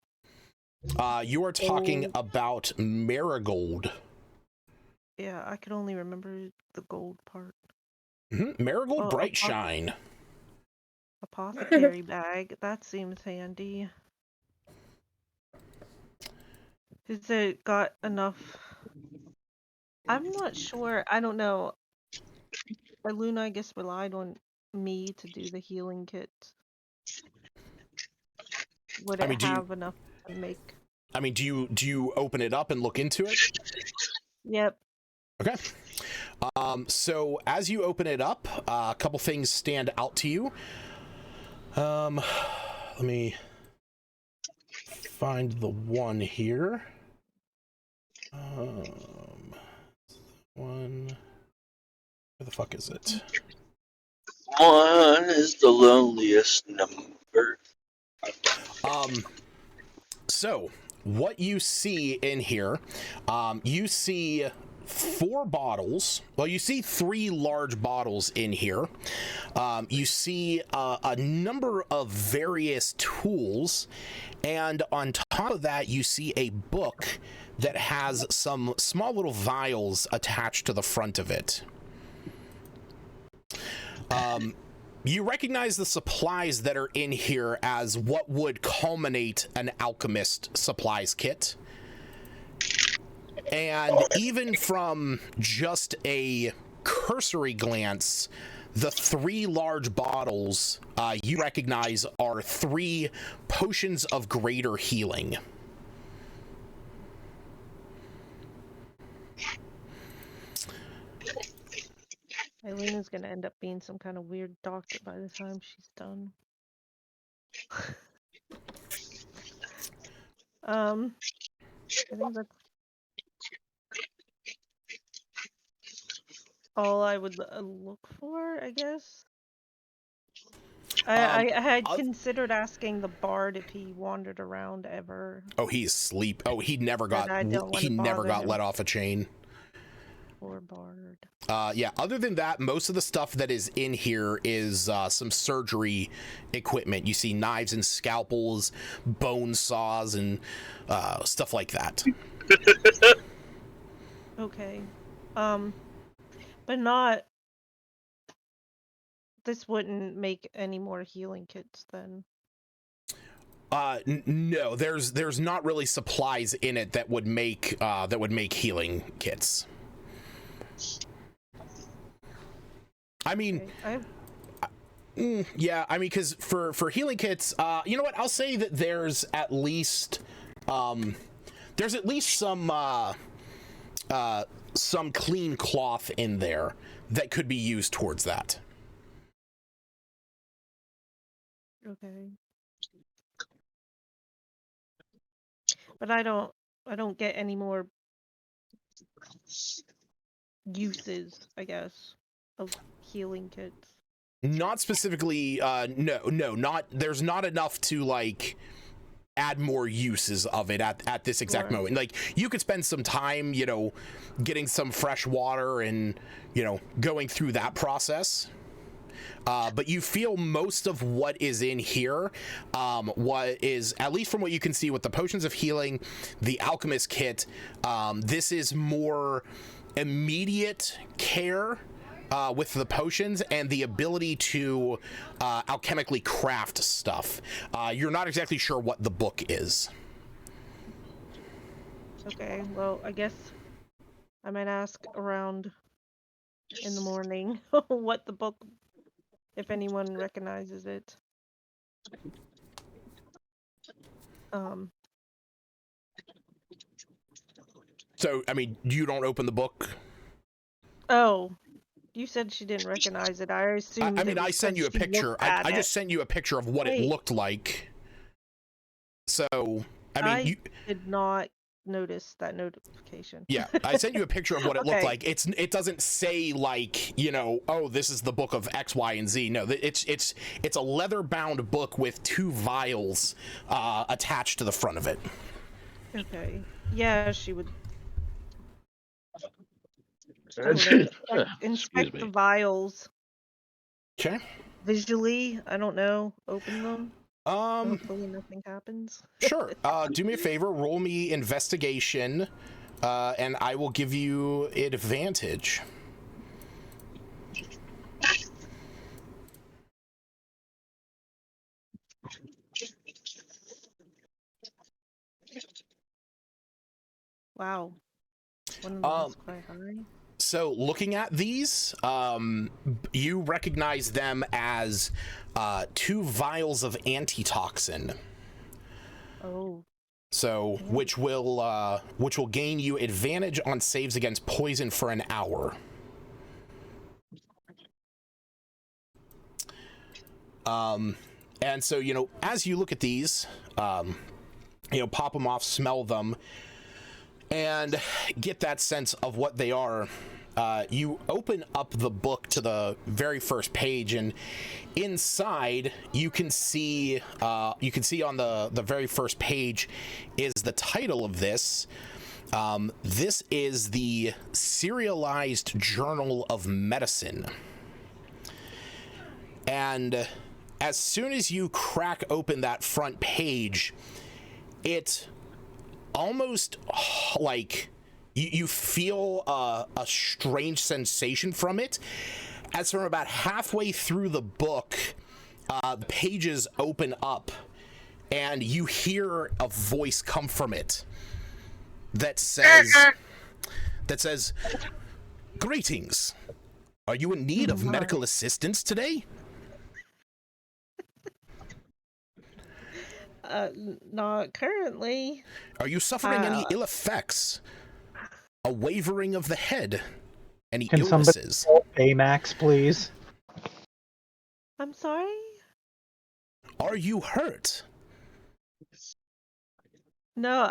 You are talking about Marigold. Yeah, I could only remember the gold part. Marigold Oh, Bright Shine. Apothecary bag. That seems handy. Has it got enough? I'm not sure. I don't know. Luna, I guess, relied on me to do the healing kit. Would I it mean, have enough to make? I mean, do you open it up and look into it? Yep. Okay. So as you open it up, a couple things stand out to you. Let me find the one here. One. Where the fuck is it? One is the loneliest number. So what you see in here, you see 4 bottles. Well, you see 3 large bottles in here. You see a number of various tools, and on top of that, you see a book that has some small little vials attached to the front of it. You recognize the supplies that are in here as what would culminate an alchemist supplies kit. And even from just a cursory glance, the 3 large bottles you recognize are 3 potions of greater healing. Elena's gonna end up being some kind of weird doctor by the time she's done. I think that's all I would look for, I guess. I had considered asking the bard if he wandered around ever. Oh, he's asleep. Oh, he never got I don't he wanna never bother got him. let off a chain. for Bard. Yeah, other than that, most of the stuff that is in here is some surgery equipment. You see knives and scalpels, bone saws, and stuff like that. Okay. But not... This wouldn't make any more healing kits then. No, there's not really supplies in it that would make healing kits. I mean, okay. yeah, I mean, because for healing kits, you know what? I'll say that there's at least some clean cloth in there that could be used towards that. Okay. But I don't get any more uses, I guess, of healing kits. Not specifically, no, there's not enough to like add more uses of it at this exact Right. moment. Like, you could spend some time, getting some fresh water and, going through that process. But you feel most of what is in here, what is, at least from what you can see with the potions of healing, the alchemist kit, this is more immediate care with the potions and the ability to alchemically craft stuff. You're not exactly sure what the book is. Okay, well, I guess I might ask around in the morning what the book, if anyone recognizes it. So, I mean, you don't open the book? Oh, you said she didn't recognize it. I assumed. I mean, I sent you a picture. I just sent you a picture of what it looked like. So, I mean, I did not notice that notification. Yeah, I sent you a picture of what it looked Okay. like. It doesn't say like, oh, this is the book of X, Y, and Z. No, it's a leather-bound book with 2 vials attached to the front of it. Okay. Yeah, she would Excuse inspect the me. vials Okay. visually. I don't know. Open them. Hopefully nothing happens. Sure. Do me a favor. Roll me investigation, and I will give you advantage. Wow. One of them is quite high. So looking at these, you recognize them as 2 vials of antitoxin. Oh. So, which will gain you advantage on saves against poison for an hour. And so, as you look at these, pop them off, smell them, and get that sense of what they are, you open up the book to the very first page, and inside you can see on the very first page is the title of this. This is the Serialized Journal of Medicine. And as soon as you crack open that front page, it almost like you feel a strange sensation from it, as from about halfway through the book, the pages open up and you hear a voice come from it that says, "Greetings. Are you in need of medical assistance today?" Not currently. Are you suffering any ill effects? A wavering of the head? Any illnesses? Baymax, please. I'm sorry? Are you hurt? No,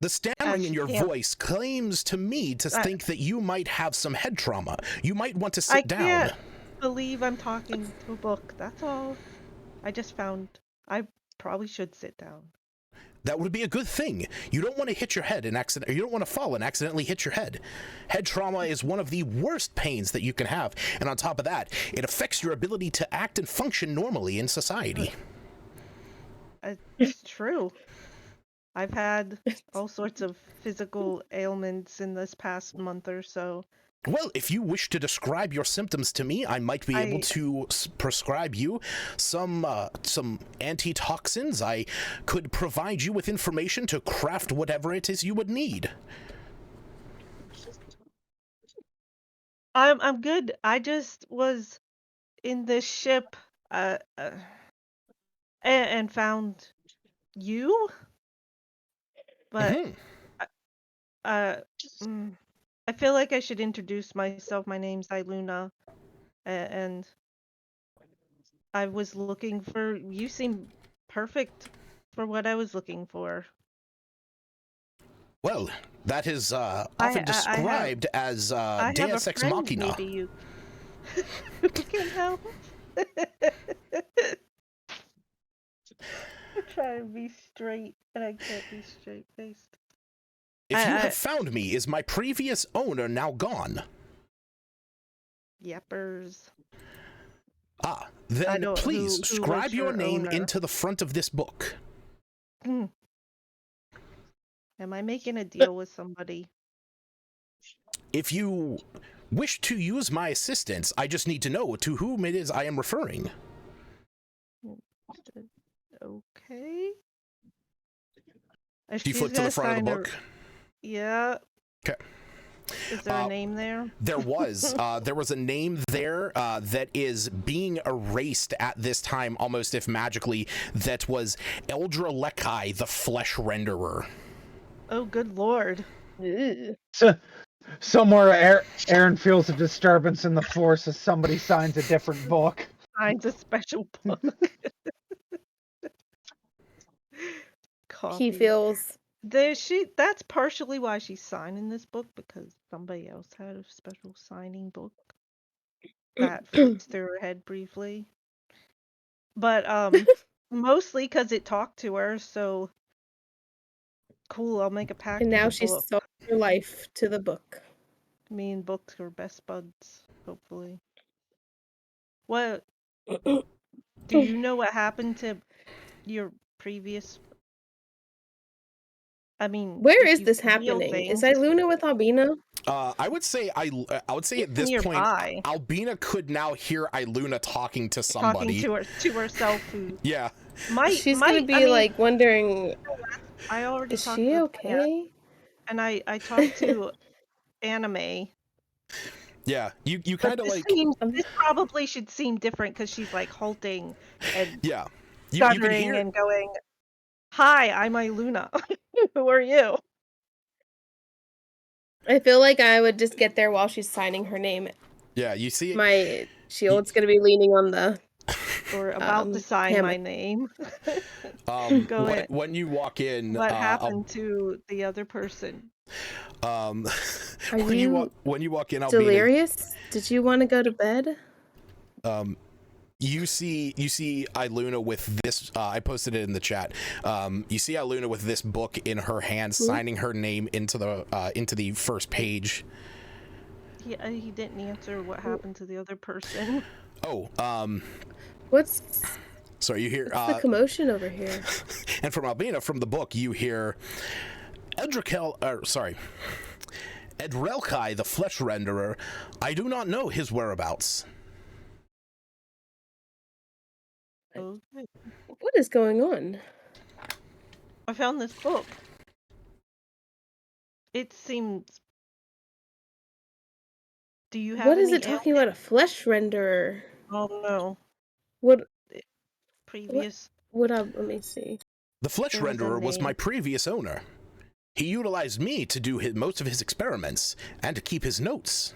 The stammering in your voice claims to me to think that you might have some head trauma. You might want to sit down. I can't believe I'm talking to a book. That's all. I just found I probably should sit down. That would be a good thing. You don't want to hit your head and accident. You don't want to fall and accidentally hit your head. Head trauma is one of the worst pains that you can have, and on top of that, it affects your ability to act and function normally in society. It's true. I've had all sorts of physical ailments in this past month or so. Well, if you wish to describe your symptoms to me, I might be able to prescribe you some antitoxins. I could provide you with information to craft whatever it is you would need. I'm good. I just was in this ship and found you, but I feel like I should introduce myself. My name's Iluna, and I was looking for. You seem perfect for what I was looking for. Well, that is often described as Deus Ex friend, Machina. Maybe you who can help. I try to be straight, and I can't be straight-faced. If you have found me, is my previous owner now gone? Yeppers. Then please scribe your name into the front of this book. Am I making a deal with somebody? If you wish to use my assistance, I just need to know to whom it is I am referring. Okay. Do you flip to the front of the book? Yeah. Okay. Is there a name there? There was. There was a name there that is being erased at this time, almost if magically, that was Eldra Lekai, the Flesh Renderer. Oh, good lord. So, somewhere Aaron feels a disturbance in the force as somebody signs a different book. Signs a special book. He feels... That's partially why she's signing this book, because somebody else had a special signing book that fits through her head briefly. But mostly because it talked to her, so cool, I'll make a pact. And now she's sold her life to the book. Me and books are best buds, hopefully. What do you know what happened to your previous... I mean, where is this happening? Is Iluna with Albina? I would say at this point, Albina could now hear Iluna talking to somebody. Talking to herself. Yeah. She's gonna be like wondering. I already is talked she to okay? And I talked to Anime. Yeah, you kind of like. This probably should seem different because she's like halting and you stuttering and going, "Hi, I'm Iluna. Who are you?" I feel like I would just get there while she's signing her name. Yeah, you see my shield's gonna be leaning on the or about to sign my name. Go ahead. When you walk in, what happened to the other person? When you walk in, Albina, delirious? Did you want to go to bed? You see Iluna with this. I posted it in the chat. You see Iluna with this book in her hand, signing her name into the first page. He didn't answer what happened to the other person. Oh, what's? Sorry, you hear the commotion over here. And from Albina, from the book, you hear Edrelkai, the Flesh Renderer. I do not know his whereabouts. Okay. What is going on? I found this book. It seems... Do you have what is it talking about? A flesh renderer? Oh no. What? Previous... let me see. The Flesh Renderer was my previous owner. He utilized me to do most of his experiments and to keep his notes.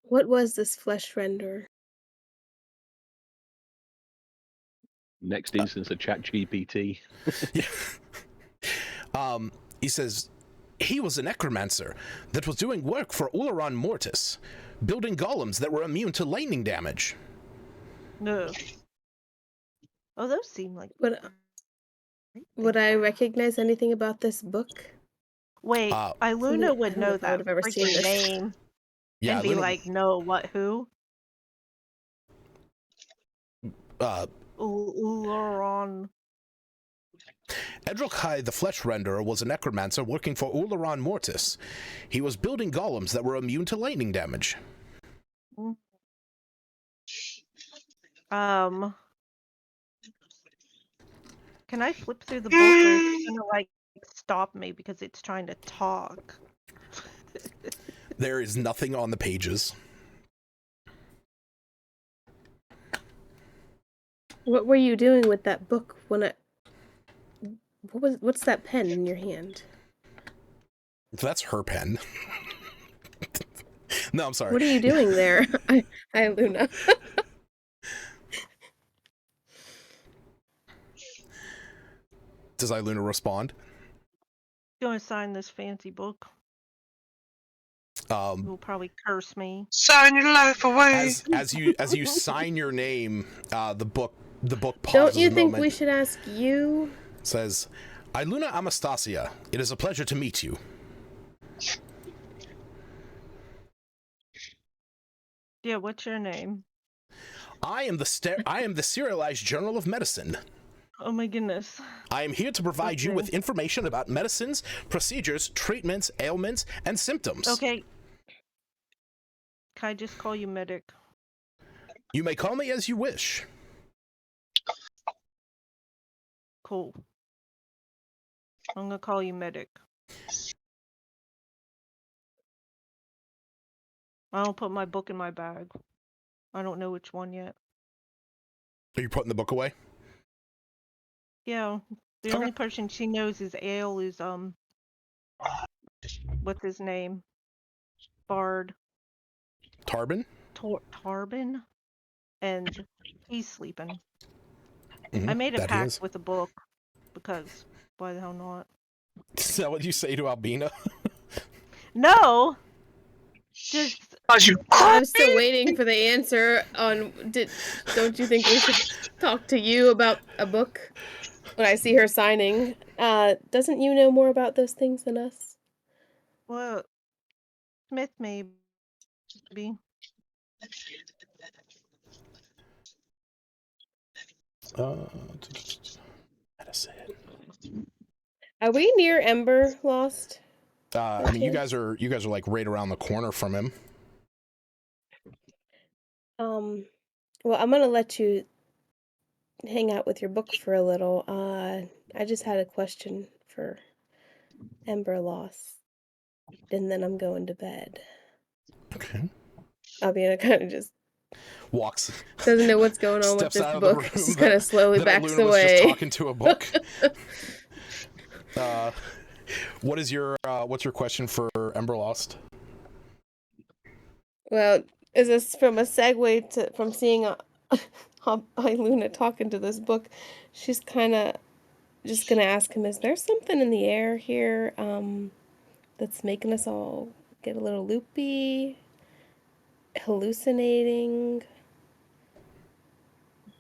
What was this flesh renderer? Next instance of ChatGPT. He says he was a necromancer that was doing work for Ularan Mortis, building golems that were immune to lightning damage. No. Oh, those seem like. Would things I to have. recognize anything about this book? Wait, Something, Iluna I would don't know know if I would that have ever seen freaking this. name Yeah, and be Luna, like, no, what, who? Ularon. Edrilkai the Flesh Renderer was a necromancer working for Ularon Mortis. He was building golems that were immune to lightning damage. Can I flip through the book, or is it gonna like stop me because it's trying to talk? There is nothing on the pages. What were you doing with that book when I... What's that pen in your hand? That's her pen. No, I'm sorry. What are you doing there? Hi, Luna. Does Iluna respond? Gonna sign this fancy book. You'll probably curse me. Sign your life away. As you sign your name, the book pauses Don't you a think moment. we should ask you? Says, Iluna Amastasia, it is a pleasure to meet you. Yeah, what's your name? I am the serialized journal of medicine. Oh my goodness. I am here to provide you Okay. with information about medicines, procedures, treatments, ailments, and symptoms. Okay. Can I just call you medic? You may call me as you wish. Cool. I'm gonna call you medic. I don't put my book in my bag. I don't know which one yet. Are you putting the book away? Yeah, the Okay. only person she knows is Ale is what's his name? Bard Tarbin? Tarbin, and he's sleeping. Mm-hmm. I made a That he pact is. with a book because why the hell not? Is that what you say to Albina? No, just I'm still waiting for the answer on. Don't you think we should talk to you about a book? When I see her signing, doesn't you know more about those things than us? well, Smith maybe. Medicine. Are we near Ember Lost? I mean, you guys are like right around the corner from him. Well, I'm gonna let you hang out with your book for a little. I just had a question for Ember Lost, and then I'm going to bed. Okay. Albina kind of just Walks. doesn't know what's going on with Steps this out of the book. room. Just kind of slowly that backs Iluna was just away. talking to a book. What is your what's your question for Ember Lost? Well, is this from a segue from seeing Iluna talking to this book? She's kind of just gonna ask him, is there something in the air here that's making us all get a little loopy, hallucinating?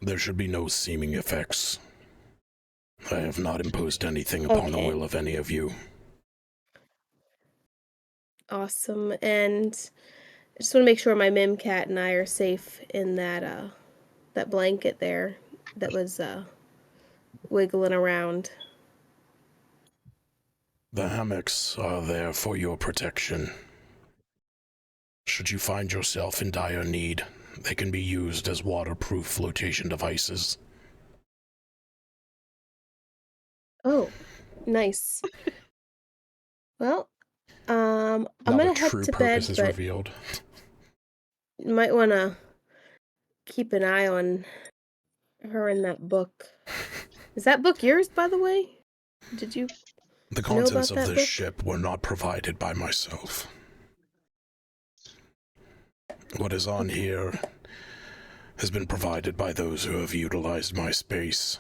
There should be no seeming effects. I have not imposed anything upon the Okay. will of any of you. Awesome. And I just want to make sure my Mim cat and I are safe in that that blanket there that was wiggling around. The hammocks are there for your protection. Should you find yourself in dire need, they can be used as waterproof flotation devices. Oh, nice. Well, I'm Now gonna the head true to purpose bed, is but revealed. you might want to keep an eye on her in that book. Is that book yours, by the way? Did you The know contents about of that this book? ship were not provided by myself. What is on here has been provided by those who have utilized my space.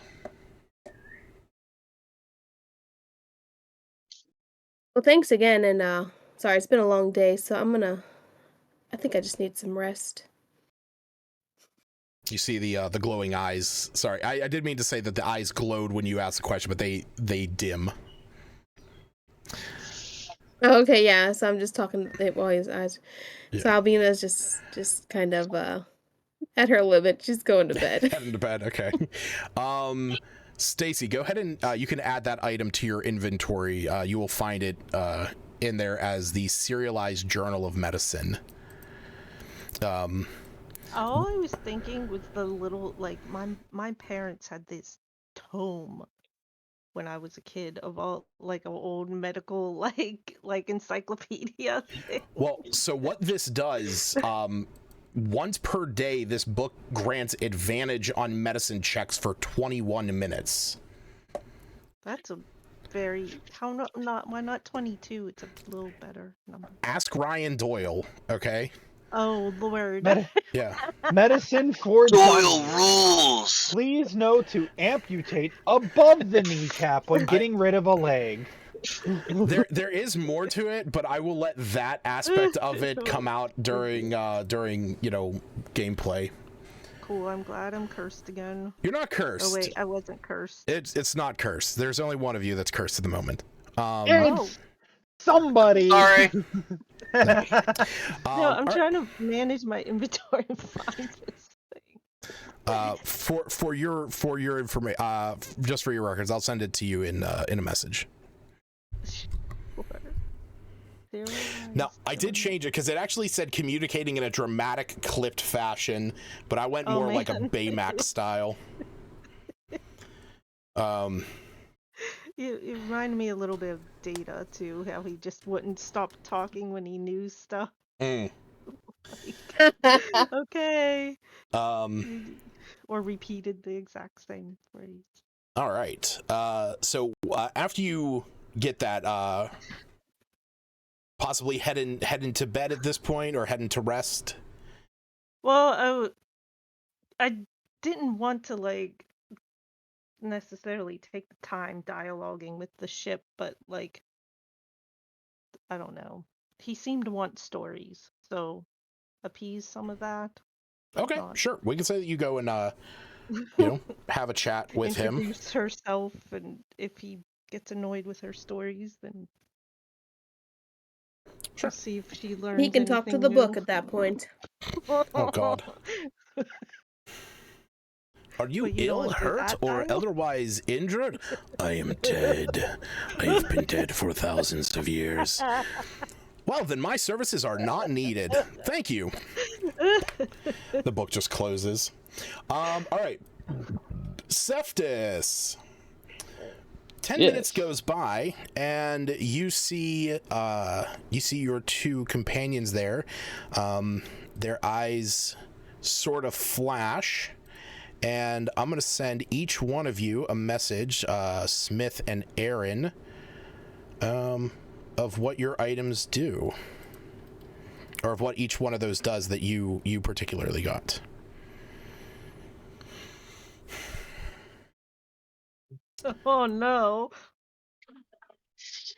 Well, thanks again, and sorry, it's been a long day, so I think I just need some rest. You see the glowing eyes. Sorry, I did mean to say that the eyes glowed when you asked the question, but they dim. Oh, okay, yeah. So I'm just talking while his eyes. Yeah. So Albina's just kind of at her limit. She's going to bed. Heading to bed. Okay. Stacy, go ahead and you can add that item to your inventory. You will find it in there as the serialized journal of medicine. All I was thinking was the little, like, my parents had this tome when I was a kid of all, like, an old medical, like encyclopedia thing. Well, so what this does, once per day, this book grants advantage on medicine checks for 21 minutes. That's a very, why not 22? It's a little better number. Ask Ryan Doyle, okay? Oh, Lord. Yeah. Medicine for Doyle dummies. rules. Please know to amputate above the kneecap when getting rid of a leg. There is more to it, but I will let that aspect of it come out during gameplay. Cool, I'm glad I'm cursed again. You're not cursed. Oh wait, I wasn't cursed. It's not cursed. There's only one of you that's cursed at the moment. It's somebody. Sorry. No, I'm trying to manage my inventory and find this thing. For your information, just for your records, I'll send it to you in a message. Now, I did change it because it actually said communicating in a dramatic, clipped fashion, but I went more like a Baymax style. It reminded me a little bit of Data too, how he just wouldn't stop talking when he knew stuff. Mm. Okay. Or repeated the exact same phrase. All right. So after you get that, possibly heading to bed at this point, or heading to rest. Well, I didn't want to like necessarily take the time dialoguing with the ship, but like, I don't know. He seemed to want stories, so appease some of that. Okay, sure. We can say that you go and have a chat with him. Introduce herself, and if he gets annoyed with her stories, then sure. See if she learns. He can talk to the book at that point. Oh God. Are you ill, hurt, or otherwise injured? I am dead. I have been dead for thousands of years. Well, then my services are not needed. Thank you. The book just closes. All right. Cephtus. 10 minutes goes by, and you see your two companions there. Their eyes sort of flash. And I'm going to send each one of you a message, Smith and Aaron, of what your items do. Or of what each one of those does that you particularly got. Oh, no.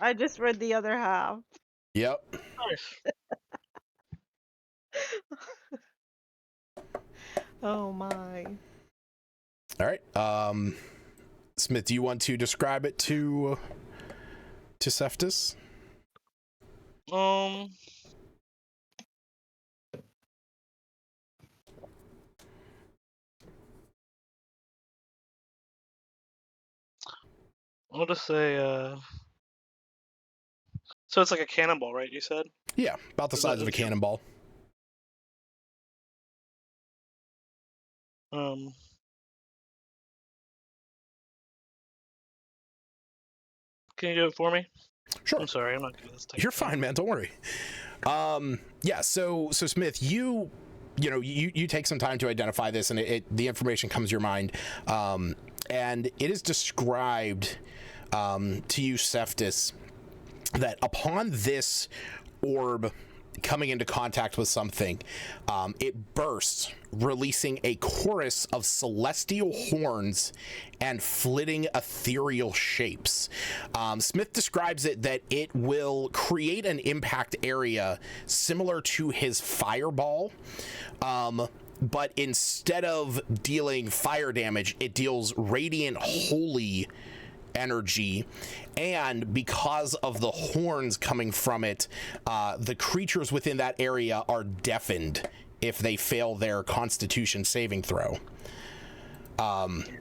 I just read the other half. Yep. Oh, my. All right. Smith, do you want to describe it to Cephtus? I'll just say, so it's like a cannonball, right? You said? Yeah, about the size of a cannonball. Can you do it for me? Sure. I'm sorry, I'm not good at this type. You're fine, man. Don't worry. Yeah. So Smith, you take some time to identify this, and the information comes to your mind, and it is described to you, Cephtus, that upon this orb coming into contact with something, it bursts, releasing a chorus of celestial horns and flitting ethereal shapes. Smith describes it that it will create an impact area similar to his fireball, but instead of dealing fire damage, it deals radiant holy energy, and because of the horns coming from it, the creatures within that area are deafened if they fail their Constitution saving throw.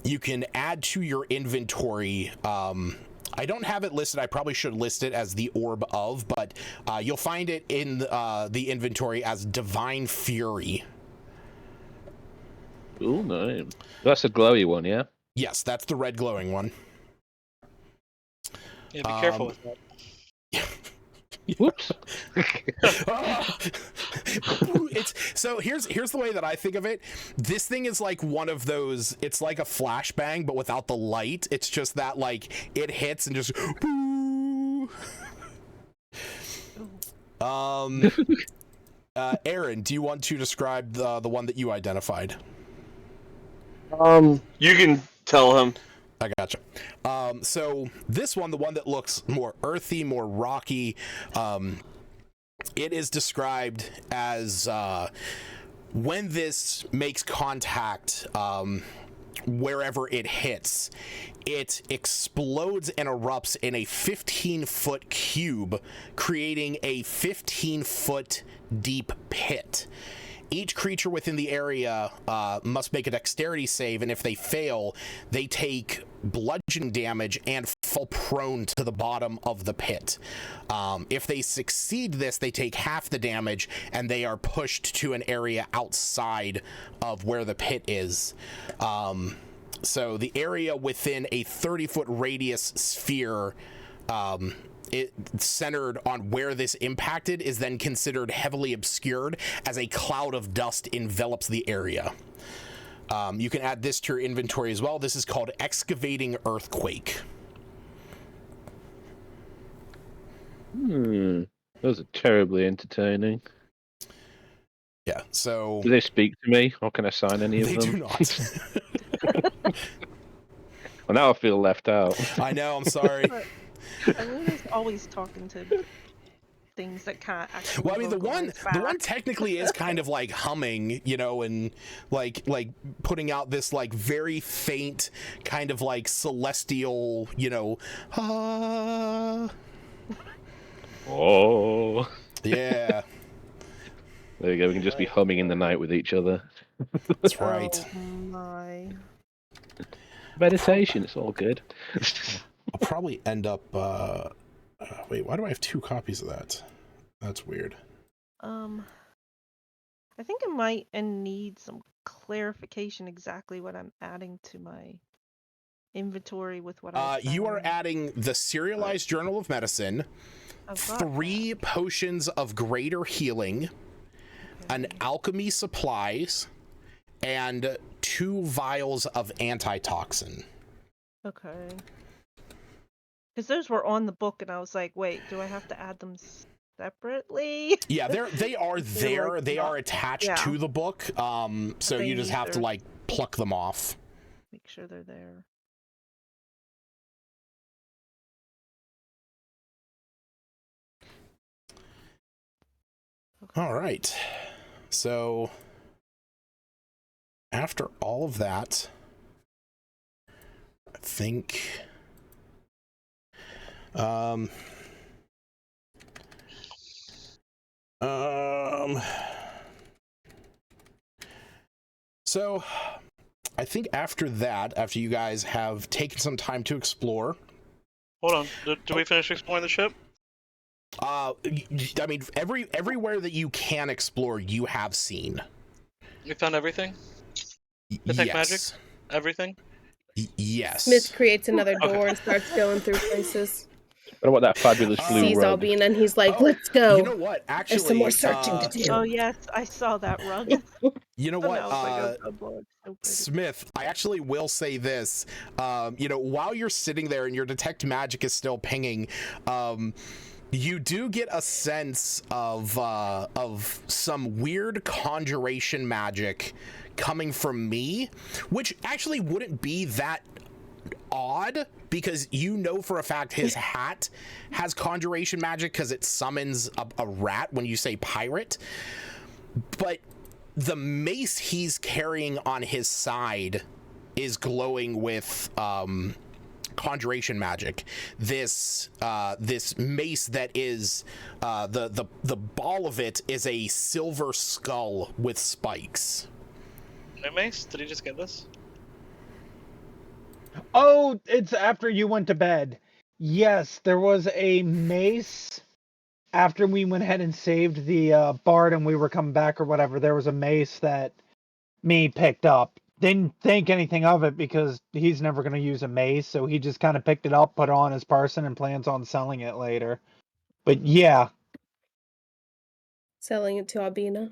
You can add to your inventory, I don't have it listed, I probably should list it as the Orb of, but you'll find it in the inventory as Divine Fury. Oh, no. That's a glowy one, yeah? Yes, that's the red glowing one. Yeah, be careful with that. Whoops. So here's the way that I think of it. This thing is like one of those, it's like a flashbang, but without the light. It's just that, like, it hits and just boo. Aaron, do you want to describe the one that you identified? You can tell him. I gotcha. So this one, the one that looks more earthy, more rocky, it is described as when this makes contact, wherever it hits, it explodes and erupts in a 15-foot cube, creating a 15-foot deep pit. Each creature within the area must make a dexterity save, and if they fail, they take bludgeoning damage and fall prone to the bottom of the pit. If they succeed this, they take half the damage, and they are pushed to an area outside of where the pit is. So the area within a 30-foot radius sphere, it centered on where this impacted, is then considered heavily obscured as a cloud of dust envelops the area. You can add this to your inventory as well. This is called Excavating Earthquake. Those are terribly entertaining. Yeah, so... Do they speak to me, or can I sign any of them? They do not. Well, now I feel left out. I know, I'm sorry. Luna's always talking to things that can't actually. Well, I mean, the one technically is kind of like humming, you know, and like putting out this like very faint kind of like celestial, you know, Oh. Yeah. There you go. We can just be humming in the night with each other. That's right. Oh my. Meditation. It's all good. I'll probably end up. Wait, why do I have 2 copies of that? That's weird. I think I might need some clarification exactly what I'm adding to my inventory with what I. You are adding the Serialized Journal of Medicine, 3 potions of greater healing, an alchemy supplies, and 2 vials of antitoxin. Okay. Because those were on the book, and I was like, "Wait, do I have to add them separately?" Yeah, they are there. Like, they are attached to the book. So you just have to like pluck them off. Make sure they're there. Okay. All right. So after all of that, I think. So I think after that, after you guys have taken some time to explore. Hold on. Did we finish exploring the ship? I mean, everywhere that you can explore, you have seen. We found everything? Detect magic? Everything? Yes. Smith creates another door and starts going through places. What about that fabulous blue Sees rug? Albina and he's like, "Let's go." You know what? Actually, there's some more searching to do. Oh yes, I saw that rug. You know what, so Smith, I actually will say this. You know, while you're sitting there and your detect magic is still pinging, you do get a sense of some weird conjuration magic coming from me, which actually wouldn't be that odd, because you know for a fact his hat has conjuration magic because it summons a rat when you say pirate. But the mace he's carrying on his side is glowing with conjuration magic. This mace that is the ball of it is a silver skull with spikes. No mace? Did he just get this? Oh, it's after you went to bed. Yes, there was a mace after we went ahead and saved the bard and we were coming back or whatever. There was a mace that me picked up. Didn't think anything of it because he's never going to use a mace, so he just kind of picked it up, put it on his person, and plans on selling it later. But yeah, Selling it to Albina.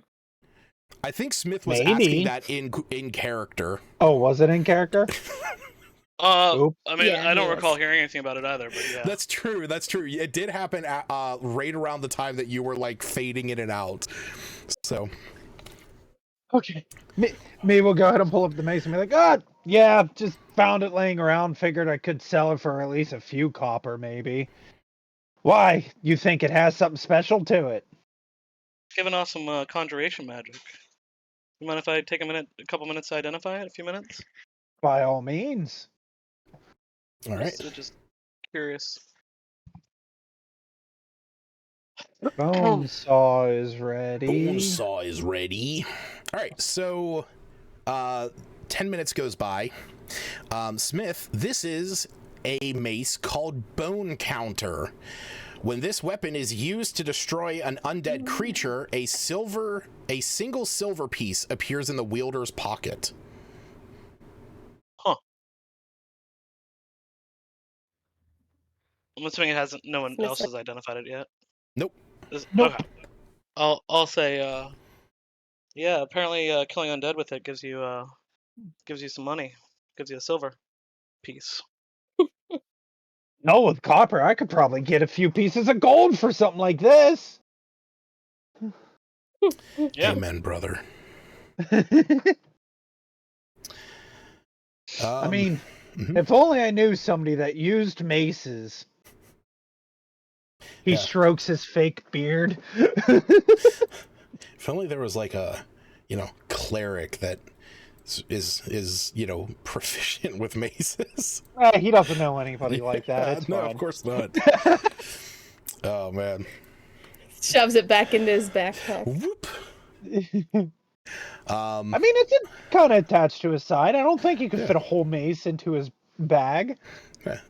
I think Smith was maybe. asking that in character. Oh, was it in character? Oops. I mean, Yeah, I don't he recall was. hearing anything about it either, but yeah. That's true. That's true. It did happen at, right around the time that you were like fading in and out. So. Okay. Me will go ahead and pull up the mace and be like, yeah, just found it laying around. Figured I could sell it for at least a few copper, maybe. Why? You think it has something special to it? Giving off some conjuration magic. You mind if I take a couple minutes to identify it? A few minutes? By all means. All right. Just curious. Bone saw is ready. Bone saw is ready. All right, so 10 minutes goes by. Smith, this is a mace called Bone Counter. When this weapon is used to destroy an undead creature, a single silver piece appears in the wielder's pocket. Huh. I'm assuming no one else has identified it yet. Nope. Nope. Okay. I'll say yeah, apparently killing undead with it gives you some money. Gives you a silver piece. No, with copper, I could probably get a few pieces of gold for something like this. Yeah. Amen, brother. I mean, if only I knew somebody that used maces. He strokes his fake beard. If only there was like a, cleric that is proficient with maces. He doesn't know anybody like that. It's no, fine. of course not. Oh man. Shoves it back into his backpack. Whoop. I mean, it's kind of attached to his side. I don't think he could fit a whole mace into his bag.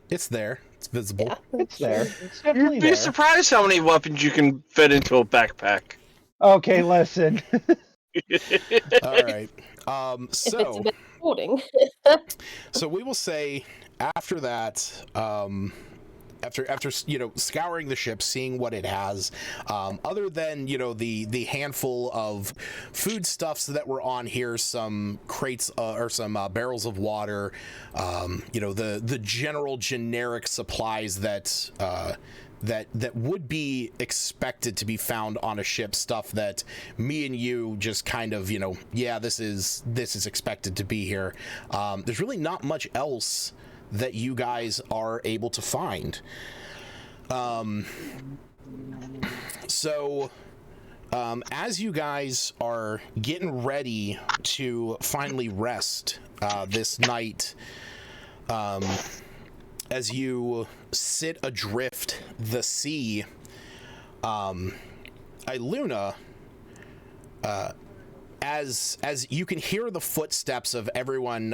It's there. It's visible. Yeah, It's there. It's definitely You'd be there. surprised how many weapons you can fit into a backpack. Okay, listen. All right. If it's a bit holding. So we will say after that, after scouring the ship, seeing what it has, other than the handful of foodstuffs that were on here, some crates or some barrels of water, the general generic supplies that would be expected to be found on a ship, stuff that me and you just kind of this is expected to be here. There's really not much else that you guys are able to find. So as you guys are getting ready to finally rest this night, as you sit adrift the sea, Iluna, as you can hear the footsteps of everyone,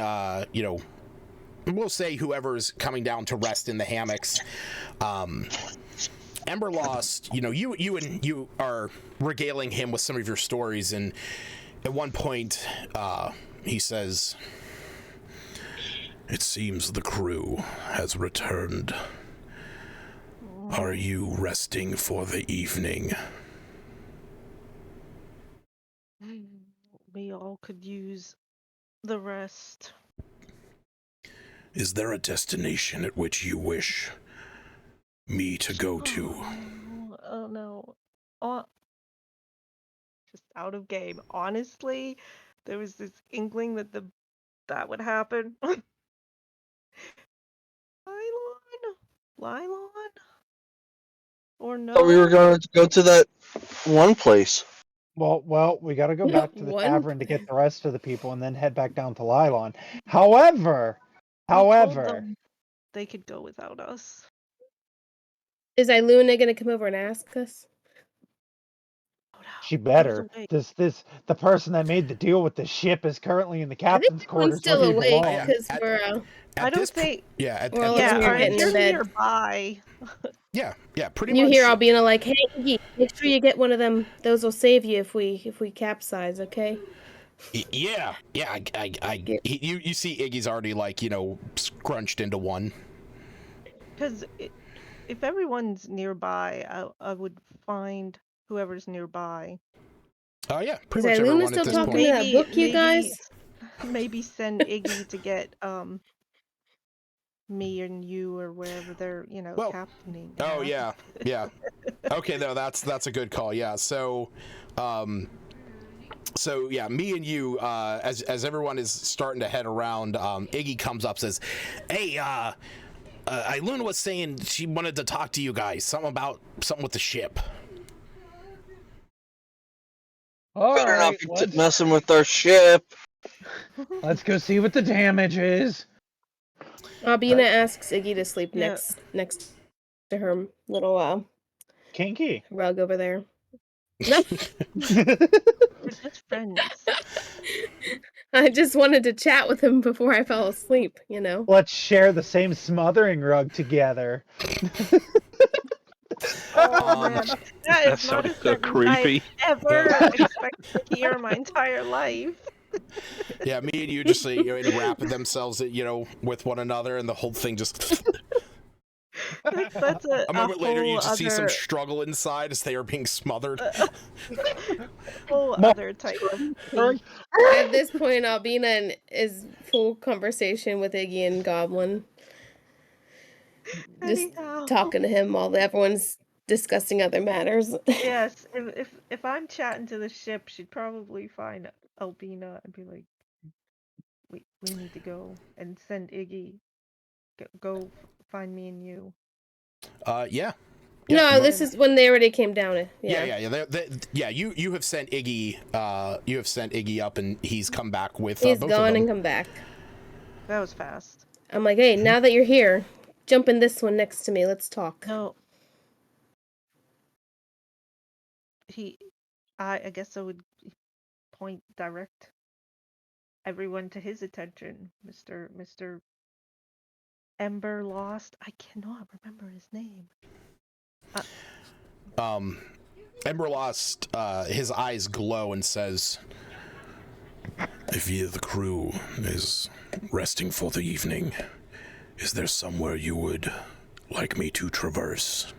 we'll say whoever's coming down to rest in the hammocks. Emberlost, you are regaling him with some of your stories, and at one point, he says, "It seems the crew has returned. Are you resting for the evening?" We all could use the rest. Is there a destination at which you wish me to go to? Oh no. Just out of game. Honestly, there was this inkling that would happen. Lylon? Or no? Thought we were going to go to that one place. Well, we got to go back to the One. tavern to get the rest of the people, and then head back down to Lylon. However, We told however, them they could go without us. Is Iluna gonna come over and ask us? Oh, no. she There's better. a way. The person that made the deal with the ship is currently in the I think captain's everyone's quarters where still he awake yeah. belongs. because we're I At don't this think. yeah, we're all at this Yeah, over here or if point, getting in you're bed. nearby. yeah, pretty You much. hear Albina like, "Hey, Iggy, make sure you get one of them. Those will save you if we capsize, okay?" Yeah. You see Iggy's already like scrunched into one. Because if everyone's nearby, I would find whoever's nearby. Oh yeah, Is pretty much Iluna everyone at still this talking point. to that book, you guys? Maybe send Iggy to get me and you or wherever they're Well, captaining. Oh at. yeah. Okay, no, that's a good call. Yeah, so yeah, me and you, as everyone is starting to head around, Iggy comes up, says, "Hey, Iluna was saying she wanted to talk to you guys, something with the ship." All Better right, not be messing with our ship. let's go see what the damage is. Albina asks Iggy to sleep Yeah. next to her little Kinky. rug over there. No, We're just friends. I just wanted to chat with him before I fell asleep. Let's share the same smothering rug together. Oh Um, man, that That is not a sounded so sentence I creepy. ever expect to hear in my entire life. Yeah, me and you just enwrap themselves, with one another, and the whole thing just. That's a moment later, you whole just see some other struggle inside as they are being smothered. whole other type of kink. At this point, Albina is full conversation with Iggy and Goblin, just Anyhow, talking to him while everyone's discussing other matters. yes, if I'm chatting to the ship, she'd probably find Albina and be like, we need to go," and send Iggy, go find me and you. Yeah. No, mo- this is when they already came down. Yeah. You have sent Iggy. You have sent Iggy up, and he's come back with He's both of gone them. and come back. That was fast. I'm like, hey, now that you're here, jump in this one next to me. Let's talk. No, I guess I would direct everyone to his attention, Mr. Ember Lost. I cannot remember his name. Emberlost, his eyes glow and says, "If the crew is resting for the evening, is there somewhere you would like me to traverse?"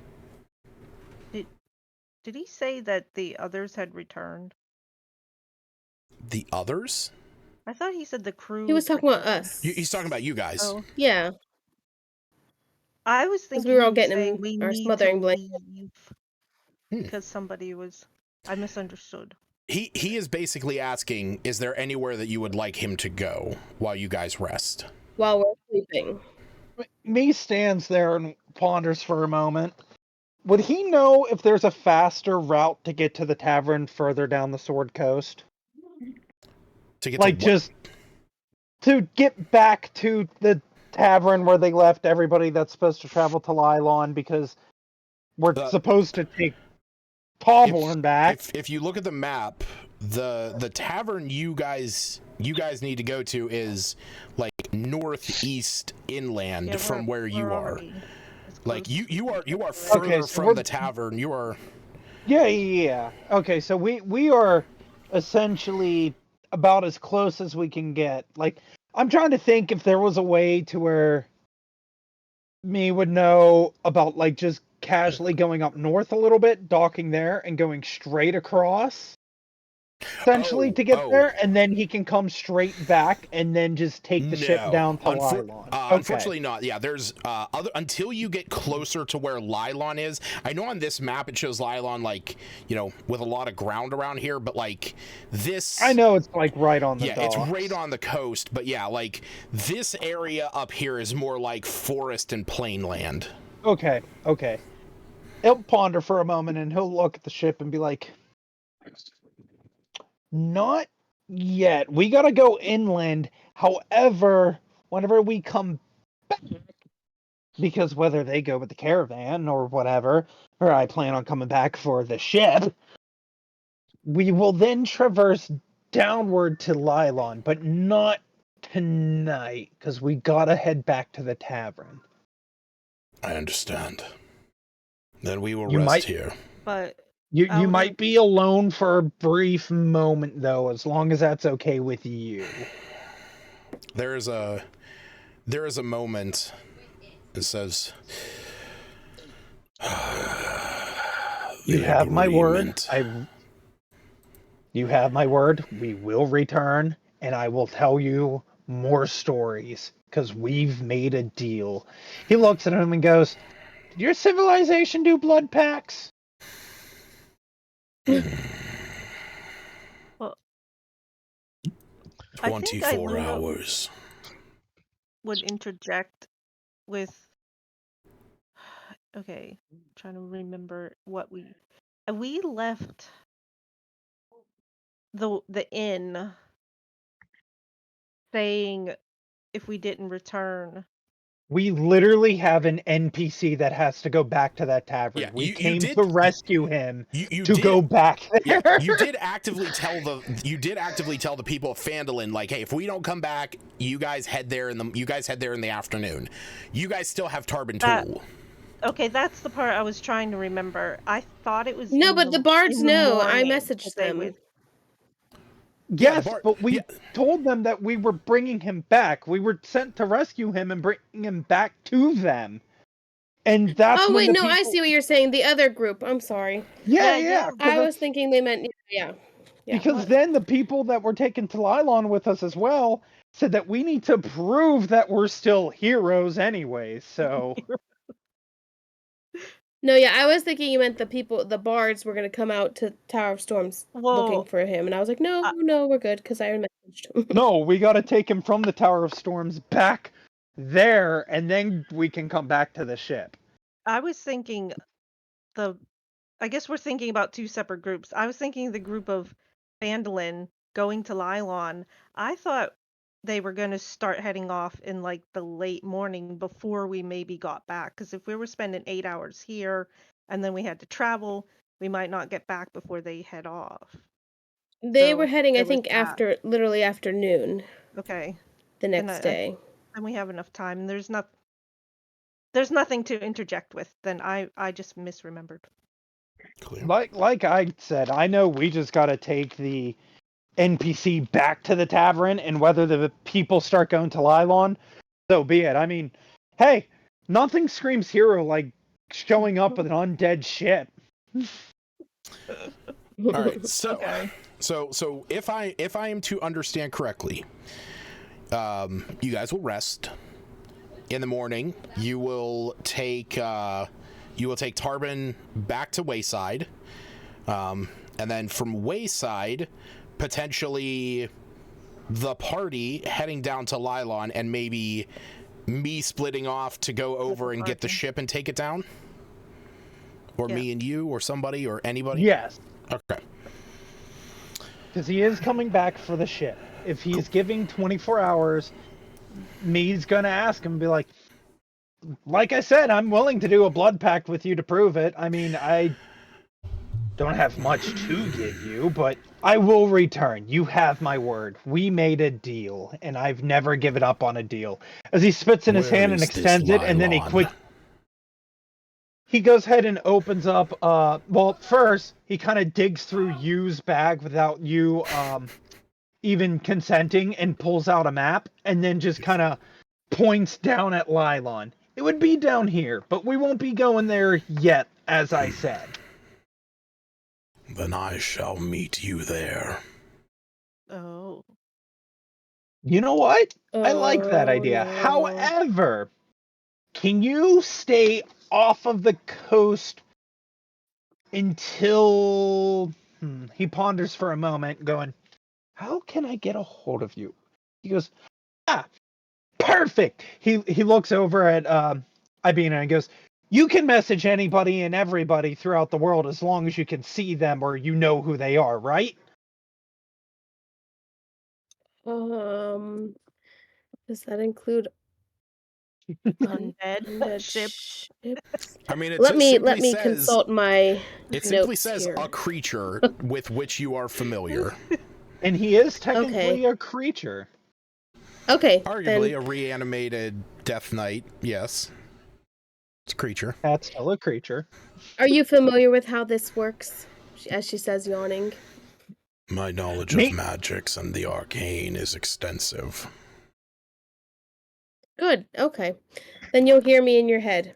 Did he say that the others had returned? The others? I thought he said the crew. He was talking about us. He's talking about you guys. Oh, Yeah, I was because thinking we were all he was getting saying in we our need to smothering blanket. leave because somebody was. I misunderstood. He is basically asking, is there anywhere that you would like him to go while you guys rest? While we're sleeping. Me stands there and ponders for a moment. Would he know if there's a faster route to get to the tavern further down the Sword Coast? To get Like, to what? just to get back to the tavern where they left everybody that's supposed to travel to Lylon, because we're supposed to take Pavlin back. If you look at the map, the tavern you guys need to go to is like northeast inland from where you are. Like you are further from the tavern. You are. Yeah. Okay, so we are essentially about as close as we can get. Like, I'm trying to think if there was a way to where me would know about, like, just casually going up north a little bit, docking there, and going straight across, essentially, to get there, and then he can come straight back and then just take the ship down to Lylon. Unfortunately not. Yeah, there's until you get closer to where Lylon is. I know on this map it shows Lylon like, with a lot of ground around here, but like this, I know it's like right on the docks. docks. It's right on the coast, but yeah, like this area up here is more like forest and plain land. Okay. He'll ponder for a moment and he'll look at the ship and be like, Not yet. We gotta go inland. However, whenever we come back, because whether they go with the caravan or whatever, or I plan on coming back for the ship, we will then traverse downward to Lylon, but not tonight, because we gotta head back to the tavern. I understand. Then we will You rest might here. But you out might of be alone for a brief moment though, as long as that's okay with you. There is a moment. It says, You the have my word. agreement. You have my word. We will return, and I will tell you more stories because we've made a deal. He looks at him and goes, "Did your civilization do blood pacts?" well, I think 24 Luna hours. would interject with. Okay, I'm trying to remember what we left the inn saying if we didn't return. We literally have an NPC that has to go back to that tavern. Yeah, We you came to did. rescue him You to did. go back Yeah, there. you did actively tell the people of Phandalin, like, hey, if we don't come back, you guys head there in the afternoon. You guys still have Tarbin That Tool. Okay, that's the part I was trying to remember. I thought it was No, but the bards in the know. I morning messaged that they them. would. Yeah, the Yes, bar. but we Yeah, told them that we were bringing him back. We were sent to rescue him and bring him back to them. And that's Oh when wait, the no, I people. see what you're saying. The other group. I'm sorry. Yeah, Yeah. I was because thinking they meant yeah. because then the people that were taken to Lylon with us as well said that we need to prove that we're still heroes anyway. So No, yeah, I was thinking you meant the bards were gonna come out to Tower of Storms looking Well, for him, and I was like, no, I, no, we're good because I messaged him. no, we got to take him from the Tower of Storms back there, and then we can come back to the ship. I was thinking the. I guess we're thinking about two separate groups. I was thinking the group of Phandalin going to Lylon. I thought they were going to start heading off in like the late morning before we maybe got back. Because if we were spending 8 hours here and then we had to travel, we might not get back before they head off. They were So heading, I there was think, that. literally afternoon Okay. the Then next day. then we have enough time. And there's nothing to interject with. Then I just misremembered. clear. Like I said, I know we just got to take the NPC back to the tavern, and whether the people start going to Lylon, so be it. I mean, hey, nothing screams hero like showing up with an undead ship. All right, so Okay. so if I am to understand correctly, you guys will rest. In the morning, you will take Tarbin back to Wayside, and then from Wayside, potentially the party heading down to Lylon, and maybe me splitting off to go over and get the party. ship and take it down, or Yeah. me and you, or somebody, or anybody. Yes, Okay. because he is coming back for the ship. If he's giving 24 hours, me's gonna ask him, be like I said, I'm willing to do a blood pact with you to prove it. I mean, I don't have much to give you, but I will return. You have my word. We made a deal, and I've never given up on a deal. As he spits in his Where hand and is this extends it, and then Lylon? he goes ahead and opens up well, first he kind of digs through Yu's bag without you even consenting and pulls out a map, and then just kind of points down at Lylon. It would be down here, but we won't be going there yet, as I said. Then I shall meet you there. Oh. You know what? I like that Oh idea. no. However, can you stay off of the coast until he ponders for a moment, going, how can I get a hold of you? He goes, ah, perfect. He looks over at Ibina and goes, you can message anybody and everybody throughout the world as long as you can see them or you know who they are, right? Does that include Undead undead ships. ships? I mean, it Let just simply me says consult my it simply notes says here. a creature with which you are familiar. And he is Okay. technically a creature. Okay, Arguably then a reanimated Death Knight, yes. It's a creature. That's still a creature. are you familiar with how this works? As she says, yawning. My knowledge Me- of magics and the arcane is extensive. Good. Okay. Then you'll hear me in your head.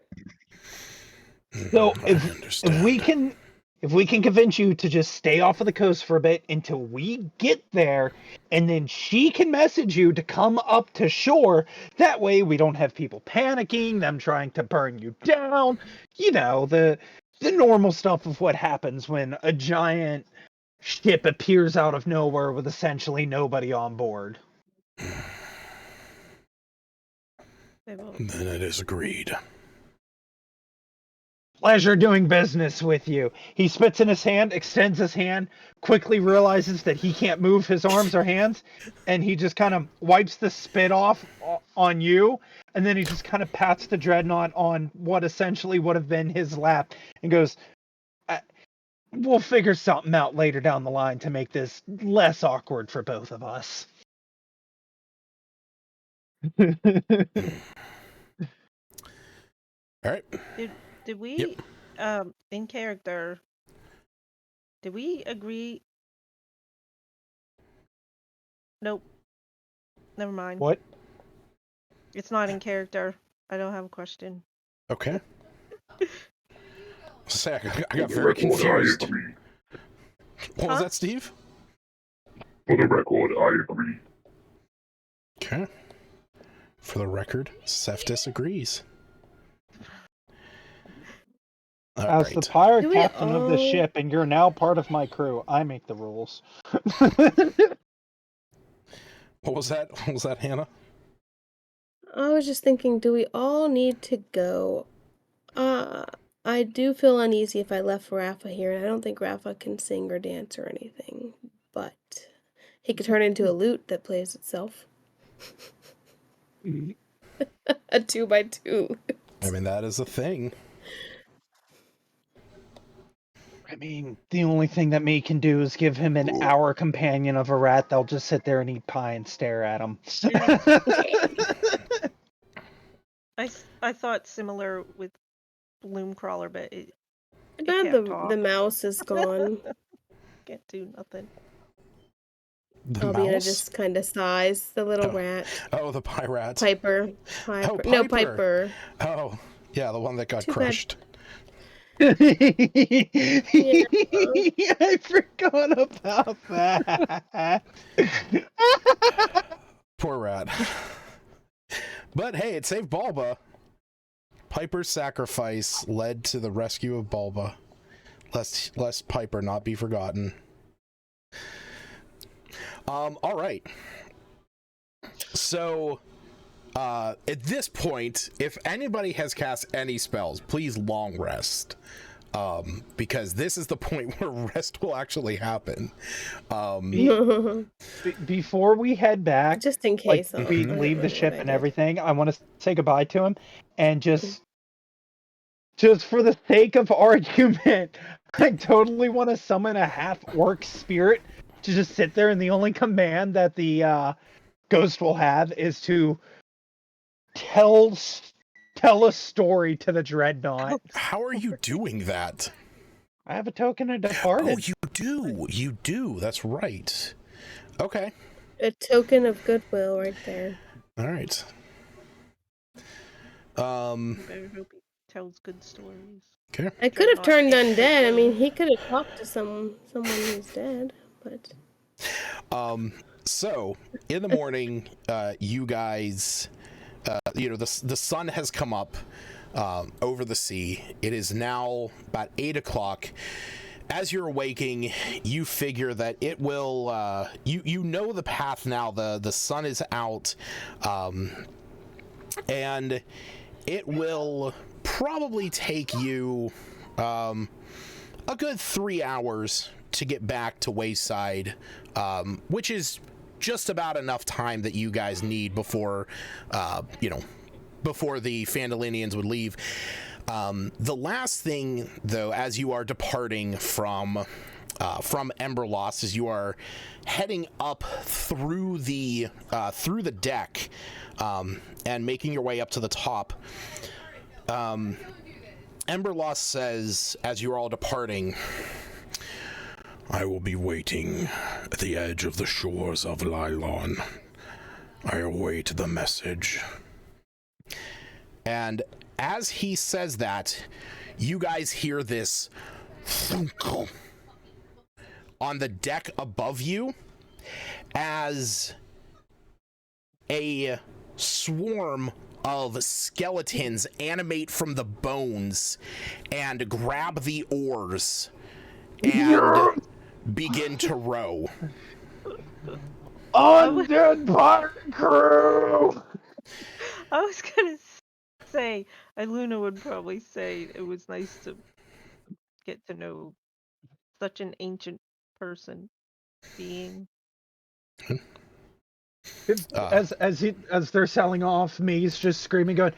So I understand. if we can convince you to just stay off of the coast for a bit until we get there, and then she can message you to come up to shore, that way we don't have people panicking, them trying to burn you down, you know, the normal stuff of what happens when a giant ship appears out of nowhere with essentially nobody on board. Then it is agreed. Pleasure doing business with you. He spits in his hand, extends his hand, quickly realizes that he can't move his arms or hands, and he just kind of wipes the spit off on you, and then he just kind of pats the dreadnought on what essentially would have been his lap and goes, we'll figure something out later down the line to make this less awkward for both of us. All right. Did we in character, did we agree? Nope. Never mind. What? It's not in character. I don't have a question. Okay. Say, I got For the very record, confused. I agree. What was Huh? that, Steve? For the record, I agree. Okay. For the record, Seth disagrees. All As the right. pirate Do we captain of the all- ship, and you're now part of my crew, I make the rules. What was that? What was that, Hannah? I was just thinking, do we all need to go? I do feel uneasy if I left Rafa here, and I don't think Rafa can sing or dance or anything, but he could turn into a lute that plays itself. A 2x2. I mean, that is a thing. I mean, the only thing that me can do is give him an hour companion of a rat. They'll just sit there and eat pie and stare at him. I thought similar with Bloomcrawler, but it Bad can't the talk. mouse is gone. Can't do nothing. The Albina mouse? just kind of sighs. The little rat. Oh, the pie rat. Piper. Oh, No, Piper. Piper. Oh, yeah, the one that got Too bad. crushed. I forgot about that. Poor rat. But hey, it saved Bulba. Piper's sacrifice led to the rescue of Bulba. Lest Piper not be forgotten. All right. So, at this point, if anybody has cast any spells, please long rest. Because this is the point where rest will actually happen. Before we head back, Just in like case. we I leave the remember ship what I and did. everything, I want to say goodbye to him, and just for the sake of argument, I totally want to summon a half-orc spirit to just sit there, and the only command that the ghost will have is to tell a story to the dreadnought. How are you doing that? I have a token of departed. Oh, you do. You do. That's right. Okay. A token of goodwill right there. All right. Better hope he tells good stories. Okay. I could have Dreadnought turned can't take undead. I mean, one. he could have talked to someone who's dead, but So in the morning, you guys, the sun has come up over the sea. It is now about 8 o'clock. As you're awaking, you figure that it will. You know the path now. The sun is out, and it will probably take you a good 3 hours to get back to Wayside, which is just about enough time that you guys need before, before the Phandalinians would leave. The last thing, though, as you are departing from Emberlost, as you are heading up through the deck and making your way up to the top, Emberlost says, as you're all departing, "I will be waiting at the edge of the shores of Lylon. I await the message." And as he says that, you guys hear this thunk on the deck above you as a swarm of skeletons animate from the bones and grab the oars and begin to row. Undead pirate crew! I was gonna say, Luna would probably say it was nice to get to know such an ancient person, being. As they're selling off, Me's just screaming, going,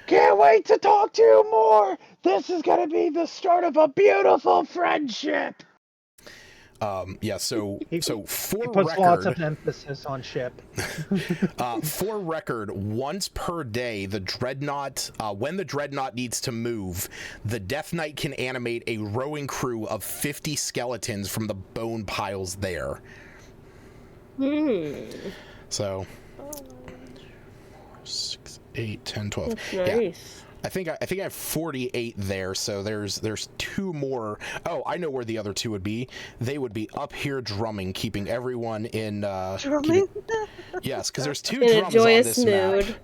"Can't wait to talk to you more! This is gonna be the start of a beautiful friendship!" Yeah, so He for puts lots of record, emphasis on ship. for record, once per day, the Dreadnought, when the Dreadnought needs to move, the Death Knight can animate a rowing crew of 50 skeletons from the bone piles there. So 6, 8, 10, 12. That's Yeah. nice. I think I have 48 there, so there's 2 more. Oh, I know where the other 2 would be. They would be up here drumming, keeping everyone in Drumming? yes, because there's 2 In a drums joyous on this mood. map.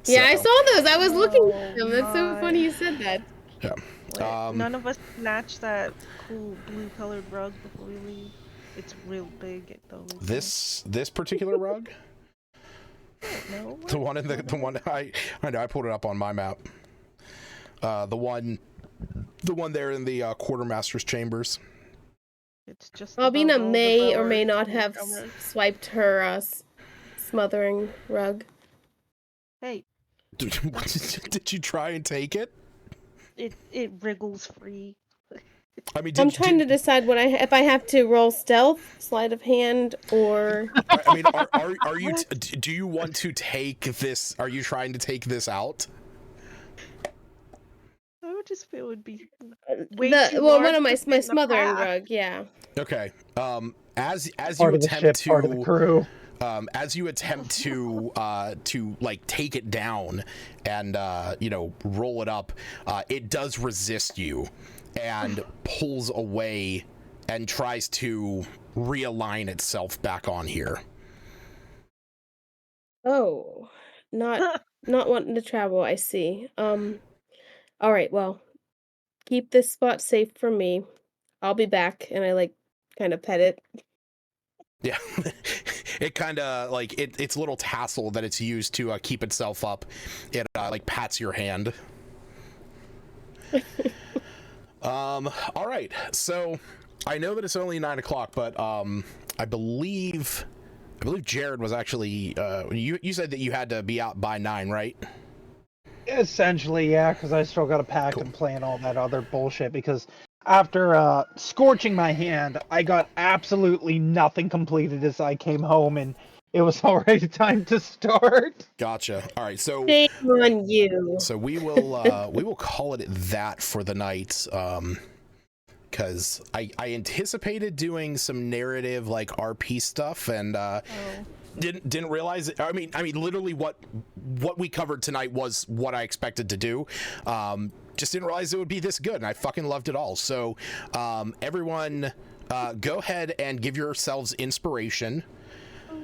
Yeah, I So, saw those. I was looking at them. Oh That's so my. funny you said that. yeah. Wait, none of us snatch that cool blue-colored rug before we leave. It's real big, though. This particular rug, No. the one in the one I know I pulled it up on my map. The one there in the quartermaster's chambers. It's just. Albina above all the may or may rowers not and have drummers. swiped her smothering rug. Hey, Did you try and take it? it wriggles free. I mean, I'm trying to decide what if I have to roll stealth, sleight of hand, or I mean, are you? Do you want to take this? Are you trying to take this out? I would just feel it would be way too one large of my to fit in the smothering pack. rug. Yeah. Okay. As Part you of the attempt ship, part of the to crew. as you attempt to like take it down and roll it up, it does resist you and pulls away and tries to realign itself back on here. Oh, not wanting to travel. I see. All right. Well, keep this spot safe for me. I'll be back, and I kind of pet it. Yeah, it kind of like its little tassel that it's used to keep itself up. It like pats your hand. All right, so I know that it's only 9 o'clock, but I believe Jared was actually you said that you had to be out by 9, right? Essentially, yeah, because I still got to pack and plan all that other bullshit, because after scorching my hand, I got absolutely nothing completed as I came home, and it was already time to start. Gotcha. All right, so Shame on you. So we will call it that for the night, because I anticipated doing some narrative like RP stuff, and didn't realize it. I mean literally what we covered tonight was what I expected to do. Just didn't realize it would be this good, and I fucking loved it all. So everyone, go ahead and give yourselves inspiration.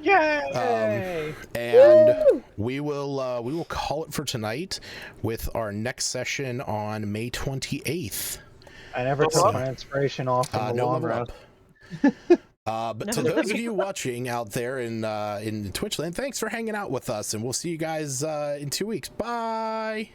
Yay! And we will call it for tonight with our next session on May 28th. I never took my inspiration off in the No long level run. up. But to those of you watching out there in Twitchland, thanks for hanging out with us, and we'll see you guys in 2 weeks. Bye.